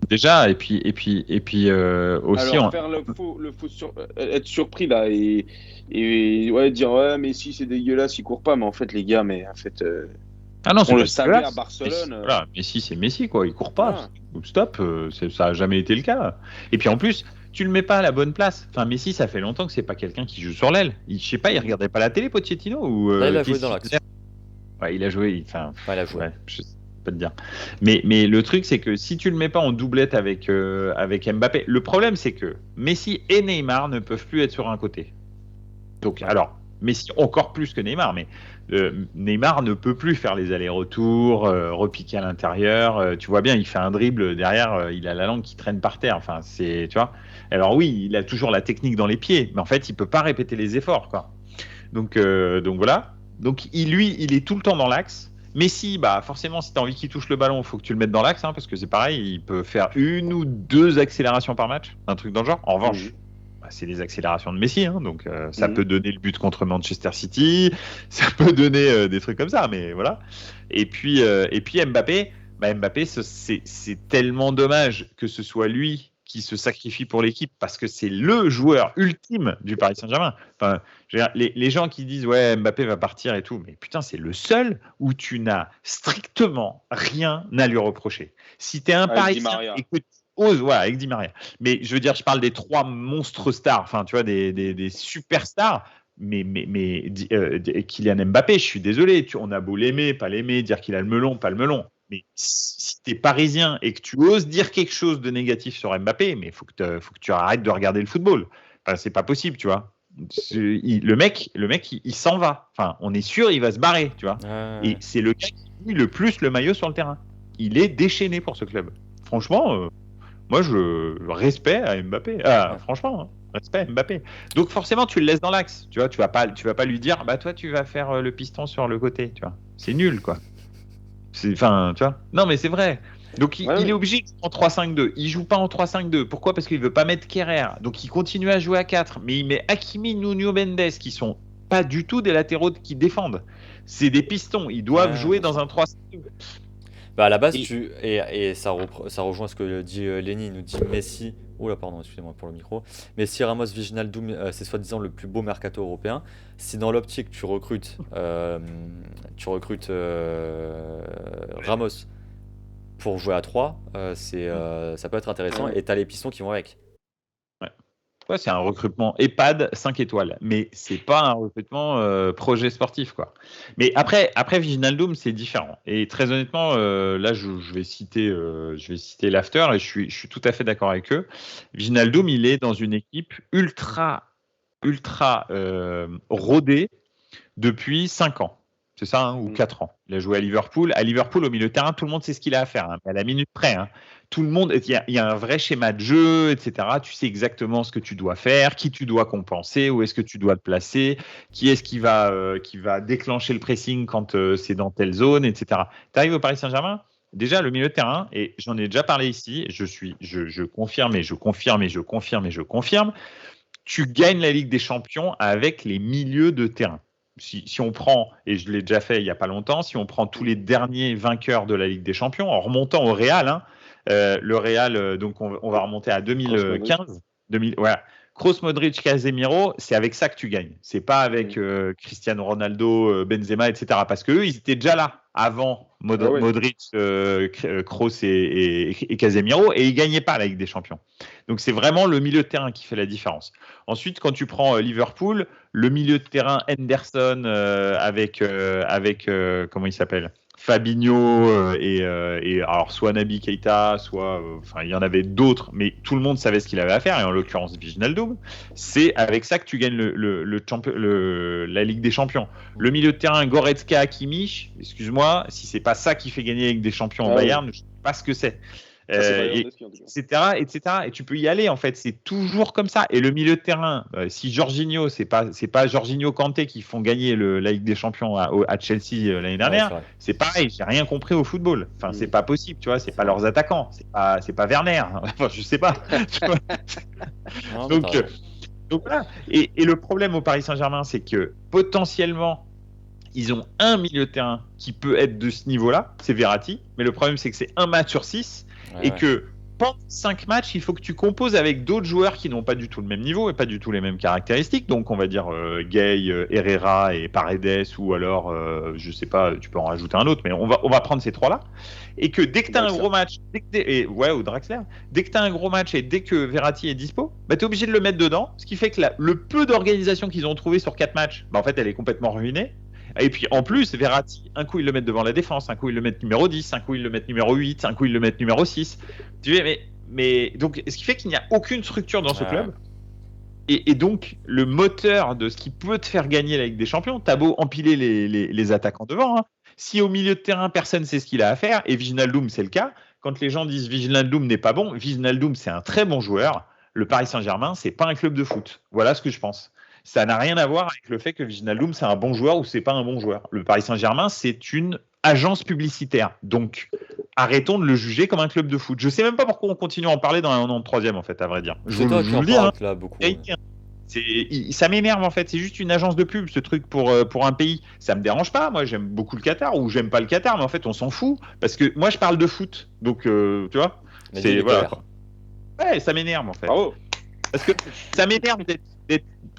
Déjà, et puis aussi, Alors faire être surpris là et ouais, dire ouais Messi c'est dégueulasse, il court pas, mais en fait les gars, mais en fait ah non, on c'est le pas savait à dégueulasse. Barcelone. Voilà, Messi, c'est Messi, quoi. Il court pas. Voilà. Stop, ça a jamais été le cas. Et puis en plus, tu le mets pas à la bonne place. Enfin, Messi, ça fait longtemps que c'est pas quelqu'un qui joue sur l'aile. Je sais pas, il regardait pas la télé, Pochettino ou Là, il a joué qu'est-ce dans qu'il l'axe. faisait. Ouais, il a joué. Enfin, Enfin, il a joué. ouais, je sais pas te dire. Mais le truc, c'est que si tu le mets pas en doublette avec Mbappé, le problème, c'est que Messi et Neymar ne peuvent plus être sur un côté. Donc, alors, Messi encore plus que Neymar, mais Neymar ne peut plus faire les allers-retours, repiquer à l'intérieur. Tu vois bien, il fait un dribble derrière, il a la langue qui traîne par terre. Enfin, c'est, tu vois. Alors oui, il a toujours la technique dans les pieds, mais en fait, il peut pas répéter les efforts, quoi. Donc voilà. Donc lui, il est tout le temps dans l'axe. Messi, bah forcément, si tu as envie qu'il touche le ballon, il faut que tu le mettes dans l'axe, hein, parce que c'est pareil, il peut faire 1 ou 2 accélérations par match, un truc dans le genre. En revanche, Mhm. c'est les accélérations de Messi, hein, donc ça Mhm. peut donner le but contre Manchester City, ça peut donner des trucs comme ça, mais voilà. Et puis Mbappé, Mbappé, c'est tellement dommage que ce soit lui qui se sacrifie pour l'équipe parce que c'est le joueur ultime du Paris Saint-Germain. Enfin, je veux dire, les gens qui disent ouais Mbappé va partir et tout, mais putain c'est le seul où tu n'as strictement rien à lui reprocher. Si tu es un Avec Di Parisien Maria. et que tu oses, voilà, avec Di Maria. Mais je veux dire, je parle des 3 monstres stars, enfin, tu vois, des superstars. Mais Kylian Mbappé, je suis désolé, on a beau l'aimer, pas l'aimer, dire qu'il a le melon, pas le melon. Mais si tu es parisien et que tu oses dire quelque chose de négatif sur Mbappé, mais il faut que tu arrêtes de regarder le football. Enfin, c'est pas possible, tu vois. Le mec, il s'en va. Enfin, on est sûr, il va se barrer, tu vois. Et c'est le gars qui met le plus le maillot sur le terrain. Il est déchaîné pour ce club. Franchement, moi, je respect à Mbappé. Ah, franchement, hein, respect à Mbappé. Donc forcément, tu le laisses dans l'axe. Tu vois, tu vas pas lui dire, bah toi, tu vas faire le piston sur le côté. Tu vois, c'est nul, quoi. Enfin, tu vois. Non, mais c'est vrai. Donc Ouais, il est ouais. obligé de jouer en 3-5-2. Il joue pas en 3-5-2. Pourquoi? Parce qu'il veut pas mettre Kerrer. Donc il continue à jouer à 4. Mais il met Hakimi, Nuno Mendes, qui sont pas du tout des latéraux qui défendent. C'est des pistons. Ils doivent Ouais, jouer bien sûr. dans un 3-5-2. Bah à la base, Et et ça rejoint ce que dit Lenny, il nous dit Messi. Oula, pardon, excusez-moi pour le micro. Messi, Ramos, Wijnaldum, c'est soi-disant le plus beau mercato européen. Si dans l'optique tu recrutes Ramos pour jouer à 3, ça peut être intéressant. Ouais. Et t'as les pistons qui vont avec. ouais, c'est un recrutement EHPAD 5 étoiles, mais c'est pas un recrutement projet sportif, quoi. Mais après Wijnaldum, c'est différent. Et très honnêtement, là, je vais citer l'After et je suis tout à fait d'accord avec eux. Wijnaldum, il est dans une équipe ultra rodée depuis 5 ans. C'est ça, hein, ou 4 ans. Il a joué à Liverpool. À Liverpool, au milieu de terrain, tout le monde sait ce qu'il a à faire, hein, à la minute près. Hein. Tout le monde, il y a un vrai schéma de jeu, etc. Tu sais exactement ce que tu dois faire, qui tu dois compenser, où est-ce que tu dois te placer, qui est-ce qui va déclencher le pressing quand c'est dans telle zone, etc. Tu arrives au Paris Saint-Germain, déjà le milieu de terrain, et j'en ai déjà parlé ici, je confirme et je confirme et je confirme et je confirme, tu gagnes la Ligue des Champions avec les milieux de terrain. Si on prend, et je l'ai déjà fait il n'y a pas longtemps, si on prend tous les derniers vainqueurs de la Ligue des Champions, en remontant au Real, hein, le Real, donc on va remonter à Kroos, Modric. 2015, 2000, ouais. Kroos, Modric, Casemiro, c'est avec ça que tu gagnes. C'est pas avec Cristiano Ronaldo, Benzema, etc. Parce qu'eux, ils étaient déjà là avant Ah ouais. Modric, Kroos et Casemiro, et ils gagnaient pas la Ligue des Champions. Donc c'est vraiment le milieu de terrain qui fait la différence. Ensuite, quand tu prends Liverpool, le milieu de terrain Henderson avec comment il s'appelle, Fabinho et alors soit Naby Keita, soit enfin il y en avait d'autres, mais tout le monde savait ce qu'il avait à faire et en l'occurrence Wijnaldum, c'est avec ça que tu gagnes la Ligue des Champions. Le milieu de terrain Goretzka, Kimmich, excuse-moi, si c'est pas ça qui fait gagner la Ligue des Champions en Bayern, je sais pas ce que c'est. Ça, c'est pas Lewandowski, en tout cas. Etc. Et tu peux y aller en fait. C'est toujours comme ça. Et le milieu de terrain, si Jorginho, c'est pas Jorginho Kanté qui font gagner la Ligue des Champions à Chelsea l'année dernière, Ouais, c'est pareil. J'ai rien compris au football. Enfin, c'est pas possible, tu vois. C'est pas vrai. leurs attaquants. C'est pas Werner. Enfin, je sais pas. Tu vois. Non, Donc, t'as raison. Donc voilà. Et le problème au Paris Saint-Germain, c'est que potentiellement, ils ont un milieu de terrain qui peut être de ce niveau-là, c'est Verratti. Mais le problème, c'est que c'est un match sur 6 et que pendant 5 matchs, il faut que tu composes avec d'autres joueurs qui n'ont pas du tout le même niveau et pas du tout les mêmes caractéristiques. Donc, on va dire Gay, Herrera et Paredes, ou alors, je sais pas, tu peux en rajouter un autre, mais on va prendre ces trois-là. Et que dès que tu as un gros match, ou Draxler, dès que tu as un gros match et dès que Verratti est dispo, bah, tu es obligé de le mettre dedans. Ce qui fait que le peu d'organisation qu'ils ont trouvé sur 4 matchs, bah, en fait, elle est complètement ruinée. Et puis en plus, Verratti, un coup ils le mettent devant la défense, un coup ils le mettent numéro 10, un coup ils le mettent numéro 8, un coup ils le mettent numéro 6. Tu vois, mais donc, ce qui fait qu'il n'y a aucune structure dans ce club. Et donc, le moteur de ce qui peut te faire gagner la Ligue des Champions, t'as beau empiler les attaquants devant. Hein. Si au milieu de terrain, personne ne sait ce qu'il a à faire, et Wijnaldum, c'est le cas, quand les gens disent Wijnaldum n'est pas bon, Wijnaldum, c'est un très bon joueur. Le Paris Saint-Germain, c'est pas un club de foot. Voilà ce que je pense. Ça n'a rien à voir avec le fait que Wijnaldum, c'est un bon joueur ou c'est pas un bon joueur. Le Paris Saint-Germain, c'est une agence publicitaire. Donc, arrêtons de le juger comme un club de foot. Je sais même pas pourquoi on continue à en parler dans un an de troisième, en fait, à vrai dire. C'est toi qui en parles là beaucoup. Ça m'énerve, en fait. C'est juste une agence de pub, ce truc pour un pays. Ça me dérange pas. Moi, j'aime beaucoup le Qatar ou j'aime pas le Qatar, mais en fait, on s'en fout. Parce que moi, je parle de foot. Donc, tu vois, c'est voilà. Ouais, ça m'énerve, en fait. Bravo. Parce que ça m'énerve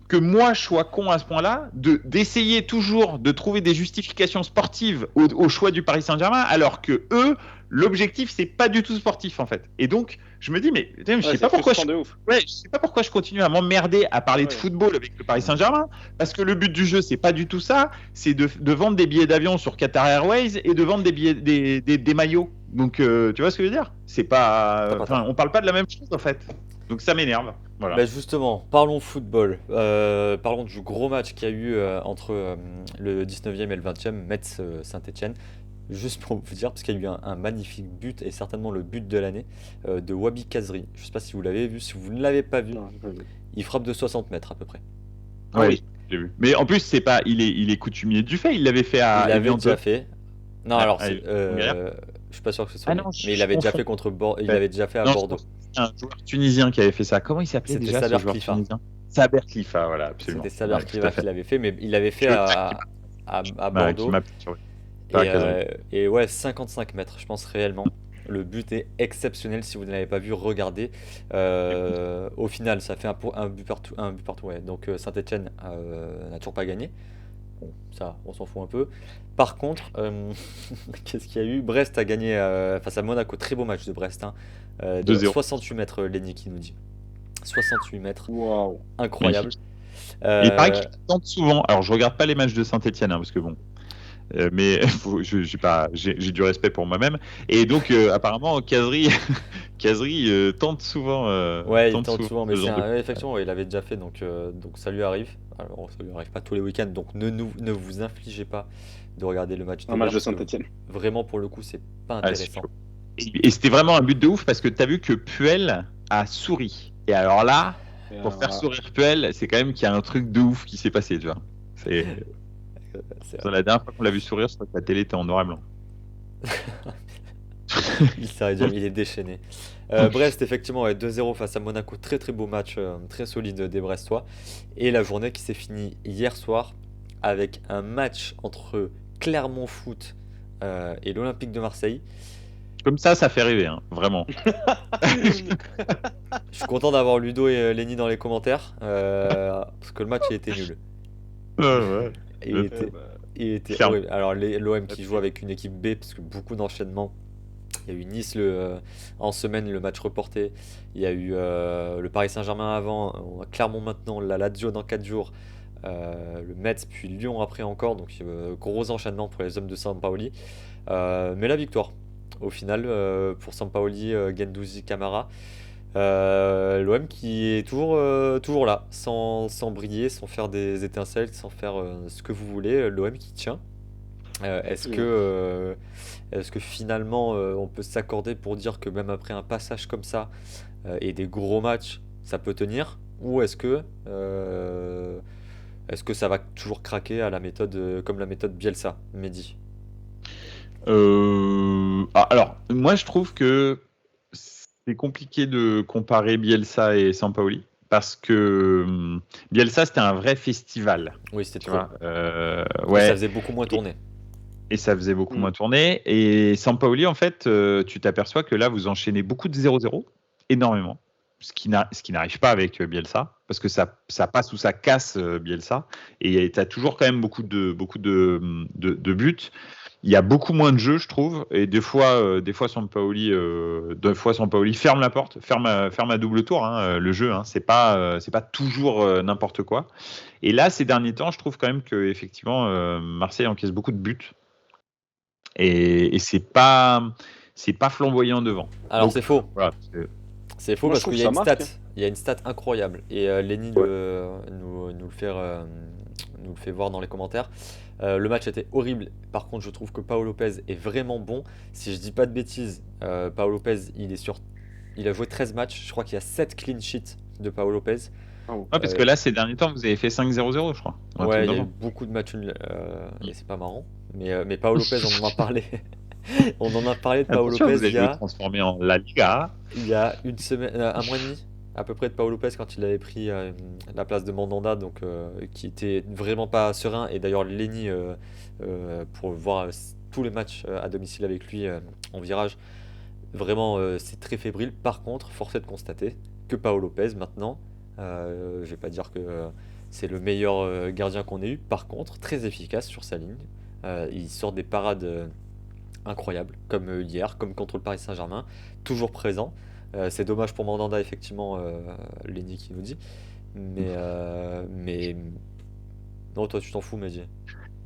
que moi je sois con à ce point-là, d'essayer toujours de trouver des justifications sportives au choix du Paris Saint-Germain, alors que eux, l'objectif c'est pas du tout sportif en fait. Et donc je me dis je sais pas pourquoi je sais pas pourquoi je continue à m'emmerder à parler de football avec le Paris Saint-Germain, parce que le but du jeu c'est pas du tout ça, c'est de vendre des billets d'avion sur Qatar Airways et de vendre des maillots. Donc tu vois ce que je veux dire ? C'est pas, on parle pas de la même chose en fait. Donc ça m'énerve. Voilà. Bah justement, parlons football. Parlons du gros match qu'il y a eu entre le 19e et le 20e, Metz-Saint-Etienne. Juste pour vous dire, parce qu'il y a eu un magnifique but, et certainement le but de l'année, de Wabi Kazri. Je ne sais pas si vous l'avez vu, si vous ne l'avez pas vu, il frappe de 60 mètres à peu près. Oui, j'ai vu. Mais en plus, c'est pas, il est coutumier du fait, il l'avait fait à... Il l'avait déjà fait. Non, alors, je suis pas sûr que ce soit lui, mais il l'avait déjà fait il l'avait déjà fait à Bordeaux. Un joueur tunisien qui avait fait ça. Comment il s'appelait déjà, ce joueur tunisien ? Saber Khlifa, voilà, absolument. C'était Saber Khlifa qui l'avait fait, mais il l'avait fait à Bordeaux. Et ouais, 55 mètres, je pense réellement. Le but est exceptionnel. Si vous ne l'avez pas vu, regardez. Au final, ça fait un but partout. Ouais. Donc Saint-Etienne n'a toujours pas gagné. Bon, ça, on s'en fout un peu. Par contre, qu'est-ce qu'il y a eu ? Brest a gagné face à Monaco. Très beau match de Brest. De 68 mètres, Lenny qui nous dit. 68 mètres. Wow. Incroyable. Il paraît qu'il tente souvent. Alors, je regarde pas les matchs de Saint-Etienne, parce que bon. Mais j'ai du respect pour moi-même. Et donc, apparemment, Kazri tente souvent. Ouais, il tente souvent, mais effectivement, il l'avait déjà fait, donc ça lui arrive. Alors, ça lui arrive pas tous les week-ends, donc ne vous infligez pas de regarder le match de Saint-Etienne. Vraiment, pour le coup, c'est pas intéressant. Et c'était vraiment un but de ouf, parce que tu as vu que Puel a souri. Et alors là, pour faire sourire Puel, c'est quand même qu'il y a un truc de ouf qui s'est passé, tu vois. C'est la dernière fois qu'on l'a vu sourire, c'est que la télé était en noir et blanc. Il est déchaîné. Brest, effectivement, est 2-0 face à Monaco. Très très beau match, très solide des Brestois. Et la journée qui s'est finie hier soir avec un match entre Clermont Foot et l'Olympique de Marseille. Comme ça fait rêver, hein, vraiment. Je suis content d'avoir Ludo et Lenny dans les commentaires, parce que le match a été nul. Ouais. Il était horrible. Alors l'OM qui joue avec une équipe B, parce que beaucoup d'enchaînements. Il y a eu Nice en semaine, le match reporté. Il y a eu le Paris Saint-Germain avant, on a Clermont maintenant, la Lazio dans 4 jours, le Metz puis Lyon après encore. Donc gros enchaînement pour les hommes de Sampaoli. Mais la victoire au final pour Sampaoli, Guendouzi, Camara. L'OM qui est toujours là, sans briller, sans faire des étincelles, sans faire ce que vous voulez. L'OM qui tient. Est-ce que finalement on peut s'accorder pour dire que même après un passage comme ça et des gros matchs, ça peut tenir ? Ou est-ce que ça va toujours craquer à la méthode comme la méthode Bielsa, Mehdi ? Alors, moi je trouve que c'est compliqué de comparer Bielsa et Sampaoli parce que Bielsa, c'était un vrai festival. Oui, c'était Tu trop. vois, Et ça faisait beaucoup moins tourner. Et ça faisait beaucoup moins tourner. Et Sampaoli, en fait, tu t'aperçois que là, vous enchaînez beaucoup de 0-0, énormément. Ce qui n'arrive pas avec Bielsa, parce que ça passe ou ça casse Bielsa. Et tu as toujours quand même beaucoup de buts. Il y a beaucoup moins de jeux, je trouve. Et des fois Sampaoli ferme la porte, ferme à double tour, hein, le jeu. Hein. C'est pas toujours n'importe quoi. Et là, ces derniers temps, je trouve quand même que effectivement, Marseille encaisse beaucoup de buts. Et c'est pas flamboyant devant. Alors Donc, c'est faux. Voilà, C'est faux Moi, parce je trouve qu'il y a que une ça stat. marque. Il y a une stat incroyable. Et Lenny nous le fait voir dans les commentaires. Le match était horrible. Par contre, je trouve que Pau Lopez est vraiment bon. Si je dis pas de bêtises, Pau Lopez, il a joué 13 matchs. Je crois qu'il y a 7 clean sheets de Pau Lopez. parce que là, ces derniers temps, vous avez fait 5-0-0, je crois. Ouais, il y a eu beaucoup de matchs nuls. Et c'est pas marrant. Mais Pau Lopez, on en a parlé. On en a parlé de Pau Attention, Lopez vous allez le transformer en La Liga. il y a une semaine, un mois et demi à peu près de Pau Lopez quand il avait pris la place de Mandanda, donc qui était vraiment pas serein. Et d'ailleurs, Lenny, pour voir tous les matchs à domicile avec lui en virage, vraiment c'est très fébrile. Par contre, force est de constater que Pau Lopez maintenant, je vais pas dire que c'est le meilleur gardien qu'on ait eu. Par contre, très efficace sur sa ligne. Il sort des parades incroyables, comme hier, comme contre le Paris Saint-Germain, toujours présent. C'est dommage pour Mandanda, effectivement, Lenny qui nous dit. Mais non, toi tu t'en fous, Mehdi.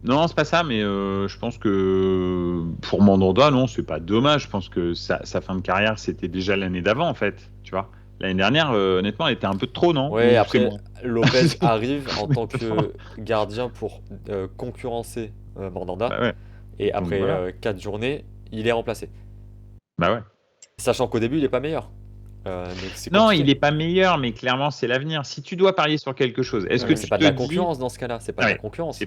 Non, c'est pas ça, mais je pense que pour Mandanda, non, c'est pas dommage. Je pense que sa fin de carrière, c'était déjà l'année d'avant, en fait. Tu vois, l'année dernière, honnêtement, elle était un peu de trop, non? Ouais, Ou après, c'est moi Lopez arrive en tant que gardien pour concurrencer Mandanda. Bah ouais. Et Donc, après voilà. 4 journées, il est remplacé. Bah ouais. Sachant qu'au début, il est pas meilleur. Donc c'est Non, compliqué. il n'est pas meilleur, mais clairement, c'est l'avenir. Si tu dois parier sur quelque chose, est-ce que Mais tu c'est pas de te la dis... concurrence dans ce cas-là. C'est pas Ah de la ouais, concurrence.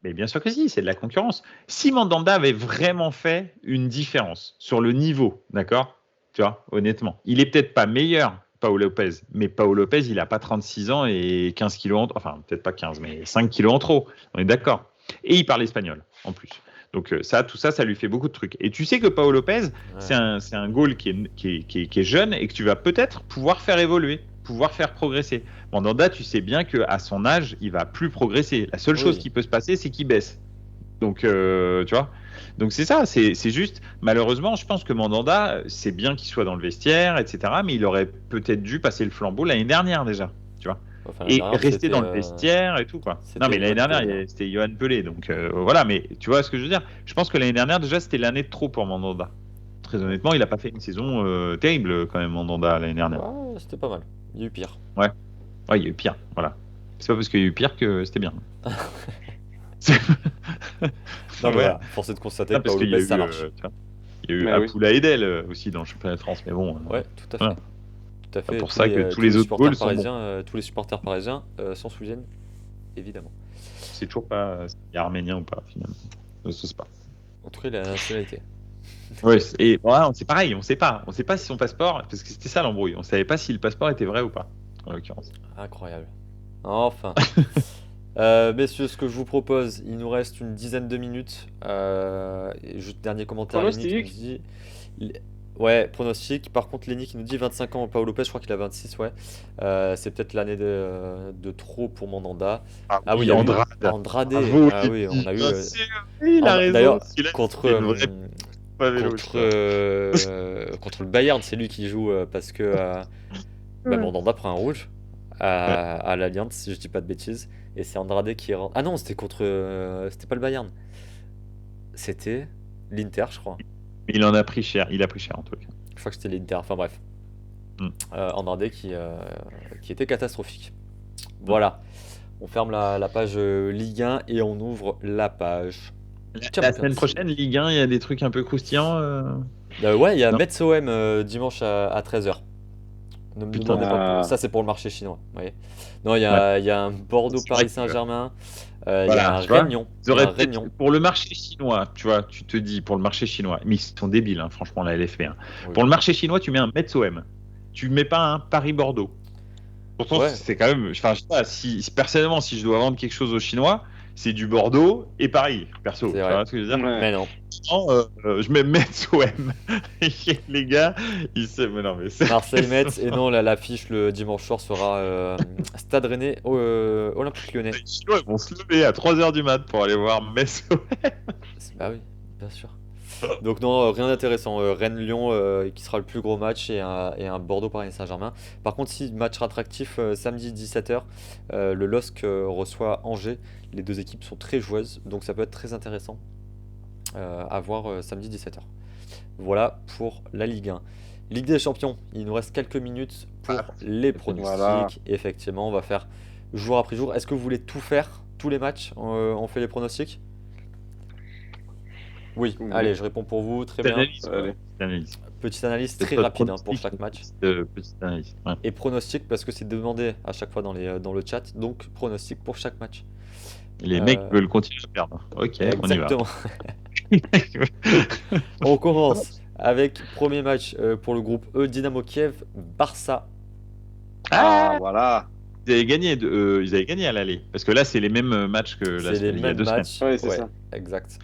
mais bien sûr que si, c'est de la concurrence. Si Mandanda avait vraiment fait une différence sur le niveau, d'accord? Tu vois, honnêtement, il est peut-être pas meilleur, Pau Lopez, mais Pau Lopez, il a pas 36 ans et 15 kilos en... Enfin, peut-être pas 15, mais 5 kilos en trop. On est d'accord. Et il parle espagnol, en plus. Donc tout ça, ça lui fait beaucoup de trucs. Et tu sais que Pau Lopez, c'est un goal qui est jeune et que tu vas peut-être pouvoir faire évoluer, pouvoir faire progresser. Mandanda, tu sais bien qu'à son âge, il va plus progresser. La seule chose qui peut se passer, c'est qu'il baisse. Donc, tu vois. Donc c'est ça, c'est juste, malheureusement, je pense que Mandanda, c'est bien qu'il soit dans le vestiaire, etc. Mais il aurait peut-être dû passer le flambeau l'année dernière déjà, tu vois. Enfin, Et dernière, rester dans le vestiaire et tout, quoi. Non, mais l'année dernière, c'était Johan Pelé. Donc voilà, mais tu vois ce que je veux dire. Je pense que l'année dernière, déjà, c'était l'année de trop pour Mandanda. Très honnêtement, il n'a pas fait une saison terrible quand même, Mandanda, l'année dernière. Ouais, c'était pas mal. Il y a eu pire. Ouais, il y a eu pire, voilà. C'est pas parce qu'il y a eu pire que c'était bien. Non, mais voilà, force est de constater que Pau Lopez, ça marche. Il y a eu Apoula Edel aussi dans le championnat de France, mais bon. Ouais, tout à fait. Voilà. Tout à fait. C'est pour ça que tous les autres goals sont bons. Tous les supporters parisiens s'en souviennent, évidemment. C'est toujours pas s'il est arménien ou pas, finalement. Je sais pas. En tout cas, il a la nationalité. Ouais, et voilà, c'est pareil, on sait pas si son passeport, parce que c'était ça l'embrouille, on savait pas si le passeport était vrai ou pas, en l'occurrence. Incroyable. Enfin. Messieurs, ce que je vous propose, il nous reste une dizaine de minutes. Et juste dernier commentaire. Pronostic. Lenny qui nous dit... Ouais, pronostic. Par contre, Lenny qui nous dit 25 ans, Pau Lopez, je crois qu'il a 26, ouais. C'est peut-être l'année de trop pour Mandanda. Ah oui, Andrade. Andrade. Bravo, ah oui, on a eu... il a raison. D'ailleurs, contre le Bayern, c'est lui qui joue parce que Mandanda prend un rouge à l'Allianz, si je dis pas de bêtises. Et c'est Andrade qui rentre. Ah non, c'était contre... c'était pas le Bayern. C'était l'Inter, je crois. Il en a pris cher. Il a pris cher en tout cas. Je crois que c'était l'Inter. Enfin bref. Andrade qui était catastrophique. Voilà. On ferme la page Ligue 1 et on ouvre la page... La semaine prochaine, Ligue 1, il y a des trucs un peu croustillants. Ouais, il y a Metz OM dimanche à 13h. Ne me demandez pas. Ça, c'est pour le marché chinois. Voyez. Non, il y a un Bordeaux-Paris Saint-Germain. Il y a un Réunion. Pour le marché chinois, tu vois, tu te dis, pour le marché chinois, mais ils sont débiles, hein, franchement, la LFP. Hein. Oui. Pour le marché chinois, tu mets un Metz OM. Tu mets pas un Paris-Bordeaux. Pourtant, Ouais. c'est quand même. Enfin, je sais pas, personnellement, si je dois vendre quelque chose aux Chinois, c'est du Bordeaux et Paris, perso. C'est Tu vrai. vois ce que je veux dire? Ouais. Mais non. Non, je mets Metz OM. Les gars, mais non, mais c'est. Marseille-Metz, et non, l'affiche le dimanche soir sera Stade Rennais, Olympique Lyonnais. Les Chinois, ils vont se lever à 3h du mat pour aller voir Metz OM. Bah oui, bien sûr. Donc non, rien d'intéressant. Rennes-Lyon qui sera le plus gros match et un Bordeaux-Paris Saint-Germain. Par contre, si match attractif samedi 17h, le LOSC reçoit Angers. Les deux équipes sont très joueuses, donc ça peut être très intéressant à voir samedi 17h. Voilà pour la Ligue 1. Ligue des Champions, il nous reste quelques minutes pour les pronostics. Voilà. Effectivement, on va faire jour après jour. Est-ce que vous voulez tout faire, tous les matchs? On fait les pronostics? Oui, Oui. allez, je réponds pour vous, très Petite bien. analyse, quoi. Allez. Petite analyse. Petite analyse très Pas de rapide pour pronostic, chaque match. Petite analyse. Ouais. Et pronostic parce que c'est demandé à chaque fois dans le chat. Donc pronostic pour chaque match. Les mecs veulent continuer à perdre. Ok, Exactement. on y va. On commence avec premier match pour le groupe E, Dynamo Kiev, Barça. Ah, voilà. Ils avaient gagné à l'aller. Parce que là, c'est les mêmes matchs que C'est les il y a mêmes 2 semaines. matchs. Ouais, c'est ça. Exact.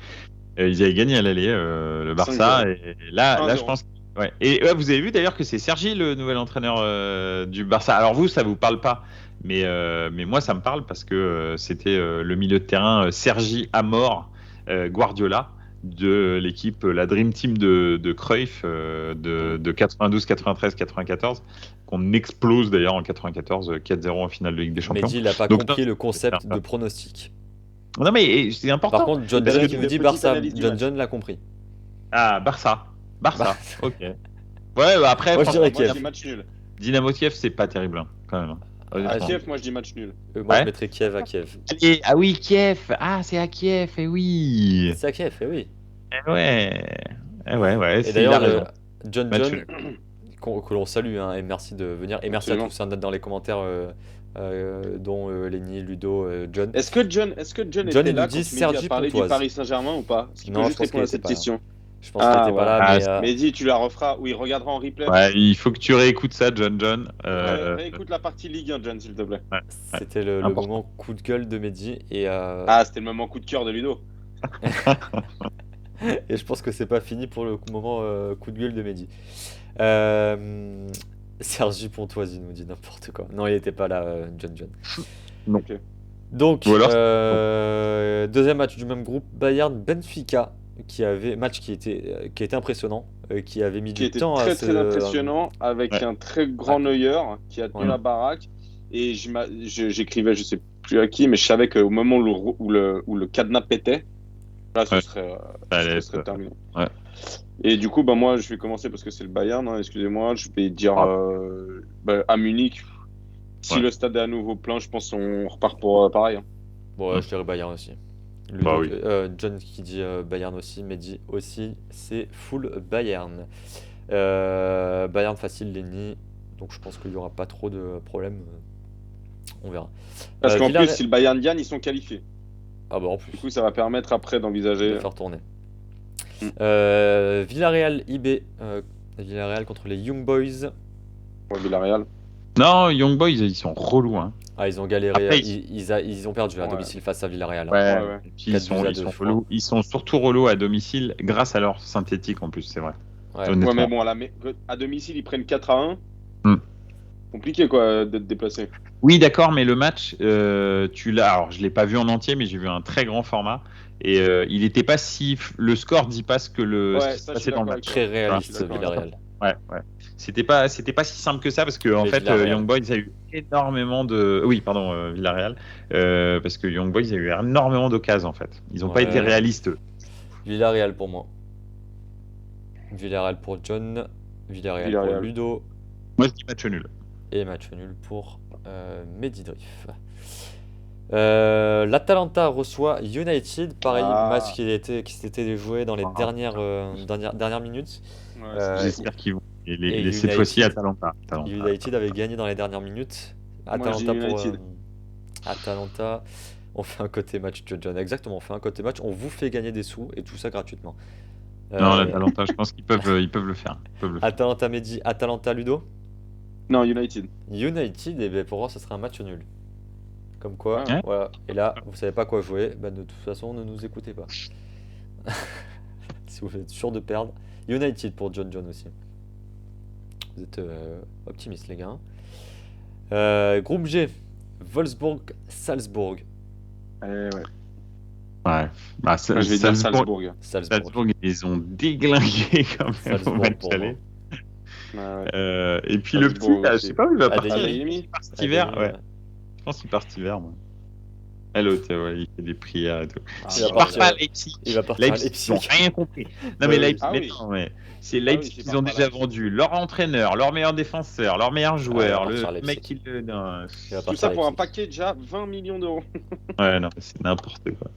Ils avaient gagné à l'aller, le Barça. 5-0. Et là, 1-0. je pense. Ouais. Et vous avez vu d'ailleurs que c'est Sergi, le nouvel entraîneur du Barça. Alors vous, ça vous parle pas. Mais moi, ça me parle parce que c'était le milieu de terrain Sergi Amor Guardiola de l'équipe, la Dream Team de Cruyff de 92, 93, 94, qu'on explose d'ailleurs en 94, 4-0 en finale de Ligue des Champions. Mehdi, il n'a pas Donc, compris non, le concept c'est ça. de pronostic. Non mais c'est important. Par contre, John Parce John que qui de nous dit petite Barça, analyse du match. John l'a compris. Ah, Barça. Bah, Ok. Ouais, bah après, Moi, je dirais franchement, Moi, je Kiev. dis match nul. Dynamo Kiev, c'est pas terrible, hein, quand même. À Honnêtement. Kiev, moi, je dis match nul. Moi, Ouais. je mettrais Kiev à Kiev. Ah oui, Kiev. Ah, c'est à Kiev, et oui. C'est à Kiev, eh oui. Ouais. Ouais, Et il a d'ailleurs, raison. John, Match que l'on salue, hein, et merci de venir. Et merci Absolument. à tous, hein, d'être dans les commentaires, dont Lenny, Ludo, John. Est-ce que John John, était il là nous dit quand Mehdi Sergi a parlé du Pontoise. Paris Saint-Germain ou pas? Est-ce qu'il Non, peut je juste pense répondre à qu'il cette était pas là. question? Je pense qu'il n'était pas là, Ah, mais Mehdi, tu la referas, ou il regardera en replay. Ouais, il faut que tu réécoutes ça, John. Réécoute la partie Ligue 1, John, s'il te plaît. c'était le Important. moment coup de gueule de Mehdi. Et, Ah, c'était le moment coup de cœur de Ludo. et je pense que c'est pas fini pour le moment coup de gueule de Mehdi. Sergi Pontoise, il nous dit n'importe quoi. Non, il n'était pas là, John. Non. Ok. Donc, Ou alors- deuxième match du même groupe, Bayern-Benfica, match qui était impressionnant, qui avait mis Qui du était temps très à très impressionnant, avec Ouais. un très grand Neuer qui a tenu Ouais. la baraque. Et j'écrivais, je sais plus à qui, mais je savais qu'au moment où le cadenas pétait, là, ce Ouais. serait, Ça allait ce être- serait terminé. ouais. Et du coup, bah, moi, je vais commencer parce que c'est le Bayern, hein, excusez-moi. Je vais dire à Munich, si Ouais. le stade est à nouveau plein, je pense qu'on repart pour pareil. Hein. Bon, Ouais. je dirais Bayern aussi. Bah oui. John qui dit Bayern aussi, Mehdi aussi, c'est full Bayern. Bayern facile, Lenny, donc je pense qu'il n'y aura pas trop de problèmes. On verra. Parce qu'en Villarreal- plus, si le Bayern gagne, ils sont qualifiés. Ah bah en plus. Du coup, ça va permettre après De d'envisager. faire tourner. Mm. Villarreal IB, Villarreal contre les Young Boys. Pour Villarreal. Non, Young Boys, ils sont relous, hein. Ah, ils ont galéré, Après, ils ont perdu à Ouais. domicile face à Villarreal. Ouais. Ouais. Et puis, 4 buts à 2, je crois. relous. Ils sont surtout relous à domicile grâce à leur synthétique en plus, c'est vrai. Ouais. Ouais, Honnêtement. mais bon, à domicile, ils prennent 4-1. Hmm. Compliqué, quoi, d'être déplacé. Oui, d'accord, mais le match, tu l'as. Alors, je l'ai pas vu en entier, mais j'ai vu un très grand format. Et il était pas si. Le score dit pas ce que Ouais, ce qui se ça, je passait suis dans le d'accord match. Très réaliste, Je suis d'accord. Villarreal. Ouais. C'était pas si simple que ça parce que en Mais fait, Villarreal. Young Boys a eu énormément de. Oui, pardon, Villarreal. Parce que Young Boys a eu énormément d'occasions en fait. Ils ont pas Ouais. été réalistes. eux. Villarreal pour moi. Villarreal pour John. Villarreal pour Villarreal. Ludo. Moi, je dis match nul. Et match nul pour Mehdi Driff. L'Atalanta reçoit United. Pareil, Ah. match qui s'était joué dans les dernières minutes. Ouais, J'espère qu'ils vont. et Cette United. fois-ci, Atalanta. United avait gagné dans les dernières minutes. Moi, je Atalanta dis pour United. Atalanta. On fait un côté match, John. Exactement, on fait un côté match. On vous fait gagner des sous et tout ça gratuitement. Non, l'Atalanta, je pense qu'ils peuvent le faire. Atalanta Mehdi, Atalanta Ludo. Non, United. United, et ben pour moi, ce sera un match nul. Comme quoi, Ouais. voilà. Et là, vous savez pas quoi jouer, bah de toute façon, ne nous écoutez pas. Si vous êtes sûr de perdre. United pour John aussi. Vous êtes optimistes, les gars. Groupe G, Wolfsburg, Salzbourg. Ouais. Ouais. Bah, Moi, je vais dire Salzbourg. Salzbourg, ils les ont déglingués quand même au Salzbourg match pour aller. Ouais. Et puis le Salzbourg petit, là, je aussi. sais pas où il va Adeyemi. partir. Adeyemi. Il part cet hiver, Adeyemi, ouais. Je pense qu'il part cet hiver, moi. L'autre, ouais, il fait des prières et tout. Ah, S'il il va part partir- pas à Leipzig, il va partir à Leipzig, Leipzig. ils n'ont rien compris. Non, mais Ouais, Leipzig, ah mais oui. non, mais c'est oui, Leipzig, s'il ils part ont pas à déjà Leipzig. vendu leur entraîneur, leur meilleur défenseur, leur meilleur il va joueur, partir à le Leipzig. mec qui le. Non, Il va Tout partir ça à pour un Leipzig. paquet déjà 20 millions d'euros. Ouais, non, c'est n'importe quoi.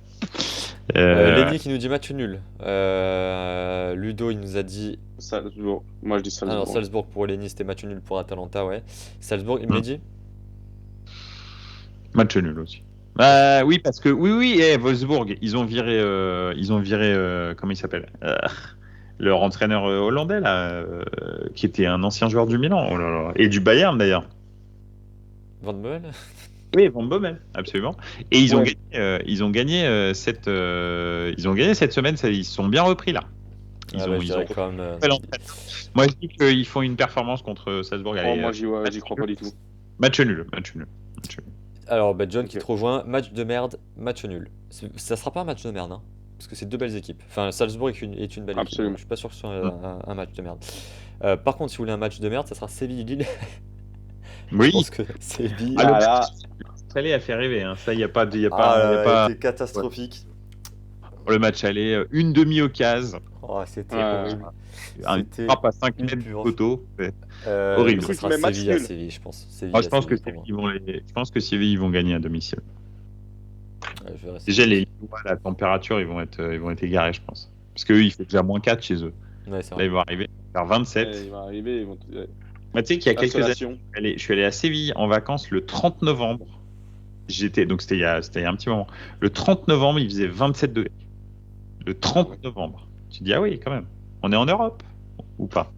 Lenny qui nous dit match nul. Ludo, il nous a dit. Salzbourg. Moi, je dis Ah non, Salzbourg. Salzbourg pour Lenny, c'était match nul pour Atalanta, ouais. Salzbourg, il me dit. Match nul aussi. Oui, parce que oui, Wolfsburg, ils ont viré, comment il s'appelle leur entraîneur hollandais là, qui était un ancien joueur du Milan, oh là là, et du Bayern d'ailleurs. Van Bommel. Oui, Van Bommel, absolument. Et ils Ouais. ont gagné cette semaine, ils se sont bien repris là. Ah bah, je dirais quand même. Moi, je dis qu'ils font une performance contre Salzbourg. Oh, Allez, moi, j'y crois pas du tout. match nul. Alors, bah, John qui Ok. te rejoint, match de merde, match nul. Ça sera pas un match de merde, hein, parce que c'est deux belles équipes. Enfin, Salzbourg est une belle équipe, Absolument. donc je suis pas sûr que ce soit un match de merde. Par contre, si vous voulez un match de merde, ça sera Séville-Lille. Oui. Je pense que Séville. Ah là, Aller a fait rêver, hein. Ça, il n'y a pas, C'était catastrophique. le match aller, une demi-occasion, Oh, c'était Ouais. horrible. un C'était frappe à 5 une mètres du purge. poteau. Horrible. Ça sera Mais match Séville à nul. Séville, je pense. Séville Moi, à je pense que Séville pour moi. je pense que Séville ils vont gagner à domicile. Ouais, je verrai ça. Déjà les Lillois, la température, ils vont être égarés, je pense. Parce qu'eux, il fait déjà -4 chez eux. Ouais, c'est Là, vrai. ils vont arriver vers 27. il va arriver. Ils vont... Bah, tu sais qu'il y a quelques années, Insolation. je suis allé à Séville en vacances le 30 novembre. Donc c'était il y a un petit moment. Le 30 novembre, il faisait 27 degrés. Le 30 novembre. Tu dis, ah oui, quand même. On est en Europe ou pas?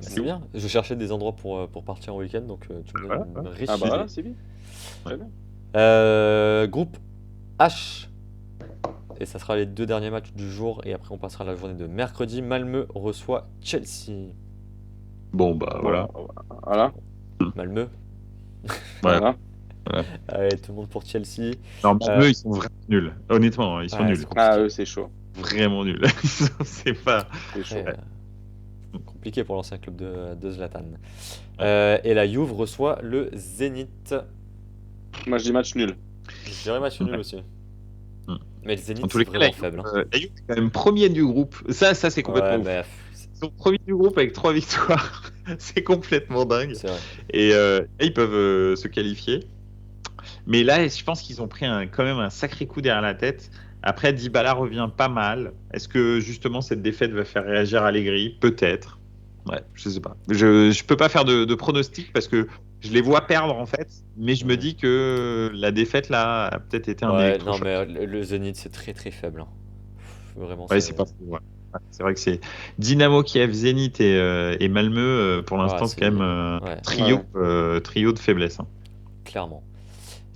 C'est bien. Je cherchais des endroits pour partir en week-end, donc tu me donnes Voilà. une riche Ah bah idée. voilà, c'est bien. Très bien. Groupe H. Et ça sera les deux derniers matchs du jour. Et après, on passera à la journée de mercredi. Malmö reçoit Chelsea. Bon, bah voilà. Voilà. Malmö. Voilà. Allez, tout le monde pour Chelsea. Non, Malmö, ils sont vraiment nuls. Honnêtement, ils sont Ouais, nuls. c'est compliqué. Ah, eux, c'est chaud. Vraiment nuls. C'est pas. C'est chaud. Après, compliqué pour l'ancien club de Zlatan. Et la Juve reçoit le Zénith. Moi, je dis match nul. Je dirais match nul aussi. Mm. Mais le Zénith, En tous c'est les cas, vraiment faible. Hein. La Juve est quand même premier du groupe. Ça c'est complètement Ouais, ouf. mais Ils sont premiers du groupe avec 3 victoires. C'est complètement dingue. c'est vrai. Et ils peuvent se qualifier. Mais là, je pense qu'ils ont pris quand même un sacré coup derrière la tête. Après, Dybala revient pas mal. Est-ce que justement cette défaite va faire réagir Allegri? Peut-être. Ouais, je sais pas. Je peux pas faire de pronostic parce que je les vois perdre en fait. Mais je me dis que la défaite là a peut-être été un Ouais, électrochoc. non, mais le Zénith, c'est très très faible. Hein. Vraiment, Ouais, c'est pas fou. Ouais. C'est vrai que c'est Dynamo Kiev, Zénith et Malmö. Pour l'instant, Ouais, c'est quand même ouais. trio de faiblesse. Hein. Clairement.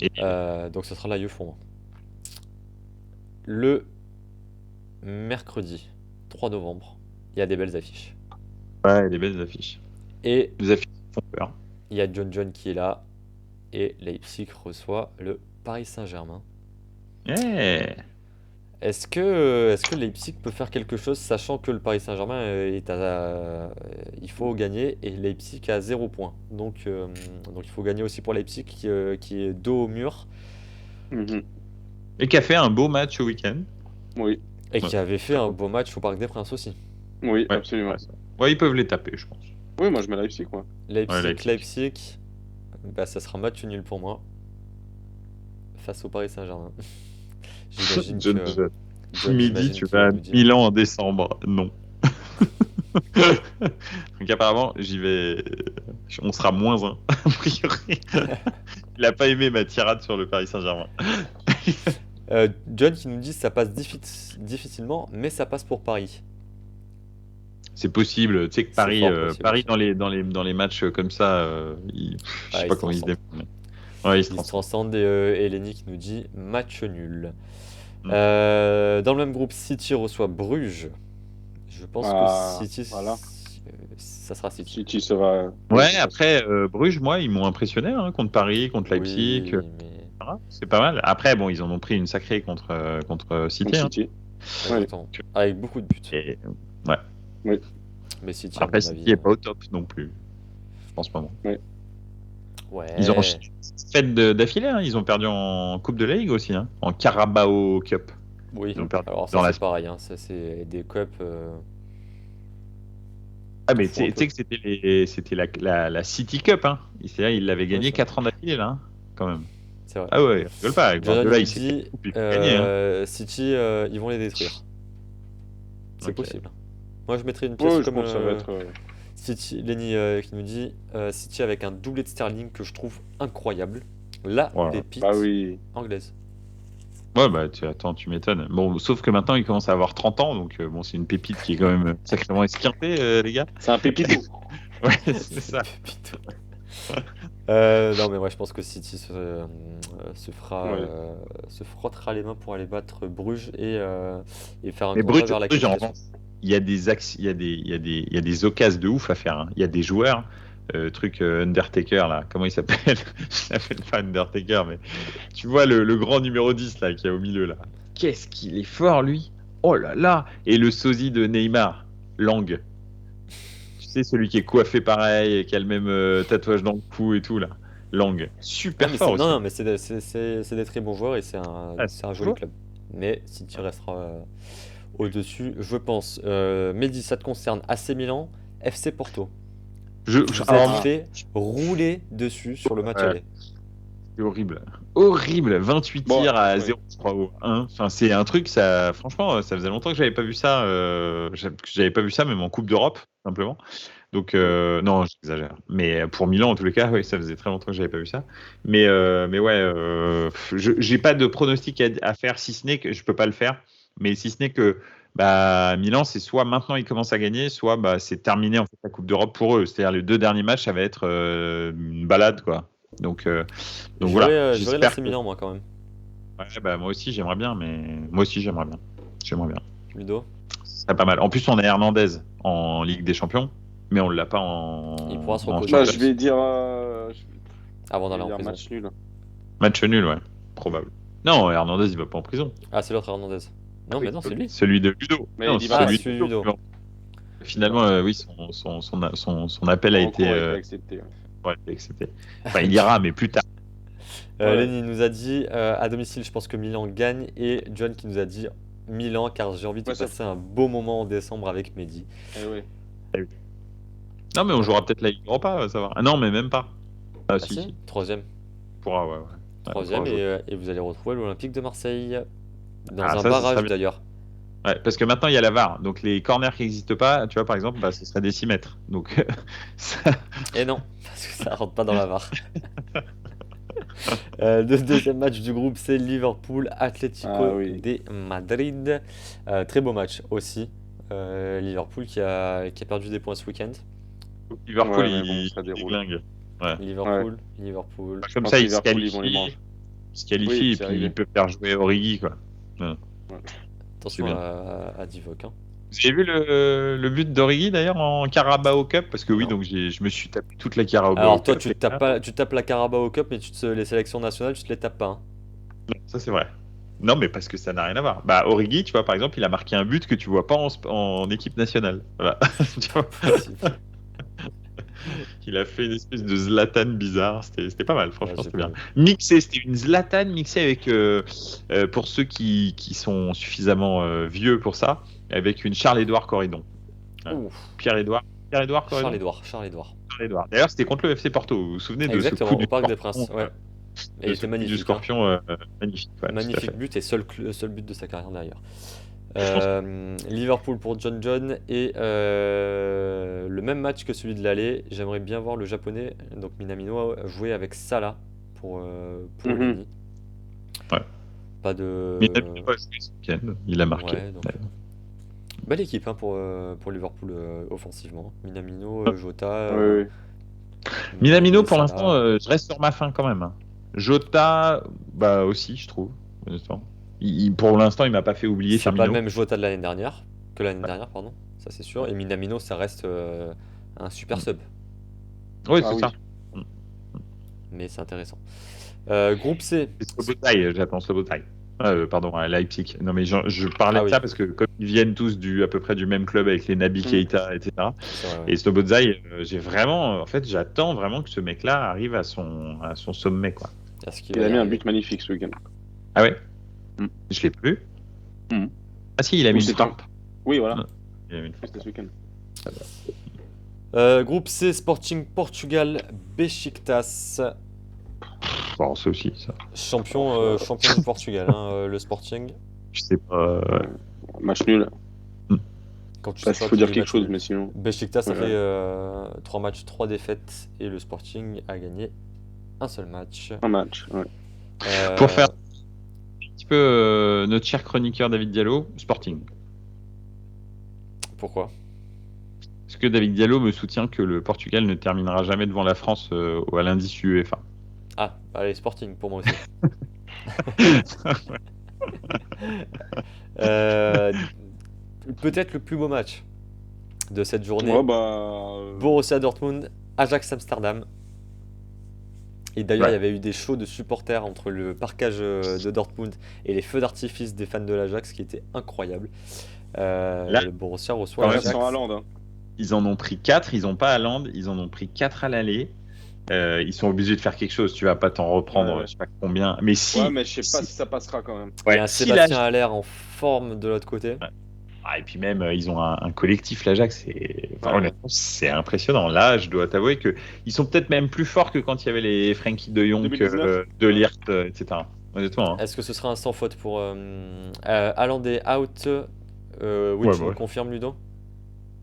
Et Donc ce sera la Juve pour moi. Le mercredi 3 novembre, il y a des belles affiches. ouais, des belles affiches. Et Les affiches font peur. il y a John qui est là. Et Leipzig reçoit le Paris Saint-Germain. Yeah. Est-ce que Leipzig peut faire quelque chose, sachant que le Paris Saint-Germain il faut gagner et Leipzig a 0 points. Donc il faut gagner aussi pour Leipzig qui est dos au mur Mhm. Et qui a fait un beau match au week-end. Oui. et qui avait fait un beau match au Parc des Princes aussi. Oui, Ouais, absolument. Ouais, ils peuvent les taper, je pense. Oui, moi, je mets Leipzig, quoi. Leipzig, bah, ça sera match nul pour moi face au Paris Saint-Germain. J'imagine John, que John. John, Midi, j'imagine tu qu'il vas à nous dire. Milan en décembre. Non. Donc apparemment, j'y vais. On sera -1, a priori. Il a pas aimé ma tirade sur le Paris Saint-Germain. John qui nous dit ça passe difficilement, mais ça passe pour Paris. C'est possible. Tu sais que C'est Paris, fort possible Paris aussi. dans les matchs comme ça, je sais Ah, pas ils se comment ils se transcendent. débrouillent. Ouais, ils se Ils se transcendent. transcendent et Eleni qui nous dit match nul. Mm. Dans le même groupe, City reçoit Bruges. Je pense que Ah, City, voilà. ça sera City. City sera. Oui, Ouais, c'est ça. après, Bruges, moi, ils m'ont impressionné contre Paris, contre Leipzig. Oui, mais Voilà, c'est pas mal. Après, bon, ils en ont pris une sacrée contre Contre City. Hein. City. Oui. exactement. Avec beaucoup de buts. Et, ouais. Oui. Mais City, à Après, mon City avis. est pas au top non plus, en ce moment. Ils ont Ouais. enchaîné 6 fêtes d'affilée. Hein. Ils ont perdu en Coupe de la Ligue aussi, hein. En Carabao Cup. Oui. Ils ont perdu Alors, ça, dans la. c'est pareil. Hein. Ça, c'est des cups. Ah, T'en mais tu fous un peu. sais que c'était la City Cup. Hein. C'est-à-dire, il l'avait Oui, gagné c'est vrai. 4 ans d'affilée, là, hein, quand même. C'est vrai. Ah ouais, rigole pas. Avec Jordan Guardiola, nous il s'est fait dit coupe, il a gagné. Hein. City, ils vont les détruire. C'est Ok. possible. Moi, je mettrais une pièce Oui, je comme pense que ça va être. City. Lenny qui nous dit City avec un doublé de Sterling que je trouve incroyable. La Voilà. pépite Bah oui. anglaise. Ouais, bah, attends, tu m'étonnes. Bon, sauf que maintenant, il commence à avoir 30 ans, donc bon, c'est une pépite qui est quand même sacrément esquintée, les gars. C'est un pépito. Ouais, c'est C'est une ça. pépite. Non, mais moi, je pense que City Ouais. se frottera les mains pour aller battre Bruges et faire un Mais combat Bruges, vers la Bruges, en qualification. revanche, il y a des axes, il y a des occasions de ouf à faire. Hein. Il y a des joueurs, Undertaker là, comment il s'appelle? Je l'appelle pas Undertaker, mais tu vois le grand numéro 10 là qui est au milieu là. Qu'est-ce qu'il est fort lui! Oh là là! Et le sosie de Neymar, Lang. Tu sais, celui qui est coiffé pareil et qui a le même tatouage dans le cou et tout là. Lang. Ah, Super mais fort non, aussi. non, mais c'est des très bons joueurs et Ah, c'est un tu joli vois. club. Mais City restera au-dessus, je pense. Mehdi, ça te concerne AC Milan, FC Porto. Vous êtes Alors, Ah. fait rouler dessus sur le match ouais, aller. c'est horrible. Horrible. 28 Bon, tirs à ouais. 0, je crois, ou 1. Enfin, c'est un truc, ça, franchement, ça faisait longtemps que j'avais pas vu ça. J'avais pas vu ça, même en Coupe d'Europe, simplement. Donc, Ouais. non, j'exagère. Mais pour Milan, en tous les cas, oui, ça faisait très longtemps que j'avais pas vu ça. Mais ouais, j'ai pas de pronostic à faire, si ce n'est que je peux pas le faire. Mais si ce n'est que bah, Milan, c'est soit maintenant ils commencent à gagner, soit bah, c'est terminé en fait la Coupe d'Europe pour eux. C'est-à-dire les 2 derniers matchs, ça va être une balade, quoi. Donc voilà, Je verrai j'espère l'AC que. Milan, moi, quand même. Ouais, bah, moi aussi, j'aimerais bien, moi aussi, j'aimerais bien. J'aimerais bien. Ludo, Ce serait pas mal. En plus, on a Hernandez en Ligue des Champions, mais on l'a pas il pourra se en reposer Bah, en je Champions. plus, vais dire. avant Je d'aller vais en dire prison. match nul. Match nul, ouais, probable. Non, Hernandez, il va pas en prison. Ah, c'est l'autre Hernandez. Non, mais non, c'est lui. Celui de Ludo. Mais Non, il y va Ah, pas. celui de celui Ludo. Ludo. Finalement, oui, son appel a Son été recours a été accepté. ouais, accepté. Enfin, il ira, mais plus tard. Ouais. Lenny nous a dit à domicile, je pense que Milan gagne. Et John qui nous a dit Milan, car j'ai envie de Ouais, ça. passer un beau moment en décembre avec Mehdi. Eh ouais. Non, mais on Donc, jouera peut-être la Ligue Europa, ça va. Ah non, mais même pas. Ah, bah si, si, si. troisième. On pourra, ouais, ouais. Ouais, on Troisième, pourra jouer. et vous allez retrouver l'Olympique de Marseille. Dans Ah, un ça serait barrage bien. d'ailleurs. Ouais, parce que maintenant, il y a la VAR. Donc, les corners qui n'existent pas, tu vois, par exemple, bah, ce serait des 6 mètres. Donc, ça- Et non, parce que ça rentre pas dans la VAR. Le deuxième match du groupe, c'est Liverpool Ah Atlético oui. de Madrid. Très beau match aussi. Liverpool qui a perdu des points ce week-end. Liverpool, Ouais, mais bon, il ça déroule. déglingue. Ouais. Ouais. Liverpool. Je Comme pense ça, que il se Liverpool, ils vont les qualifie, manger. Oui, et et puis c'est puis réglé. il peut faire jouer Origi, quoi. Ouais, Ouais. c'est Attention bien. à Divock. Hein. Vous avez vu le but d'Origi d'ailleurs en Carabao Cup? Parce que oui, Non. donc je me suis tapé toute la Carabao Alors toi, Cup. tu tapes la Carabao Cup, mais les sélections nationales, tu te les tapes pas. Hein. Ça, c'est vrai. Non, mais parce que ça n'a rien à voir. Bah, Origi, tu vois, par exemple, il a marqué un but que tu vois pas en équipe nationale. Voilà. Tu vois, Possible. il a fait une espèce de Zlatan bizarre. C'était pas mal, Ah, franchement, j'ai c'était pas bien. vu. Mixé, c'était une Zlatan mixée avec, pour ceux qui sont suffisamment vieux pour ça, avec une Charles-Édouard Corridon. Ouais. Ouf. Pierre-Édouard Corridon? Charles-Édouard. Charles-Édouard. D'ailleurs, c'était contre le FC Porto. Vous vous souvenez de ce Exactement, coup du au Parc des scorpion, Princes. Ouais. Et il de ce était coup du magnifique. Hein. scorpion magnifique. Ouais, tout à Magnifique fait. but et seul but de sa carrière d'ailleurs. Je pense Liverpool pour John et le même match que celui de l'aller. J'aimerais bien voir le japonais, donc Minamino, jouer avec Salah pour Mhm. Lenny. Ouais. Pas de. Mais il n'a pas joué ce week-end. Il a marqué. Ouais, donc, Belle équipe hein, pour Liverpool offensivement. Minamino, Jota, Oui, oui. Minamino, pour Salah. l'instant, je reste sur ma faim quand même, hein. Jota, bah aussi, je trouve, honnêtement. Pour l'instant, il m'a pas fait oublier C'est pas le Firmino. même Jota de l'année dernière que l'année dernière, pardon. Ça c'est sûr. Et Minamino, ça reste un super sub. Oui, Ah c'est oui. ça. Mais c'est intéressant. Groupe C. C'est Slobotai, j'attends Slobotai. Pardon, à Leipzig. Non, mais je parlais Ah de oui. ça parce que comme ils viennent tous à peu près du même club avec les Naby Keita, etc. C'est vrai, ouais. Et Slobotai, j'attends vraiment que ce mec-là arrive à son sommet, quoi. Est-ce qu'il Il va a y mis un arriver but magnifique ce week-end. Ah ouais? Mm. Je l'ai pas vu. Mm. Ah si, il a Ou mis une c'est frappe. Oui, voilà. Ouais. Il a mis une frappe. C'était ce week-end. Groupe C, Sporting Portugal, Besiktas. Bon, c'est aussi ça. Champion du Portugal, hein, le Sporting. Je sais pas. Match nul. Quand tu Parce sais qu'il pas faut qui dire est quelque match chose, nul. mais sinon. Besiktas a Ouais. fait 3 matchs, 3 défaites et le Sporting a gagné un seul match. Un match, ouais. Pour faire un petit peu notre cher chroniqueur David Diallo, Sporting. Pourquoi? Parce que David Diallo me soutient que le Portugal ne terminera jamais devant la France à l'indice UEFA. Ah, allez, Sporting pour moi aussi. Peut-être le plus beau match de cette journée. Ouais, bah. Borussia Dortmund, Ajax Amsterdam. Et d'ailleurs, Ouais. il y avait eu des shows de supporters entre le parkage de Dortmund et les feux d'artifice des fans de l'Ajax qui étaient incroyables. Là, le Borussia reçoit quand même, Ouais, l'Ajax. sans Haaland. Hein. ils en ont pris 4, ils n'ont pas Haaland, ils en ont pris 4 à l'aller. Ils sont obligés de faire quelque chose, tu vas pas t'en reprendre, Ouais. je sais pas combien. Mais si. Ouais, mais je sais pas si ça passera quand même. Il y a un Ouais, si Sébastien l'Ajax- Haller en forme de l'autre côté. Ah, et puis même, ils ont un collectif, l'Ajax, Ouais. honnêtement, c'est impressionnant. Là, je dois t'avouer que ils sont peut-être même plus forts que quand il y avait les Frankie de Jong, 2019. De Ligt, etc. Honnêtement. Hein. Est-ce que ce sera un sans faute pour Haaland est out? Oui, Ouais, tu bah me ouais. confirmes, Ludo?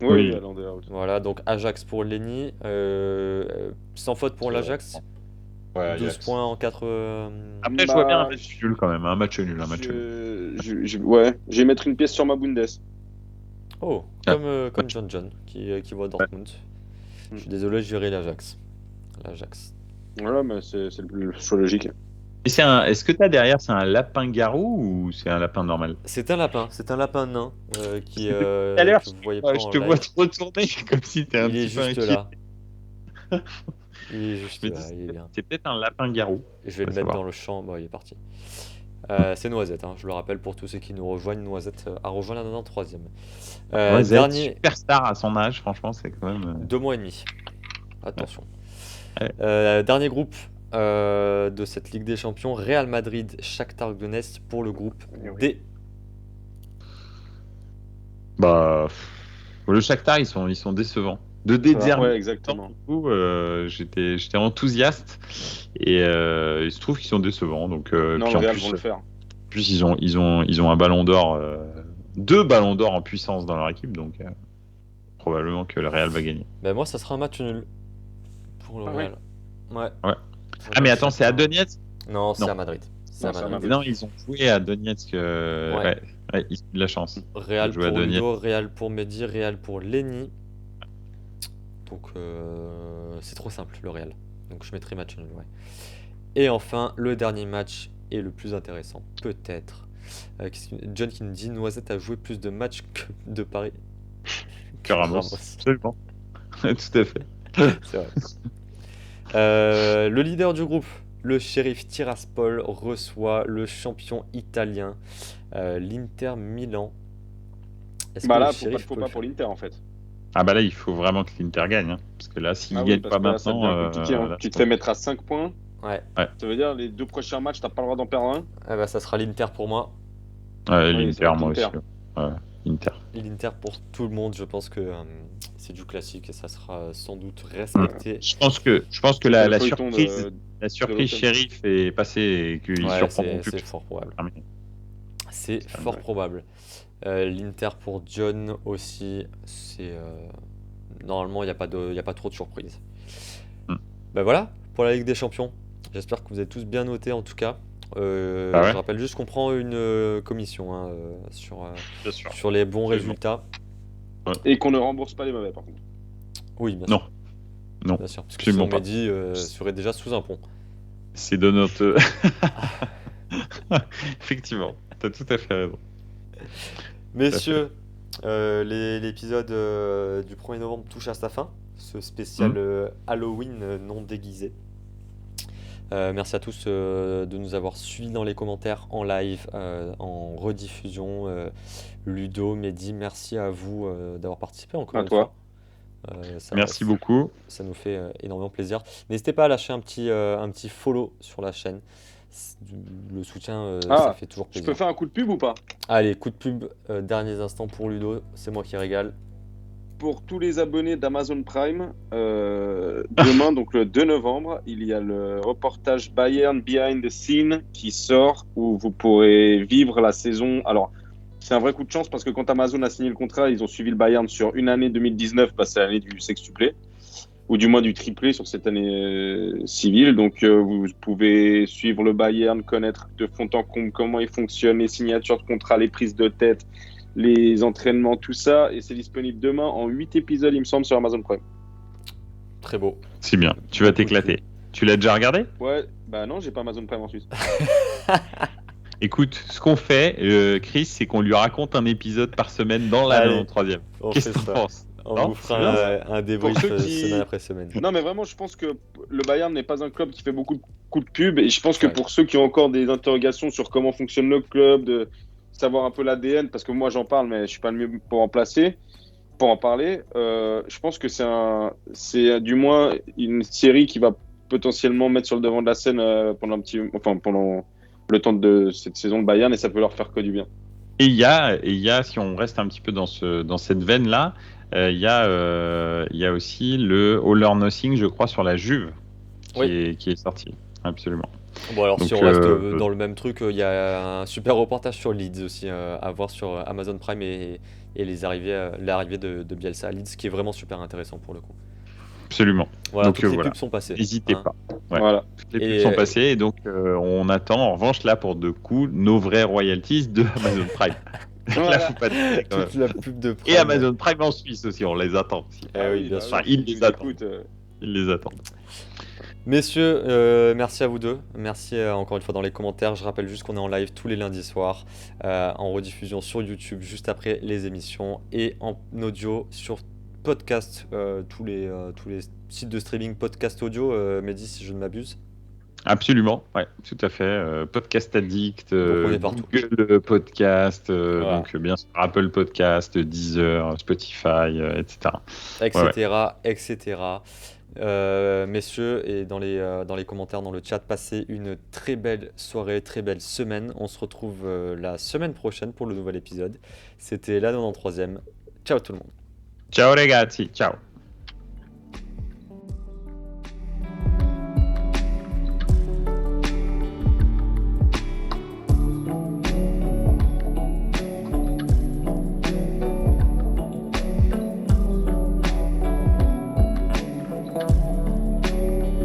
Oui, Oui. Haaland est out. Voilà, donc Ajax pour Lenny. Sans faute pour l'Ajax. Ouais, 12 Ajax. points en 4. Après, je vois bien un Bah, match nul quand même, un match nul, un match nul. Ouais, je vais mettre une pièce sur ma Bundes. Oh, Ah. comme John qui voit Dortmund. Je suis désolé, je verrai l'Ajax. Voilà, mais c'est le choix logique. Et est-ce que t'as derrière, c'est un lapin-garou ou c'est un lapin normal? C'est un lapin nain qui Tout à l'heure, que vous voyez Ouais, pas je en te vois live. trop tourner comme si t'es un Il est petit peu juste inquiet. là. Il est juste Je me là, dis, il est bien. c'est peut-être un lapin-garou. Je vais le Faut mettre savoir. dans le champ. Bon, il est parti. C'est Noisette, hein, je le rappelle pour tous ceux qui nous rejoignent. Noisette a rejoint la 93e. Ouais, Zed, Dernier, superstar à son âge, franchement, c'est quand même. 2 mois et demi. Attention. Ouais. Dernier groupe de cette Ligue des Champions, Real Madrid, Shakhtar Donetsk pour le groupe D. Bah, le Shakhtar, ils sont décevants. De Zerbi, Ouais, exactement. du coup, j'étais enthousiaste et il se trouve qu'ils sont décevants. Donc, Non, puis le en Real plus, vont le faire. ils ont un ballon d'or, 2 ballons d'or en puissance dans leur équipe, donc probablement que le Real va gagner. Ben moi, ça sera un match nul pour le Ah Real. Ouais. Ouais. Ah, mais attends, c'est à Donetsk? Non, c'est Non. à Madrid. C'est Non, à c'est à Madrid. Madrid. Non, ils ont joué à Donetsk. Ouais. Ouais, ils ont eu de la chance. Real Ils ont joué à pour Donetsk. Ludo, Real pour Mehdi, Real pour Lenny. Donc c'est trop simple le Real. Donc je mettrai match nul, ouais. Et enfin, le dernier match est le plus intéressant, peut-être. John qui nous dit Noisette a joué plus de matchs que de Paris. Que Ramos. Absolument. Tout à fait. C'est vrai. Le leader du groupe, le shérif Tiraspol, reçoit le champion italien, l'Inter Milan. Est-ce Bah que là, le faut pas shérif de faux peut pas le pour faire? l'Inter en fait. Ah bah là, il faut vraiment que l'Inter gagne. Hein. Parce que là, s'il Ah gagne oui, parce pas que là, ça maintenant. devient compliqué. Hein. là, Tu te fais mettre à 5 points. Ouais. Ça veut dire les 2 prochains matchs, t'as pas le droit d'en perdre un. Eh ben, ça sera l'Inter pour moi. Ouais, Oui, l'Inter, ça va être moi l'Inter. aussi. Ouais, Inter. L'Inter pour tout le monde, je pense que c'est du classique et ça sera sans doute respecté. Je pense que Le la feuilleton surprise, la surprise l'automne. shérif est passée et qu'ils Ouais, surprendront plus. c'est fort probable. Terminé. C'est Ça me fort va. probable. L'Inter pour John aussi, c'est normalement il n'y a pas trop de surprises. Hmm. Ben voilà pour la Ligue des Champions. J'espère que vous avez tous bien noté en tout cas. Ah ouais. Je rappelle juste qu'on prend une commission hein, Bien sûr. sur les bons Absolument. résultats. Et qu'on ne rembourse pas les mauvais, par contre. Oui, bien Non, sûr. non, Bien sûr. Parce que absolument sinon, pas. Mehdi serait déjà sous un pont. C'est de notre. Effectivement, t'as tout à fait raison. Messieurs, l'épisode du 1er novembre touche à sa fin. Ce spécial Halloween non déguisé. Merci à tous de nous avoir suivis dans les commentaires, en live, en rediffusion. Ludo, Mehdi, merci à vous d'avoir participé encore À une toi. fois. Merci beaucoup. Ça nous fait énormément plaisir. N'hésitez pas à lâcher un petit follow sur la chaîne. Le soutien, ça fait toujours Je plaisir. peux faire un coup de pub ou pas? Allez, coup de pub, derniers instants pour Ludo, c'est moi qui régale. Pour tous les abonnés d'Amazon Prime, demain, donc le 2 novembre, il y a le reportage Bayern Behind the Scene qui sort où vous pourrez vivre la saison. Alors, c'est un vrai coup de chance parce que quand Amazon a signé le contrat, ils ont suivi le Bayern sur une année 2019, bah, c'est l'année du sextuplé, ou du moins du triplé sur cette année civile. Donc, vous pouvez suivre le Bayern, connaître de fond en comble comment il fonctionne, les signatures de contrat, les prises de tête, les entraînements, tout ça. Et c'est disponible demain en 8 épisodes, il me semble, sur Amazon Prime. Très beau. C'est bien, tu vas t'éclater. Tu l'as déjà regardé? Ouais, bah non, j'ai pas Amazon Prime en Suisse. Écoute, ce qu'on fait, Chris, c'est qu'on lui raconte un épisode par semaine dans la Allez, 93e. on Qu'est-ce fait que t'en ça. penses? On Non, vous c'est bien, fera un débrief Pour ceux qui- semaine après semaine. Non, mais vraiment, je pense que le Bayern n'est pas un club qui fait beaucoup de coups de pub. Et je pense que Ouais. pour ceux qui ont encore des interrogations sur comment fonctionne le club, de savoir un peu l'ADN, parce que moi j'en parle, mais je suis pas le mieux pour en parler. Je pense que c'est du moins une série qui va potentiellement mettre sur le devant de la scène pendant le temps de cette saison de Bayern, et ça peut leur faire que du bien. Et il y a, si on reste un petit peu dans cette veine-là, il y a aussi le All or Nothing, je crois, sur la Juve, qui est sorti. Absolument. Bon, alors Donc, si on reste dans le même truc, il y a un super reportage sur Leeds aussi à voir sur Amazon Prime et l'arrivée de Bielsa à Leeds, qui est vraiment super intéressant pour le coup. Absolument. Voilà, Donc, toutes les voilà. pubs sont passées. N'hésitez hein. pas. Ouais. Voilà. Toutes les Et, pubs sont passées et donc on attend en revanche là pour de coups nos vrais royalties de Amazon Prime. Voilà. Là, faut pas dire, quand même. Toute la pub de Prime. Et Amazon Prime en Suisse aussi, on les attend aussi. Eh oui, bien sûr. Enfin, ils Si les tu attendent. écoutes, Ils les attendent. Messieurs, merci à vous deux. Merci encore une fois dans les commentaires. Je rappelle juste qu'on est en live tous les lundis soirs, en rediffusion sur YouTube juste après les émissions et en audio sur podcast, tous les sites de streaming podcast audio, Mehdi, si je ne m'abuse. Absolument, ouais, tout à fait. Podcast Addict, Donc, on est partout. Google Podcast, Voilà. donc bien sûr Apple Podcast, Deezer, Spotify, etc. etc. Messieurs, et dans les commentaires, dans le chat, passez une très belle soirée, très belle semaine. On se retrouve la semaine prochaine pour le nouvel épisode. C'était la 93e. Ciao tout le monde. Ciao ragazzi, ciao.